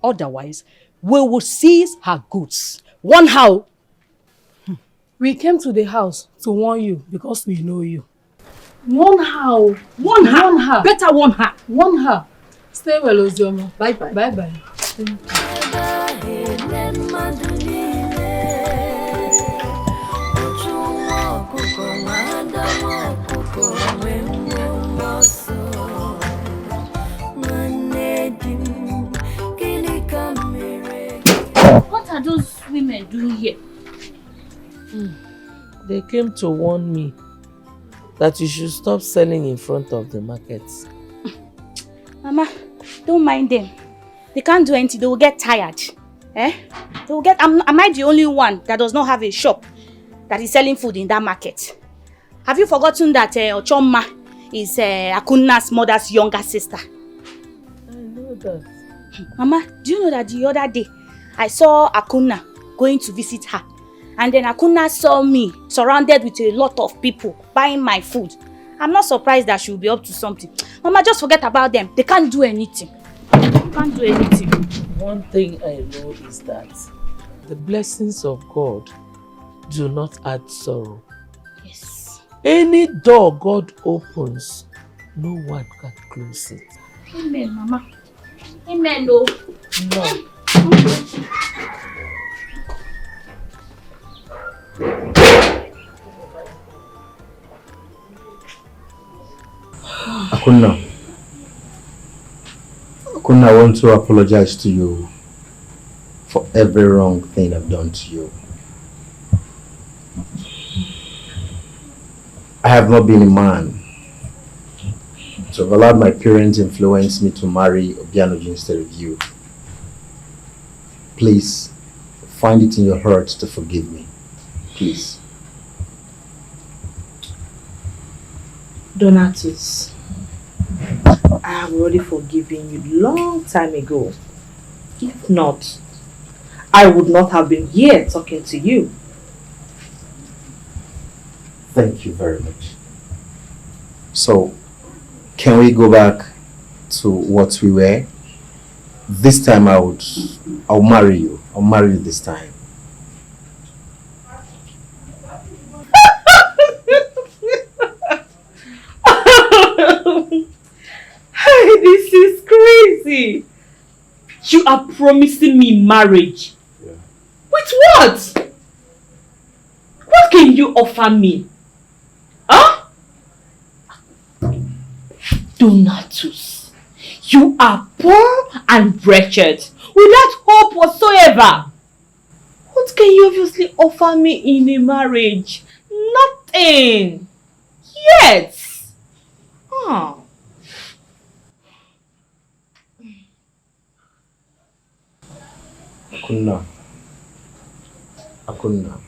Otherwise, we will seize her goods. Warn her. We came to the house to warn you because we know you. Warn her. Warn her. Warn her. Better warn her. Warn her. Stay well, Ozioma. Bye-bye. Bye-bye. What are those women doing here? They came to warn me that you should stop selling in front of the market. Mama, don't mind them. They can't do anything. They will get tired. They will get. Am I the only one that does not have a shop that is selling food in that market? Have you forgotten that Ochomma is Akuna's mother's younger sister? I know that. Mama, do you know that the other day I saw Akuna going to visit her, and then Akuna saw me surrounded with a lot of people buying my food. I'm not surprised that she will be up to something. Mama, just forget about them. They can't do anything. They can't do anything. One thing I know is that the blessings of God do not add sorrow. Yes. Any door God opens, no one can close it. Amen, Mama. Amen, no. No. Akunna, I want to apologize to you for every wrong thing I've done to you. I have not been a man to have allowed my parents influence me to marry Obianoji instead of you. Please, find it in your heart to forgive me. Please. Donatus, I have already forgiven you long time ago. If not, I would not have been here talking to you. Thank you very much. So, can we go back to what we were? This time I'll marry you. I'll marry you this time. Hey, this is crazy. You are promising me marriage. Yeah. With what? What can you offer me? Huh? Donatus, you are poor and wretched, without hope whatsoever. What can you obviously offer me in a marriage? Nothing. Yet. Oh. Akunna.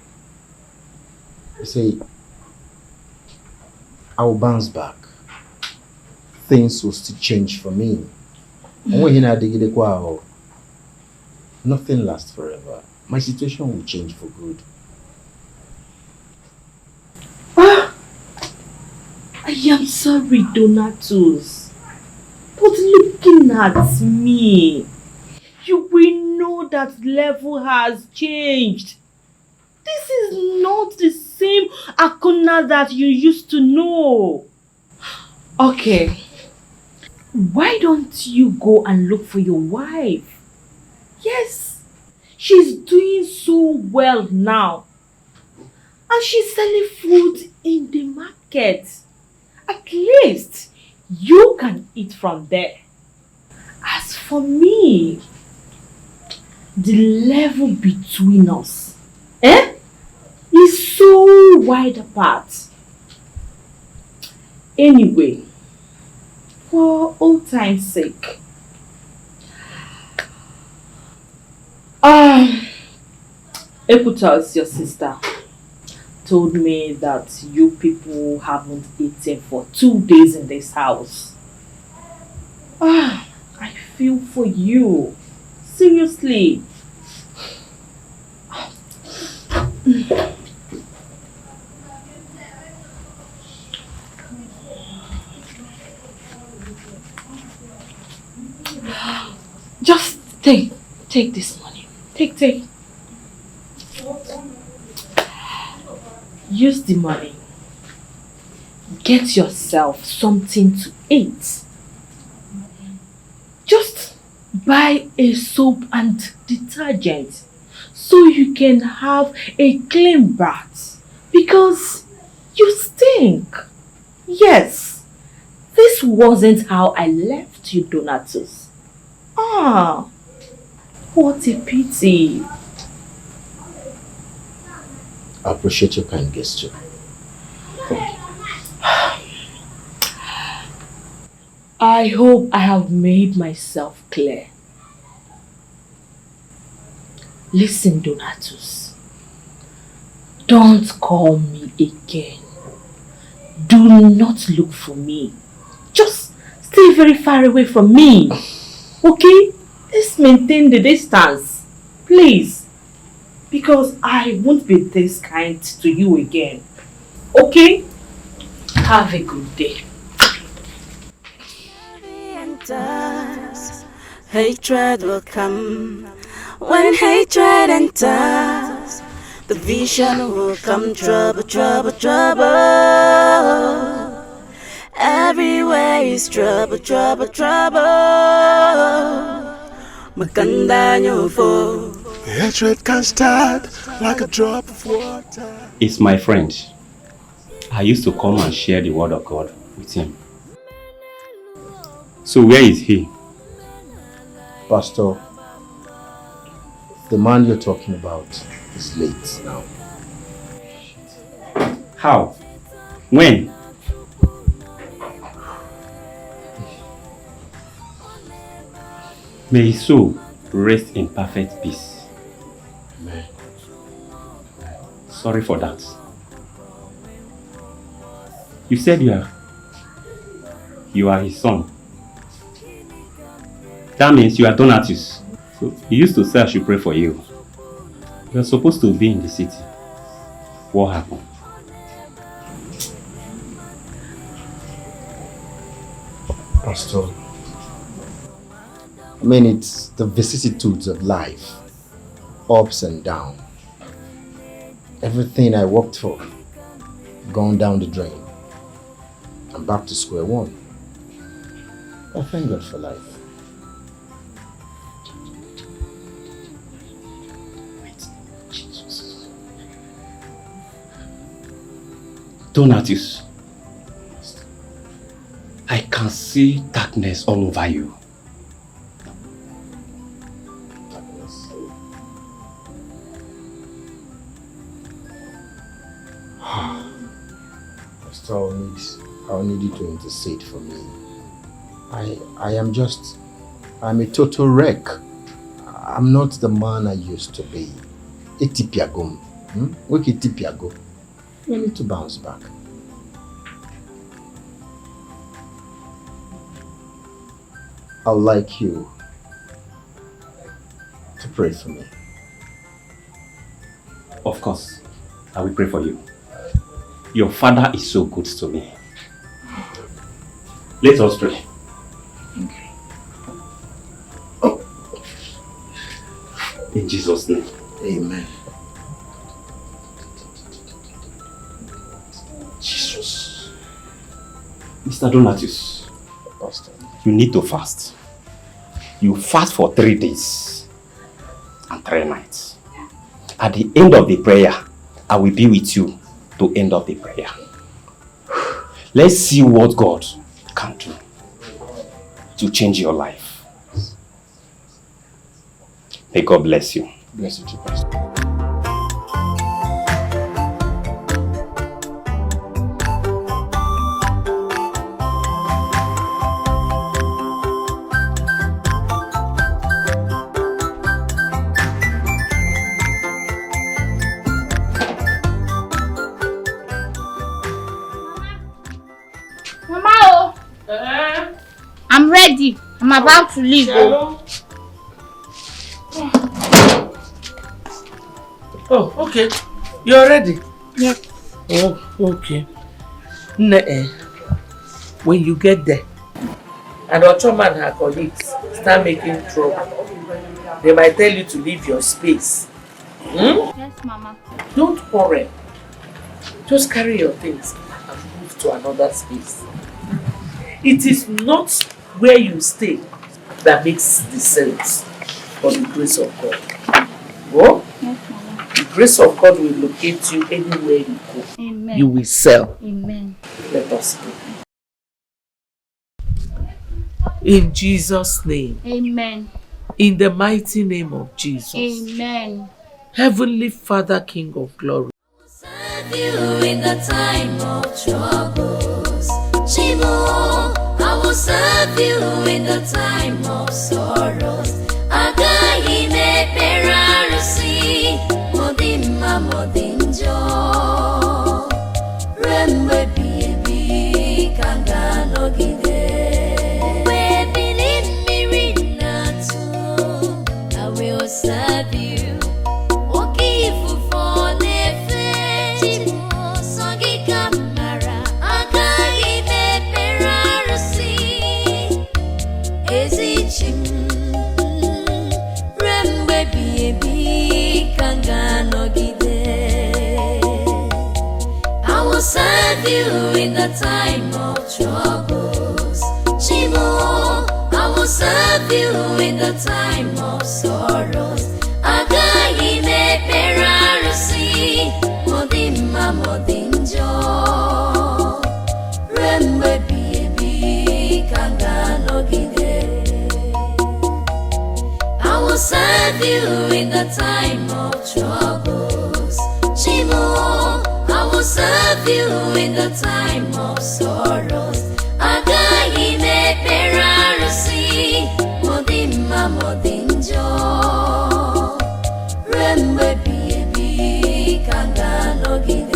You see, I will bounce back. Things will still change for me. And when nothing lasts forever. My situation will change for good. I am sorry, Donatus. But looking at me, you will know that level has changed. This is not the same Akuna that you used to know. Okay. Why don't you go and look for your wife? Yes, she's doing so well now. And she's selling food in the market. At least you can eat from there. As for me, the level between us is so wide apart. Anyway, for old time's sake, Equator, your sister, told me that you people haven't eaten for 2 days in this house. I feel for you. Seriously. Just take this money. Take. Use the money. Get yourself something to eat. Just buy a soap and detergent so you can have a clean bath because you stink. Yes, this wasn't how I left you, Donatus. What a pity. I appreciate your kind gesture. Thank you. I hope I have made myself clear. Listen, Donatus. Don't call me again. Do not look for me. Just stay very far away from me. Okay? Let's maintain the distance. Please. Because I won't be this kind to you again. Okay? Have a good day. Hatred will come. When hatred enters, the vision will come. Trouble, trouble, trouble. Everywhere is trouble, trouble, trouble. Maganda nyofo. Hatred can start like a drop of water. It's my friend. I used to come and share the word of God with him. So where is he? Pastor, the man you're talking about is late now. How? When? May his soul rest in perfect peace. Amen. Sorry for that. You said you are his son. That means you are Donatus. So he used to say I should pray for you. You are supposed to be in the city. What happened? Pastor, I mean, it's the vicissitudes of life, ups and downs. Everything I worked for, gone down the drain. I'm back to square one. I thank God for life. Donatus, I can see darkness all over you. Pastor, I'll need you to intercede for me. I'm a total wreck. I'm not the man I used to be. Etipiagum. Wake Etipiago. I need to bounce back. I'd like you to pray for me. Of course, I will pray for you. Your father is so good to me. Let us pray. Okay. In Jesus' name. Amen. Jesus. Mr. Donatus, Pastor, you need to fast. You fast for 3 days and 3 nights. At the end of the prayer, I will be with you to end of the prayer. Let's see what God can do to change your life. May God bless you. Bless you too, Pastor. Mama, I'm ready. I'm about to leave. Oh, okay. You're ready? Yes. Oh, okay. When you get there, and Ochoma and her colleagues start making trouble, they might tell you to leave your space. Yes, Mama. Don't worry. Just carry your things and move to another space. It is not where you stay that makes the sense, but the grace of God. Go. Yes, Mama. The grace of God will locate you anywhere you go. Amen. You will sell. Amen. Let us pray. In Jesus' name. Amen. In the mighty name of Jesus. Amen. Heavenly Father, King of glory. Serve you in the time of troubles. Shimu, I will serve you in the time of sorrows. Agahime perarasi, modima modinjo. Remwe bibi kangano gide. I will serve you. Okifu for nefe. Chimo songi kamara. Agai me perarasi. Ezichim. Remwe bibi kangano gide. I will serve you in the time of troubles. Chimo, I will serve you in the time of sorrows. Agahime perarasi, modima modinjo. Remwe bibi kangano gide. I will serve you in the time of troubles. Chimo, I will serve you in the time of sorrows. Agahime perarasi, modima modinjo. Remwe bibi kangano gide.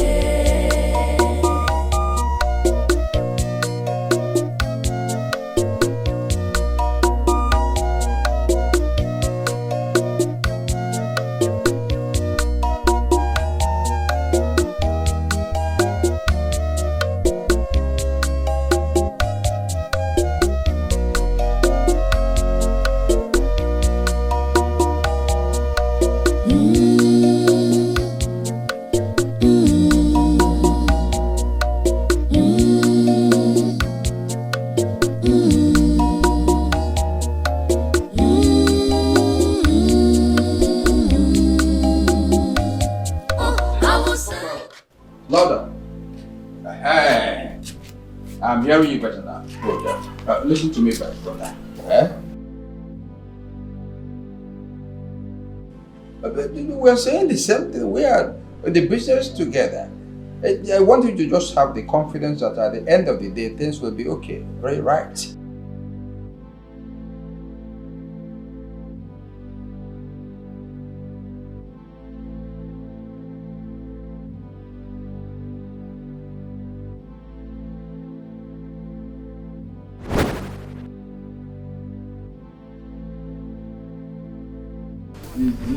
I'm hearing you better now. Brother. Listen to me, my brother. We're saying the same thing. We are in the business together. I want you to just have the confidence that at the end of the day, things will be okay. Very right.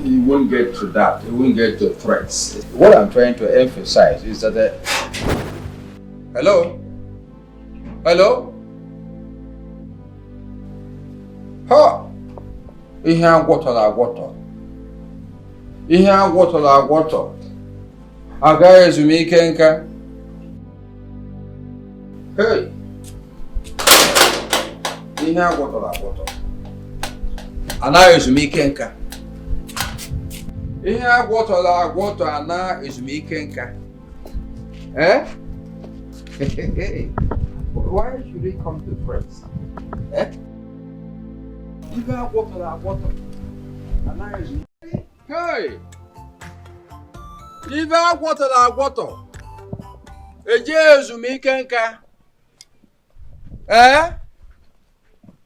You won't get to that. You won't get to threats. What I'm trying to emphasize is that hello? Hello? Ha! Ihe agwọtọrọ. Ihe agwọtọrọ. Agaghị ezumike nka. Hey! Ihe agwọtọrọ. Anaghị ezumike nka. Ihe agwọtọ ana ezumike nka. Why should we come to friends? Ihe agwọtọ ana ezumike. Hey! Ihe agwọtọ eje ezumike nka.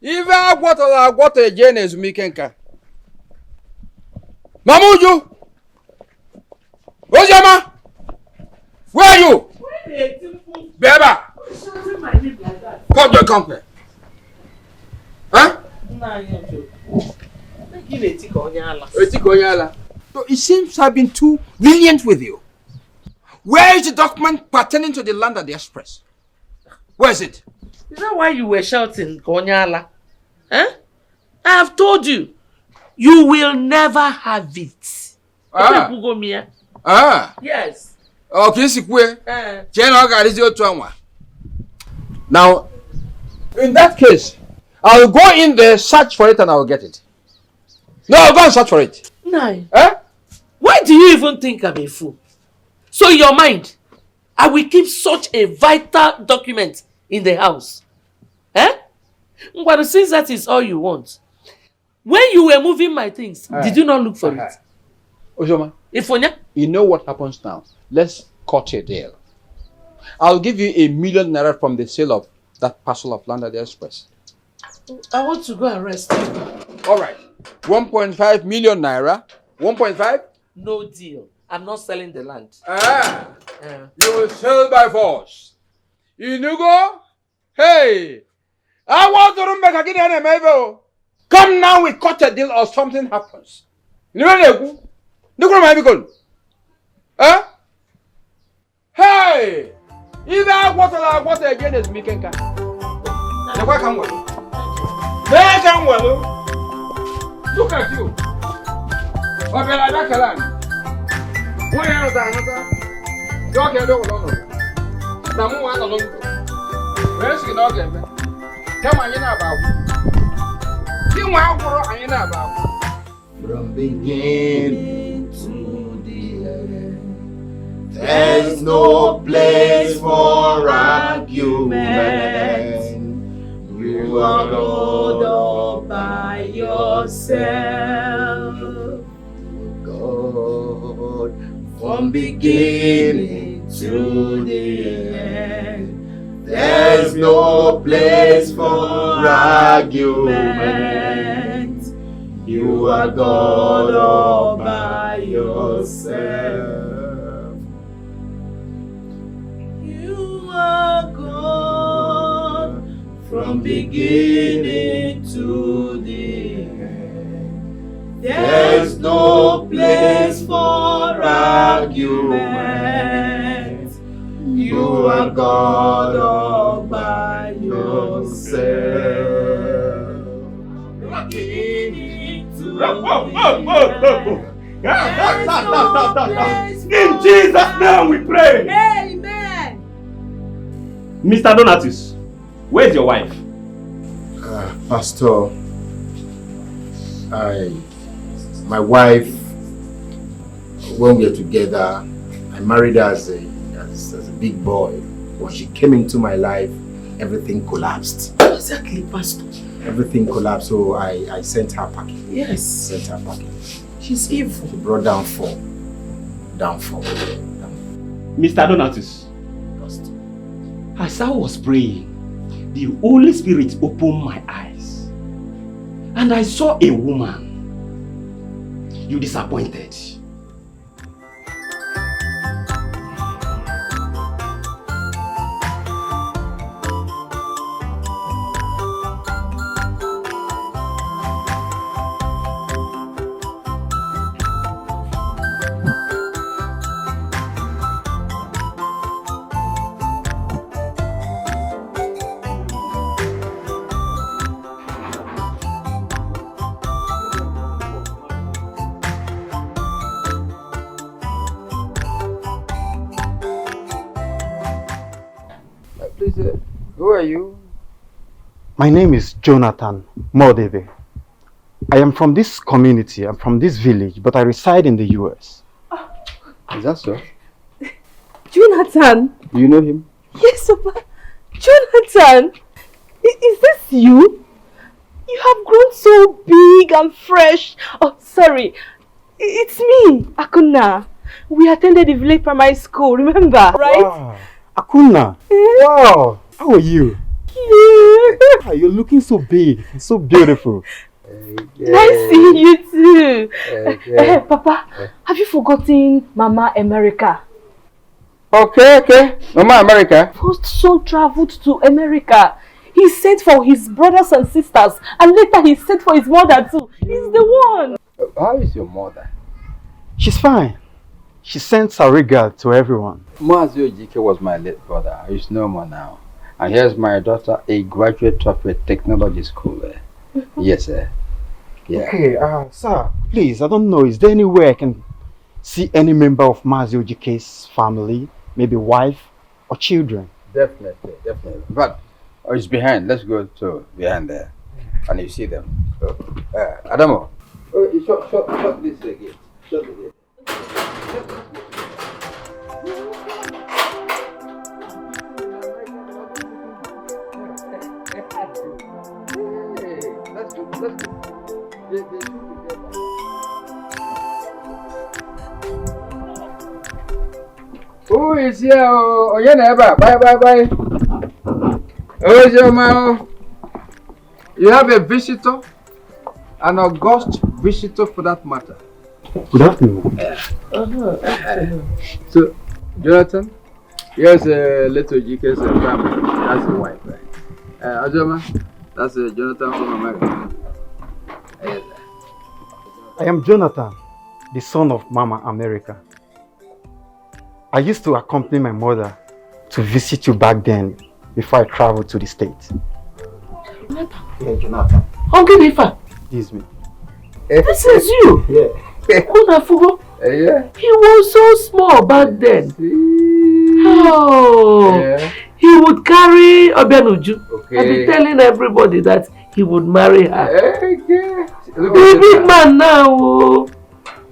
Ihe agwọtọ eje na ezumike nka. Mamuju! Ojama! Where are you? Beba! Come to come here. Huh? So it seems I've been too lenient with you. Where is the document pertaining to the land at the express? Where is it? Is that why you were shouting, Konyala? I have told you. You will never have it. Yes. Okay, now, in that case, I'll go in there, search for it, and I'll get it. No, I'll go and search for it. No. Why do you even think I'm a fool? So in your mind, I will keep such a vital document in the house. But since that is all you want, when you were moving my things, did you not look for it? Ojoma, you know what happens now? Let's cut a deal. I'll give you ₦1 million from the sale of that parcel of land at the express. I want to go and rest. All right. 1.5 million naira. 1.5? No deal. I'm not selling the land. You will sell by force. You go? Hey! I want to run back again, maybe. Come now, we cut a deal or something happens. You know what? Hey! Either what again is making car. The work can well. There can well. Look at you. What can I back a land? What else another? Don't get over. Namu one alone. Where's the dog? Come on, you know about. From beginning to the end, there's no place for argument. You are God all by yourself. God, from beginning to the end. There's no place for argument. You are God all by yourself. You are God from beginning to the end. There's no place for argument. You are God all by yourself. In Jesus' name we pray. Amen. Mr. Donatus, where's your wife? Pastor, my wife, when we were together, I married her as a big boy. When she came into my life, everything collapsed. Exactly, Pastor. Everything collapsed, so I sent her packing. Yes. Sent her packing. She's evil. She brought downfall. Downfall. Mr. Donatus, as I was praying, the Holy Spirit opened my eyes and I saw a woman. You disappointed. Please, who are you? My name is Jonathan Modebe. I am from this community, I'm from this village, but I reside in the US. Is that so? Jonathan! Do you know him? Yes, Papa. Jonathan! Is this you? You have grown so big and fresh. Oh, sorry. It's me, Akuna. We attended the village primary school, remember? Right? Wow. Akuna! Wow! How are you? Yeah. You're looking so big, so beautiful. Nice seeing you too. Okay. Papa, have you forgotten Mama America? Okay. Mama America. First son traveled to America. He sent for his brothers and sisters, and later he sent for his mother too. He's the one. How is your mother? She's fine. She sends her regard to everyone. Mazi Ojike was my late brother. He's no more now. And here's my daughter, a graduate of a technology school. Yes, sir. Yeah. Okay, sir, please, I don't know, is there any way I can see any member of Mazi Ojike's family, maybe wife or children? Definitely. But it's behind. Let's go to behind there. And you see them. So, Adamo. Shut this gate. Shut the gate. Let's go. Who is here? Oh, your neighbor. Bye. Oh, your man. You have a visitor, an august visitor for that matter. Good afternoon. So, Jonathan, here's a little GK's family. That's the wife, right? Ajama, that's Jonathan from America. I am Jonathan, the son of Mama America. I used to accompany my mother to visit you back then before I traveled to the States. Yeah, Jonathan. Uncle Ifa. This is me. This is you. Yeah. Wonderful. Yeah. He was so small back then. Oh. Yeah. He would carry Obianuju Okay. and be telling everybody that he would marry her. Okay. Look He's at a big this man now. Oh.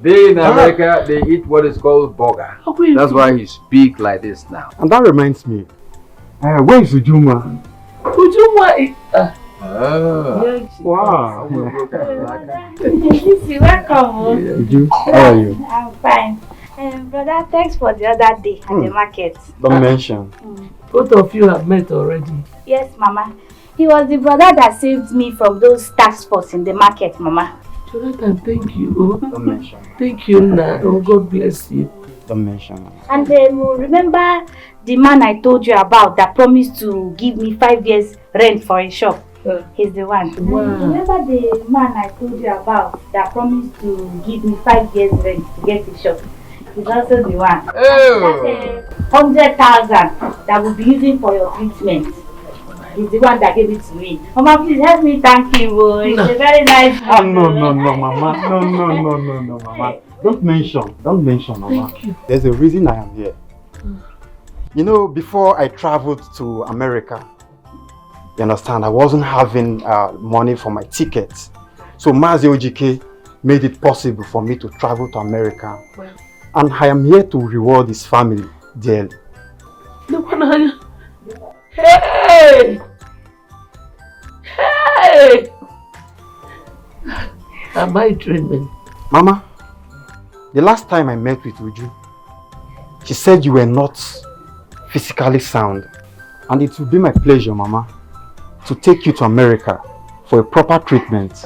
They in America, they eat what is called burger. That's why he speaks like this now. And that reminds me, where is Ujuma? Ujuma is... Wow. Welcome. Uju, how are you? I'm fine. Brother, thanks for the other day at the market. Don't mention. Both of you have met already. Yes, Mama. He was the brother that saved me from those tax force in the market, Mama. Jonathan, thank you. Don't mention. Thank you, Na. Oh, God bless you. Don't mention. And remember the man I told you about that promised to give me 5 years rent for a shop? He's the one. Wow. Remember the man I told you about that promised to give me 5 years rent to get a shop? He's also the one. Oh. That's 100,000 that we'll be using for your treatment. He's the one that gave it to me. Mama, please help me thank him. It's a very nice man. No, Mama. No, Mama. Don't mention, Mama. Thank you. There's a reason I am here. You know, before I traveled to America, you understand, I wasn't having money for my tickets. So Mazi Ojike made it possible for me to travel to America. Well. And I am here to reward his family dearly. The one Hey! Hey! Am I dreaming? Mama, the last time I met with Uju, she said you were not physically sound. And it will be my pleasure, Mama, to take you to America for a proper treatment.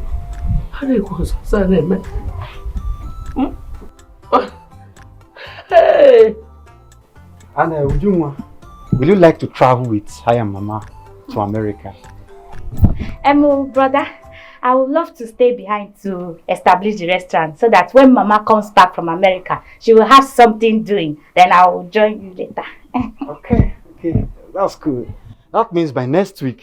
Hey! And Ujunwa, will you like to travel with I and Mama to America? Brother, I would love to stay behind to establish the restaurant so that when Mama comes back from America, she will have something doing. Then I will join you later. Okay, that's good. That means by next week,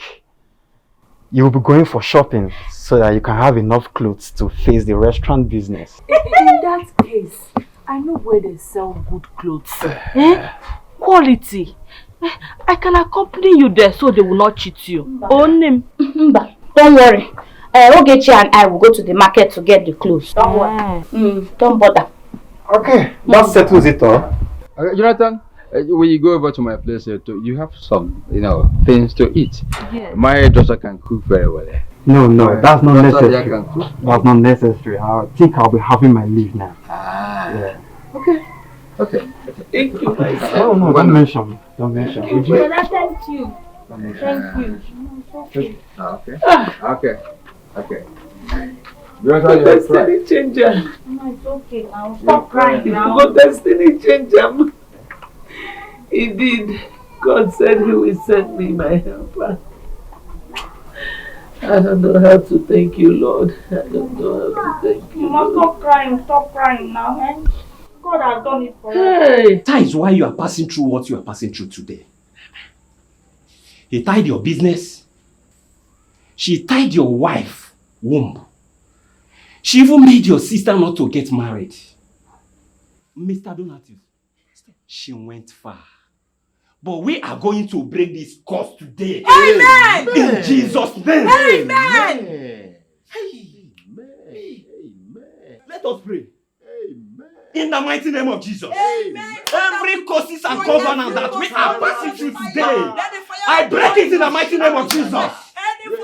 you will be going for shopping so that you can have enough clothes to face the restaurant business. In that case, I know where they sell good clothes. Quality. I can accompany you there so they will not cheat you. Own him. Don't worry. Ogechi and I will go to the market to get the clothes. Don't worry. Don't bother. Okay, that settles it all. Jonathan, when you go over to my place, you have some, things to eat. Yes. My daughter can cook very well. No, that's not necessary. Can cook. That's not necessary. I think I'll be having my leave now. Yeah. Okay. Thank you, my son. No, don't mention. Would you? Brother, thank you. Thank you. Okay. Destiny changer. No, it's okay now. Stop crying now. God, destiny changer. Indeed, God said He will send me my helper. I don't know how to thank you, Lord. I don't know how to thank you. Mama, stop crying now, eh? God has done it for us. Hey! That is why you are passing through what you are passing through today. He tied your business. She tied your wife womb. She even made your sister not to get married. Mr. Donatus, she went far. But we are going to break this curse today. Amen! In Jesus' name. Amen! Let us pray. In the mighty name of Jesus. Amen. Every curses and covenants that we are passing through today, I break it in the mighty name of Jesus. Any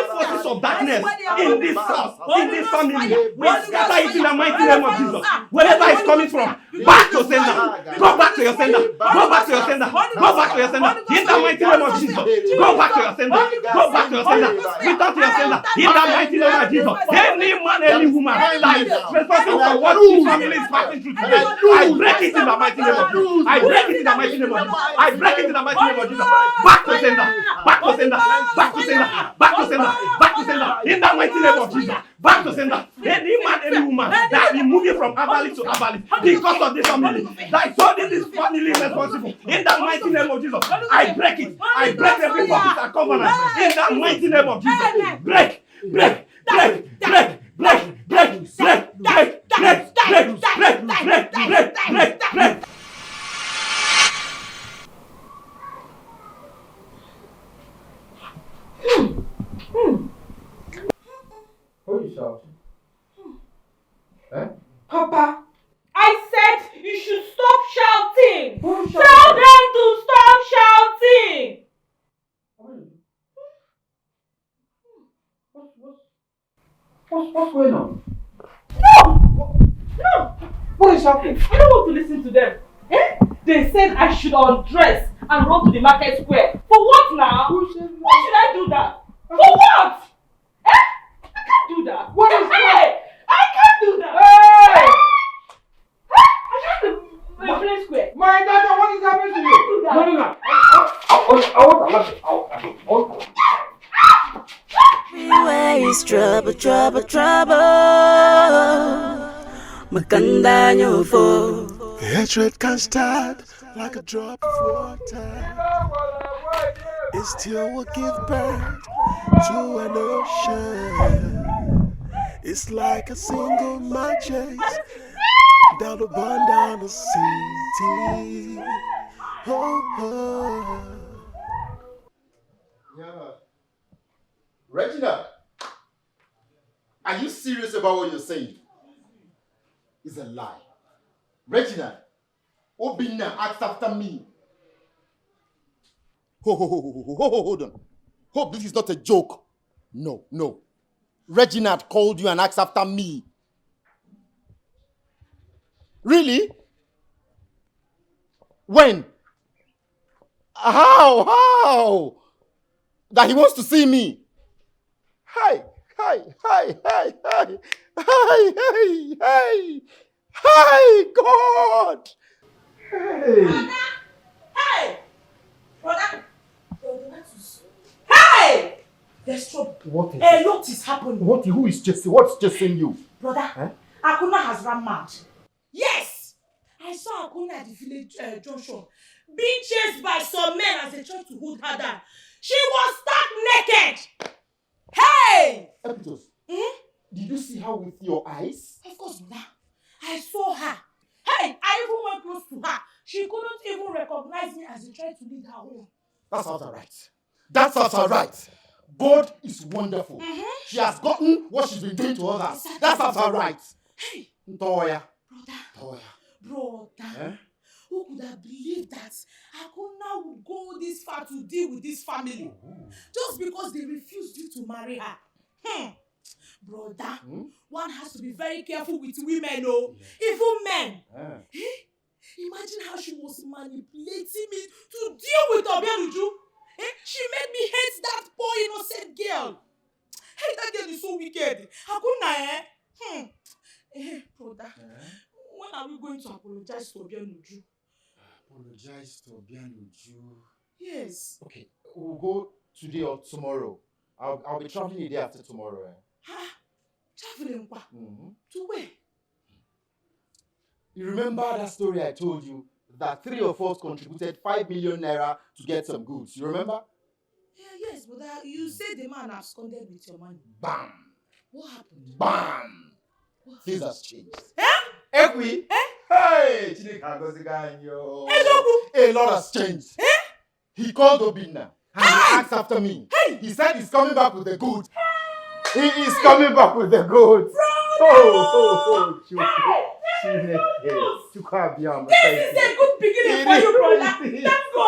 forces of darkness in this house, in this family, we scatter it in the mighty name of Jesus. Wherever it's coming from, back to sender. Go back to your sender. Go back to your sender. Go back to your sender. In the mighty name of Jesus. Go back to your sender. Go back to your sender. Return to your sender. In the mighty name of Jesus. Any man, any woman that is responsible for what this family is passing through today, I break it in the mighty name of Jesus. I break it in the mighty name of Jesus. I break it in the mighty name of Jesus. Back to sender. Back to sender. Back to sender. Back to sender. Back to sender. In the mighty name of Jesus. Back to sender. Any man, any woman that is moving from Abali to Abali because of this family, that is holding this family responsible. In the mighty name of Jesus. I break it. I break every promise and covenant. In the mighty name of Jesus. Break. Who is shouting? Papa, I said you should stop shouting. Tell them to stop shouting. What's going on? No! What is happening? I don't want to listen to them. They said I should undress and run to the market square. For what now? Why should I do that? For what? I can't do that. What is that? I can't do that. Hey! I can't do the place square. My daughter, what is happening to you? I can't do that. I want Everywhere is trouble, trouble, trouble. Makanda nyofo. Hatred can start like a drop of water. It still will give birth to an ocean. It's like a single man chase down the burn down the city. Oh. Yeah. Regina, are you serious about what you're saying? It's a lie. Regina, Obinna asked after me. Hold on. Hope this is not a joke. No, no. Reginald called you and asked after me. Really? When? How? That he wants to see me? Hi, God! Hey! Hey! Brother! Hey! There's trouble. What is A lot is happening. What? Who is chasing? What's chasing you? Brother, Eh? Akuna has run mad. Yes! I saw Akuna at the village junction being chased by some men as they tried to hold her down. She was stark naked! Hey! Epitos, did you see her with your eyes? Of course, brother. I saw her. Hey, I even went close to her. She couldn't even recognize me as they tried to lead her home. That's not right. That's not right. God is wonderful. She has gotten what she's been doing to others. That's not right. Hey, Toya. Brother. Who could have believed that Akuna would go this far to deal with this family? Just because they refused you to marry her. Brother, one has to be very careful with women, even men. Imagine how she was manipulating me to deal with Obianuju. She made me hate that poor innocent girl. Hey, that girl is so wicked. Akuna, brother, when are we going to apologize to Obianuju? Apologize to Obianuju. Yes. Okay, we'll go today or tomorrow. I'll be traveling the day after tomorrow. Traveling to where? You remember that story I told you that 3 of us contributed 5 million naira to get some goods? You remember? Yes, but you said the man absconded with your money. Bam! What happened? Bam! Things has changed. Ekwi? Hey! A lot has changed. He called Obinna and he asked after me. He said he's coming back with the goods. He is coming back with the goods. This is a good beginning for you, brother. Let's go.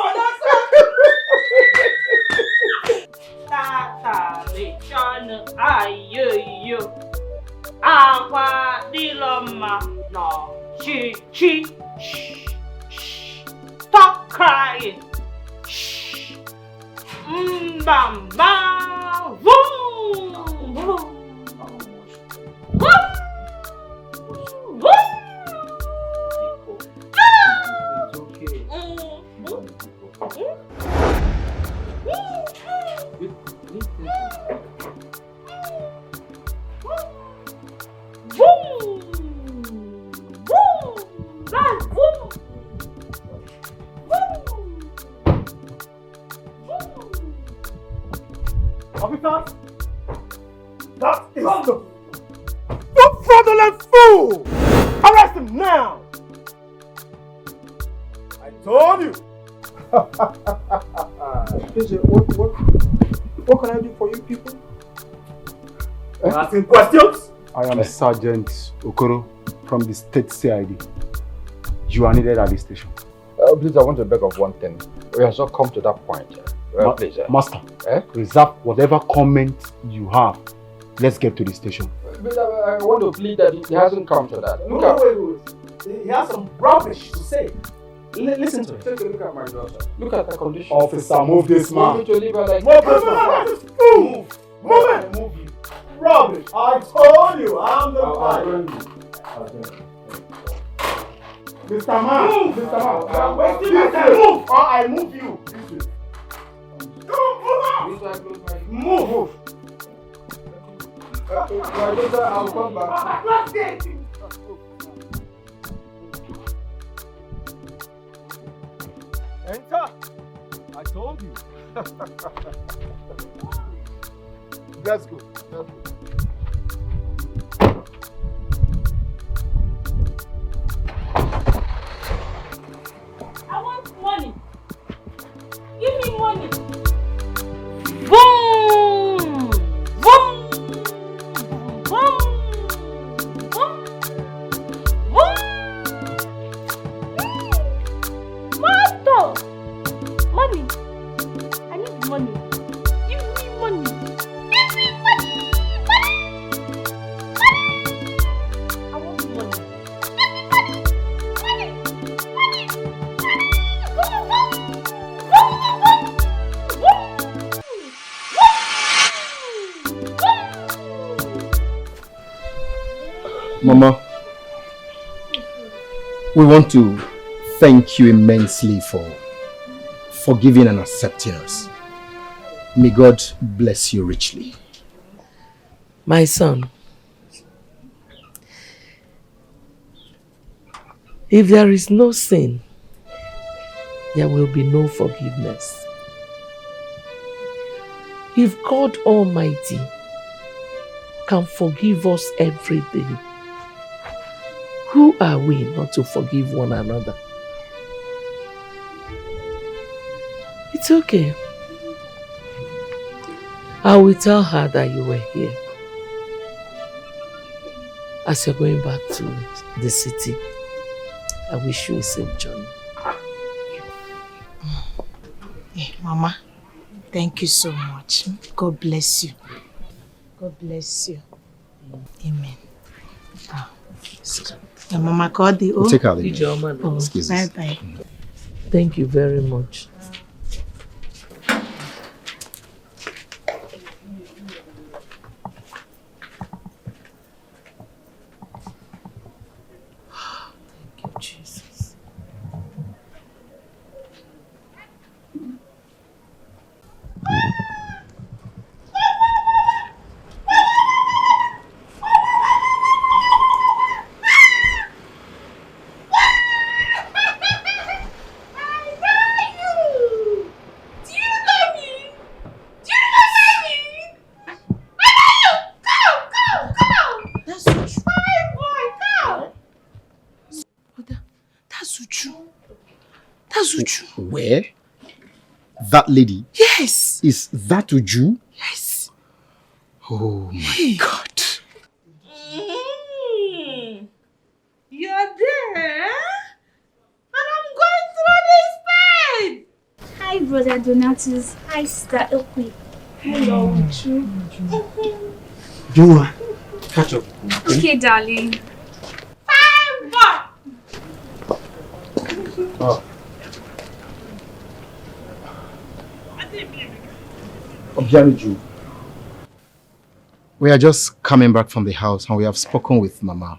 Tatalechana ayoyo Aqua diloma no chi. Stop crying. Bam bam boom. Officers, that is the fraudulent fool! Arrest him now! I told you! What can I do for you people? Asking questions? I am Sergeant Okoro from the State CID. You are needed at the station. Please, I want to beg of one thing. We have not come to that point. Please. Master, reserve whatever comment you have. Let's get to the station. But I want to plead that he hasn't come to that. Wait. He has some rubbish to say. Listen to it. Take a look at my daughter. Look at the condition. Officer, move this man. To leave her like Move this man. Move. Move it. Move you. Rubbish. I told you. I'm the guy. Mr. Man. Move. Mr. Man. You are wasting my time. Move. Or I move you. Move. My daughter, I'll come back. Enter. I told you. Let's go. I want money. Give me money. Boom! Boom! Boom! Boom! Boom! Money! Mama, we want to thank you immensely for forgiving and accepting us. May God bless you richly. My son, if there is no sin, there will be no forgiveness. If God Almighty can forgive us every day, who are we not to forgive one another? It's okay. I will tell her that you were here. As you're going back to the city, I wish you a safe journey. Hey, Mama, thank you so much. God bless you. God bless you. Amen. Yeah, Mama called the We'll take her. Excuse us. Bye-bye. Thank you very much. Where? That lady? Yes. Is that Uju? Yes. Oh my God. You're there? And I'm going through this pain! Hi, Brother Donatus. Hi, Sister Okwe. Hello, Uju. Juma, catch up. Okay, darling. Oh. Objaniju. We are just coming back from the house and we have spoken with Mama.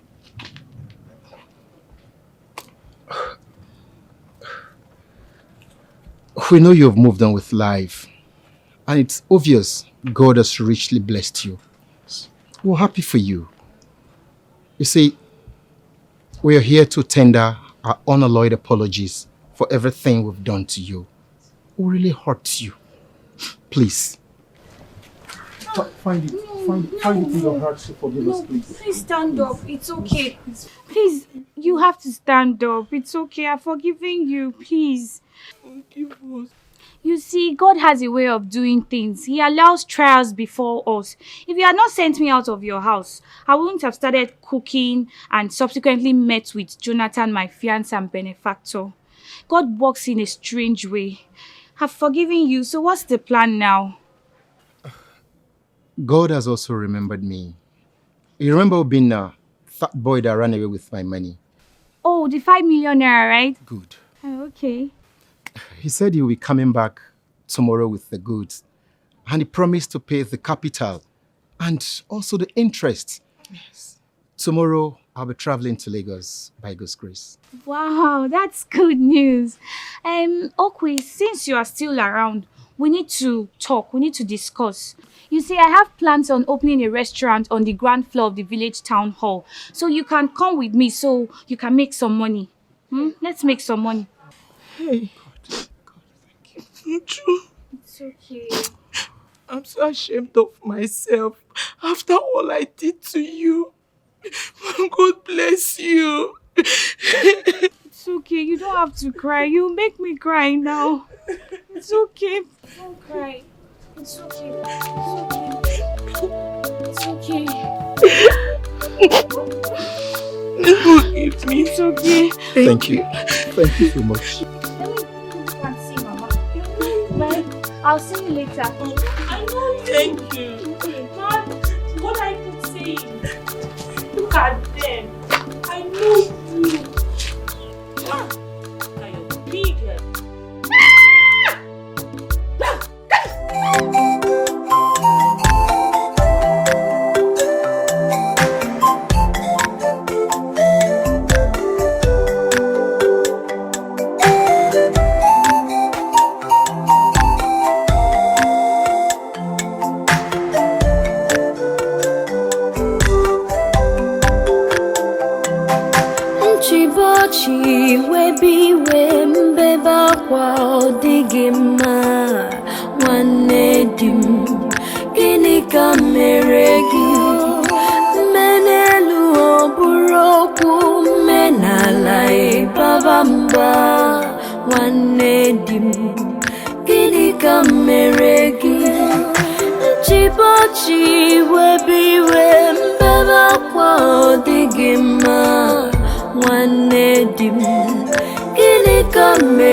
We know you have moved on with life and it's obvious God has richly blessed you. We're happy for you. You see, we are here to tender our unalloyed apologies for everything we've done to you. We really hurt you. Please. Find it in your heart to forgive us, please. Please stand up. It's okay. Please, you have to stand up. It's okay. I've forgiven you. Please. Forgive us. You see, God has a way of doing things. He allows trials before us. If you had not sent me out of your house, I wouldn't have started cooking and subsequently met with Jonathan, my fiancé and benefactor. God works in a strange way. I've forgiven you, so what's the plan now? God has also remembered me. You remember being a fat boy that ran away with my money? Oh, the 5 million naira, right? Good. Oh, okay. He said he will be coming back tomorrow with the goods. And he promised to pay the capital and also the interest. Yes. Tomorrow, I'll be traveling to Lagos by God's grace. Wow, that's good news. Okwe, since you are still around, we need to talk. We need to discuss. You see, I have plans on opening a restaurant on the ground floor of the village town hall. So you can come with me so you can make some money. Let's make some money. Hey. God, thank you. It's okay. I'm so ashamed of myself after all I did to you. God bless you. It's okay. You don't have to cry. You make me cry now. It's okay. Don't cry. It's okay. It's okay. It's okay. Forgive me. It's okay. Thank you. Thank you so much. Let me go and see Mama. Bye. I'll see you later. I know. Thank you. Man, what I could say. Look at them. I know you. Now you're big. iwe mbebe akwa ọ dịghị mma nwanne di m gịnị ka mere gị mmenelu ọ bụrụ okwu mmenala ịbaba mba nwanne di m gịnị ka mere gị nchibachi webiwe mbebe akwa ọ dịghị mma nwanne di m gịnị ka mere